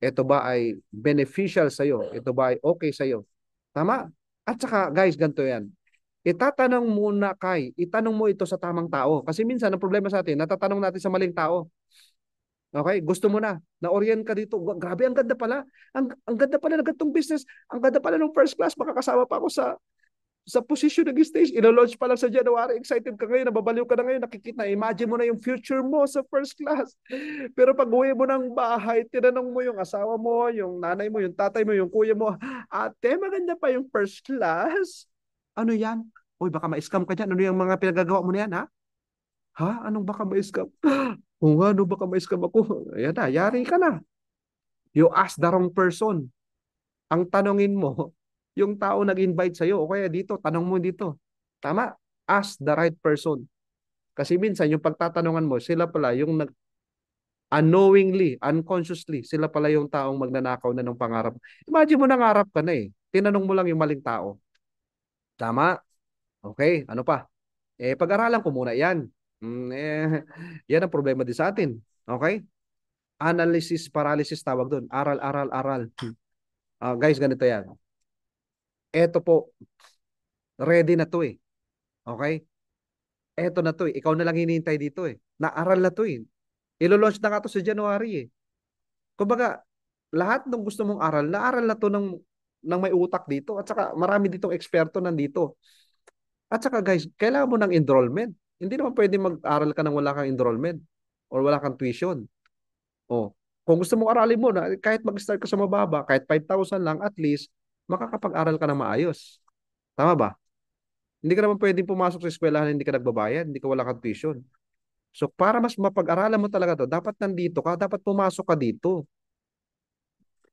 ito ba ay beneficial sa'yo? Ito ba ay okay sa'yo? Tama? At saka, guys, ganito yan. Itanong mo ito sa tamang tao. Kasi minsan, ang problema sa atin, natatanong natin sa maling tao. Okay? Gusto mo na-orient ka dito. Grabe, ang ganda pala. Ang ganda pala ng ganitong business. Ang ganda pala ng first class. Makakasama pa ako sa position ng stage. Ilo-launch pa lang sa January. Excited ka ngayon. Nababaliw ka na ngayon. Nakikita. Imagine mo na yung future mo sa first class. Pero pag uwi mo ng bahay, tinanong mo yung asawa mo, yung nanay mo, yung tatay mo, yung kuya mo, ate, maganda pa yung first class. Ano yan? Uy, baka ma-scam ka dyan. Ano yung mga pinagagawa mo na yan, ha? Ha? Anong baka ma-scam? Kung ano, baka ma-scam ako. Ayan na, yari ka na. You ask the wrong person. Ang tanongin mo, yung tao nag-invite sa'yo, o kaya dito, tanong mo dito. Tama? Ask the right person. Kasi minsan, yung pagtatanungan mo, sila pala yung unknowingly, unconsciously, sila pala yung taong magnanakaw na ng pangarap. Imagine mo nangarap ka na eh. Tinanong mo lang yung maling tao. Tama? Okay, ano pa? Pag-aralan ko muna yan. Yan ang problema din sa atin. Okay? Analysis paralysis tawag doon. Aral, aral, aral. Guys, ganito yan. Eto po, ready na to eh. Okay? Eto na to eh. Ikaw na lang hinihintay dito eh. Naaral na to eh. Ilo-launch na nga to sa January eh. Kumbaga, lahat ng gusto mong aral, naaral na to ng may utak dito. At saka marami ditong eksperto nandito. At saka guys, kailangan mo ng enrollment. Hindi naman pwede mag-aral ka nang wala kang enrollment or wala kang tuition. Oh, kung gusto mong aralin mo na kahit mag-start ka sa mababa, kahit 5,000 lang at least, makakapag-aral ka ng maayos. Tama ba? Hindi ka naman pwedeng pumasok sa eskwelahan hindi ka nagbabayad, hindi ka wala kang tuition. So para mas mapag-aralan mo talaga to, dapat nandito ka, dapat pumasok ka dito.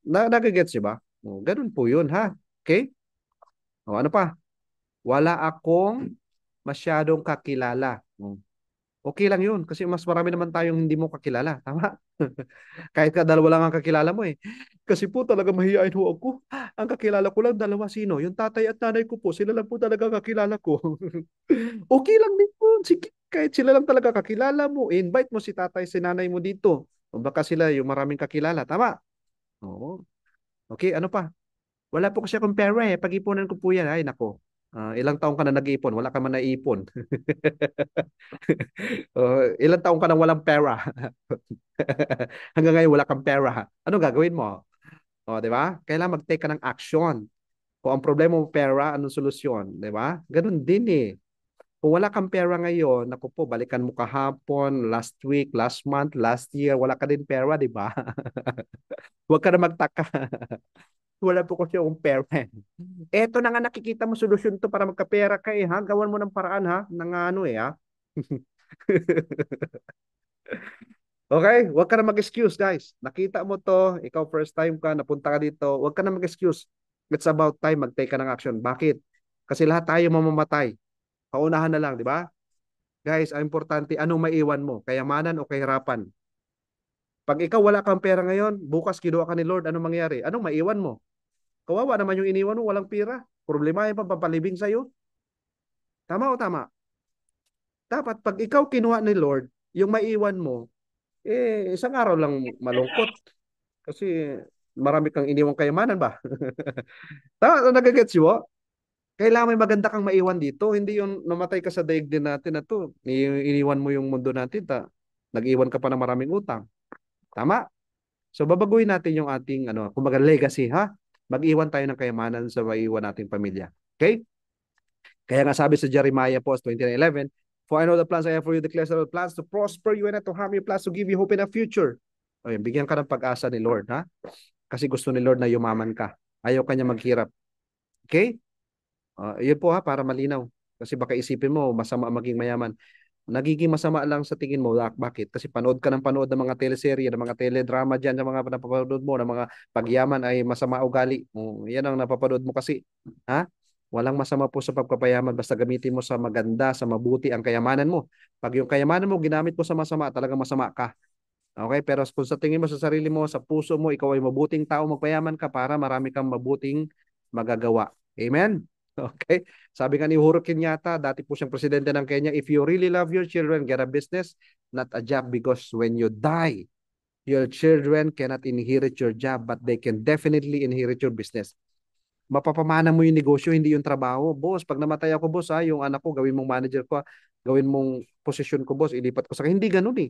Nagigets ba? Ganun po yun, ha? Okay? Ano pa? Wala akong masyadong kakilala. Okay lang yun kasi mas marami naman tayong hindi mo kakilala. Tama? Kahit ka dalawa lang ang kakilala mo eh. Kasi po talaga mahihain ho ako. Ang kakilala ko lang dalawa sino? Yung tatay at nanay ko po. Sila lang po talaga kakilala ko. Okay lang din po. Sige, kahit sila lang talaga kakilala mo. Invite mo si tatay, si nanay mo dito. O baka sila yung maraming kakilala. Tama? Oo. Okay, ano pa? Wala po kasi akong pera eh. Pag-ipunan ko po yan. Ay, nako. Ilang taong ka na nag-iipon? Wala ka man naipon. Ilang taong ka nang walang pera? Hanggang ngayon wala kang pera. Ano gagawin mo? O, di ba? Kailangan mag-take ka ng action. Kung ang problema mo pera, anong solusyon? Di ba? Ganun din eh. Kung wala kang pera ngayon, naku po, balikan mo kahapon, last week, last month, last year, wala ka din pera, di ba? Huwag ka na magtaka. Wala po kasi akong pera. Eto na nga nakikita mo solusyon to para magkapera ka eh, ha? Gawan mo ng paraan, ha? Nang ano eh, ha? Okay? Huwag ka na mag-excuse, guys. Nakita mo to, ikaw first time ka, napunta ka dito, huwag ka na mag-excuse. It's about time mag-take ka ng action. Bakit? Kasi lahat tayo mamamatay. Paunahan na lang, di ba? Guys, ang importante, anong maiwan mo? Kayamanan o kahirapan? Pag ikaw wala kang pera ngayon, bukas kinuha ka ni Lord, anong mangyari? Anong maiwan mo? Kawawa naman yung iniwan mo, walang pera. Problema yung papalibing sa'yo. Tama o tama? Dapat pag ikaw kinuha ni Lord, yung maiwan mo, isang araw lang malungkot. Kasi marami kang iniwang kayamanan ba? Tama, nagagets mo? Kailangan may maganda kang maiwan dito. Hindi yung namatay ka sa daigdig natin na to. Iniwan mo yung mundo natin. Nag-iwan ka pa ng maraming utang. Tama? So babaguhin natin yung ating kumbaga legacy ha. Mag-iwan tayo ng kayamanan sa maiwan nating pamilya. Okay? Kaya nga sabi sa Jeremiah po 29:11, "For I know the plans I have for you, declares the Lord, plans to prosper you and not to harm you, plans to give you hope in a future." O yun, bigyan ka ng pag-asa ni Lord ha. Kasi gusto ni Lord na yumaman ka. Ayaw kanya maghirap. Okay? Yun po ha, para malinaw. Kasi baka isipin mo, masama maging mayaman. Nagiging masama lang sa tingin mo. Bakit? Kasi panood ka ng panood ng mga teleserye, ng mga teledrama dyan, ng mga napapanood mo, ng mga pagyaman ay masama ugali. Yan ang napapanood mo kasi. Ha? Walang masama po sa pagpapayaman. Basta gamitin mo sa maganda, sa mabuti ang kayamanan mo. Pag yung kayamanan mo, ginamit mo sa masama, talagang masama ka. Okay? Pero kung sa tingin mo sa sarili mo, sa puso mo, ikaw ay mabuting tao, magpayaman ka para marami kang mabuting magagawa. Amen? Okay? Sabi nga ni Uhuru Kenyatta, dati po siyang presidente ng Kenya, if you really love your children, get a business, not a job, because when you die, your children cannot inherit your job, but they can definitely inherit your business. Mapapamana mo yung negosyo, hindi yung trabaho. Boss, pag namatay ako, boss, yung anak ko, gawin mong manager ko, gawin mong posisyon ko, boss, ilipat ko sa hindi ganun eh.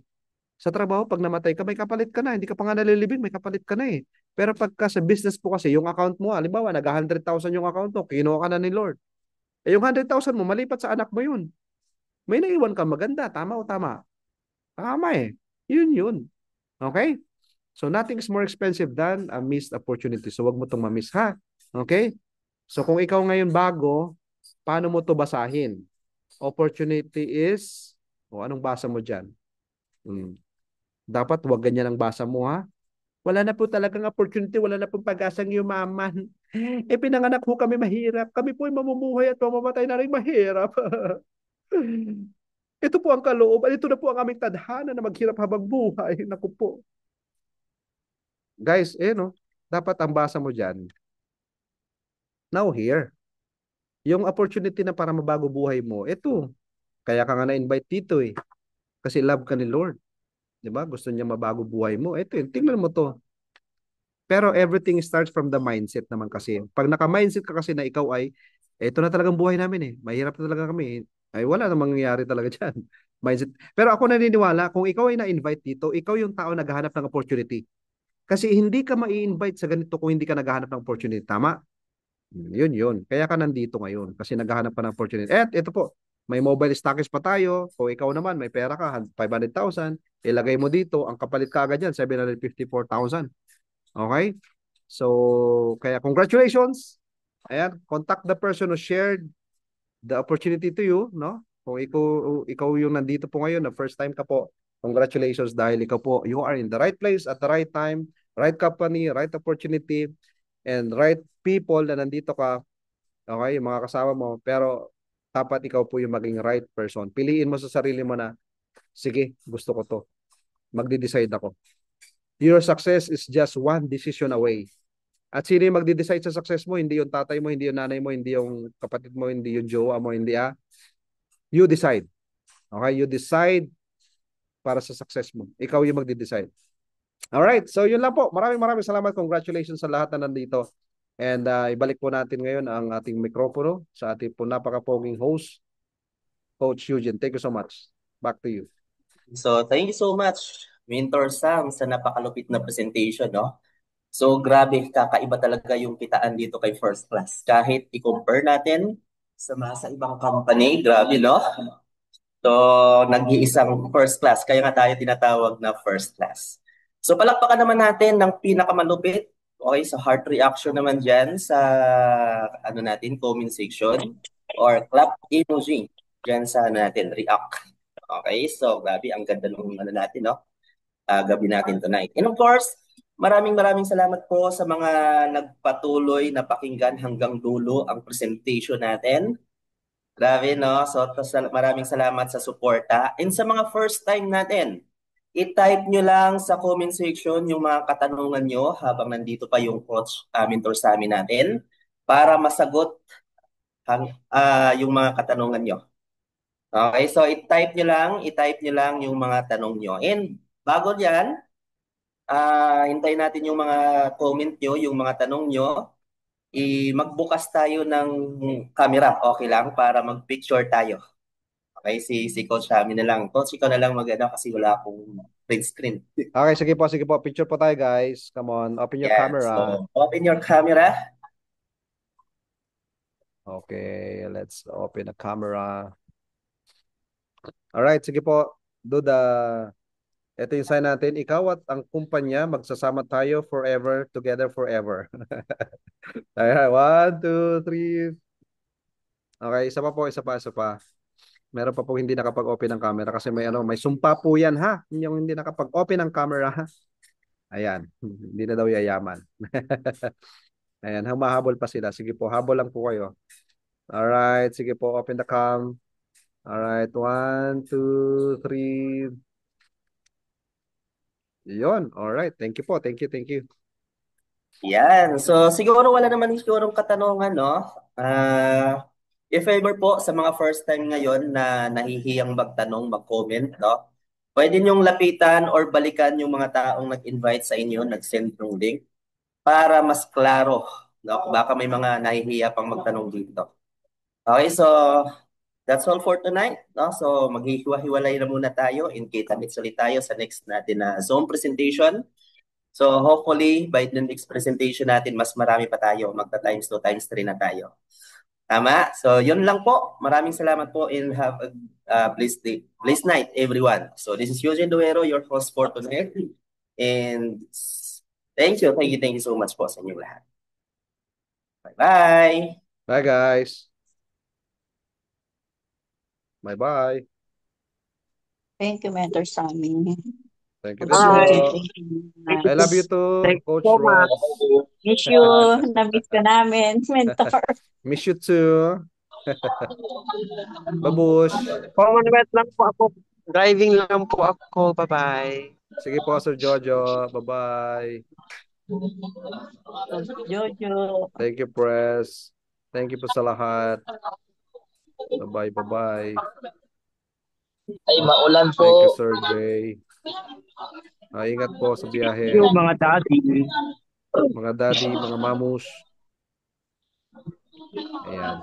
Sa trabaho, pag namatay ka, may kapalit ka na. Hindi ka pa nga nalilibing, may kapalit ka na eh. Pero pagka sa business po kasi, yung account mo, halimbawa, nag-100,000 yung account mo, kinuha ka na ni Lord. Yung 100,000 mo, malipat sa anak mo yun. May naiwan ka maganda. Tama o tama? Tama eh. Yun. Okay? So, nothing is more expensive than a missed opportunity. So, wag mo itong ma-miss ha. Okay? So, kung ikaw ngayon bago, paano mo to basahin? Opportunity is, anong basa mo dyan? Dapat wag ganyan ang basa mo ha. Wala na po talagang opportunity, wala na pong pag-asang yumaman. Pinanganak po kami mahirap. Kami po ay mamumuhay at mamamatay na rin mahirap. Ito po ang kalooban. Ito na po ang aming tadhana na maghirap habang buhay. Naku po. Guys, no? Dapat ang basa mo dyan, now here. Yung opportunity na para mabago buhay mo, ito. Kaya ka nga na-invite dito eh. Kasi love ka ni Lord. Diba? Gusto niya mabago buhay mo. Ito yun. Tingnan mo to. Pero everything starts from the mindset naman kasi. Pag naka-mindset ka kasi na ikaw ay, ito na talagang buhay namin eh. Mahirap na talaga kami. Ay wala namang mangyayari talaga dyan. Mindset. Pero ako naniniwala, kung ikaw ay na-invite dito, ikaw yung tao naghahanap ng opportunity. Kasi hindi ka mai-invite sa ganito kung hindi ka naghahanap ng opportunity. Tama? Yun. Kaya ka nandito ngayon kasi naghahanap ka ng opportunity. At ito po, may mobile stockist pa tayo. O ikaw naman, may pera ka, 500,000. Ilagay mo dito, ang kapalit ka agad yan, 754,000. Okay? So, kaya congratulations. Ayan, contact the person who shared the opportunity to you, no? Kung ikaw yung nandito po ngayon, na first time ka po, congratulations dahil ikaw po, you are in the right place at the right time, right company, right opportunity, and right people na nandito ka, okay, yung mga kasama mo, pero dapat ikaw po yung maging right person. Piliin mo sa sarili mo na, sige, gusto ko to. Magde-decide ako. Your success is just one decision away. At sino yung magde-decide sa success mo? Hindi yung tatay mo, hindi yung nanay mo, hindi yung kapatid mo, hindi yung jowa mo, hindi ah. You decide. Okay? You decide para sa success mo. Ikaw yung magde-decide. Alright, so yun lang po. Maraming salamat. Congratulations sa lahat na nandito. And ibalik po natin ngayon ang ating mikropono sa ating po napaka-poging host, Coach Eugene. Thank you so much. Back to you. So, thank you so much, Mentor Sam, sa napakalupit na presentation, no? So, grabe, kakaiba talaga yung kitaan dito kay First Class. Kahit i-compare natin sa ibang company, grabe, no? So, nag-iisang First Class, kaya nga tayo tinatawag na First Class. So, palakpakan naman natin ng pinakamalupit, okay, sa heart reaction naman dyan sa, comment section, or clap emoji dyan sa react. Okay, so grabe, ang ganda ng natin, no? Gabi natin tonight. And of course, maraming salamat po sa mga nagpatuloy na pakinggan hanggang dulo ang presentation natin. Grabe, no? So, maraming salamat sa suporta. And sa mga first time natin, i-type nyo lang sa comment section yung mga katanungan nyo habang nandito pa yung coach mentor sa amin natin para masagot yung mga katanungan nyo. Okay, so i-type nyo lang yung mga tanong nyo. And bago yan, hintayin natin yung mga comment nyo, yung mga tanong nyo. Magbukas tayo ng camera, okay lang, para mag-picture tayo. Okay, si Coach Ami na lang. Coach, ikaw na lang mag-ano kasi wala akong print screen. Okay, sige po, sige po. Picture po tayo, guys. Come on, open your Yan, camera. so open your camera. Okay, let's open the camera. Alright, sige po. Duda, ito yung sign natin. Ikaw at ang kumpanya, magsasama tayo forever, together forever. Ayan, one, two, three. Okay, isa pa po, isa pa, isa pa. Meron pa po hindi nakapag-open ng camera kasi may sumpa po yan ha. Yung hindi nakapag-open ng camera ha. Ayan, hindi na daw yayaman. Ayan, humahabol pa sila. Sige po, habol lang po kayo. Alright, sige po, open the cam. Alright, one, two, three. Yun, alright. Thank you po, thank you, thank you. Yan, so siguro wala naman sigurong katanungan, no? If ever po sa mga first time ngayon na nahihiyang magtanong, mag-comment, no? Pwede niyong lapitan or balikan yung mga taong nag-invite sa inyo, nag-send ng link para mas klaro, no? Baka may mga nahihiya pang magtanong dito. Okay, so that's all for tonight, no? So maghihiwa-hiwalay na muna tayo in kita-kits ulit tayo sa next natin na Zoom presentation. So hopefully by the next presentation natin, mas marami pa tayo. Magta times 2 times 3 na tayo. Tama? So yun lang po. Maraming salamat po and have a blessed day, blessed night everyone. So this is Eugene Duero, your host for tonight. And thank you so much po sa inyo lahat. Bye-bye! Bye guys. Bye-bye. Thank you, Mentor Sammy. Thank you Coach din Eugene, po. Bye. thank you. Thank I love you Nice. too, thank you Coach so much. Ross. Miss you. Na-miss ka namin, Mentor. Miss you too. Babush. Commonwealth lang po ako. Driving lang po ako. Bye-bye. Sige po, Sir Jojo. Bye-bye. Coach Jojo. Thank you, Press. Thank you po sa lahat. Bye-bye, bye-bye. Ay, maulan po. Thank you, Sir Jay. Ingat po sa biyahe. Yung mga daddy. Mga daddy, mga mamus. Ayan.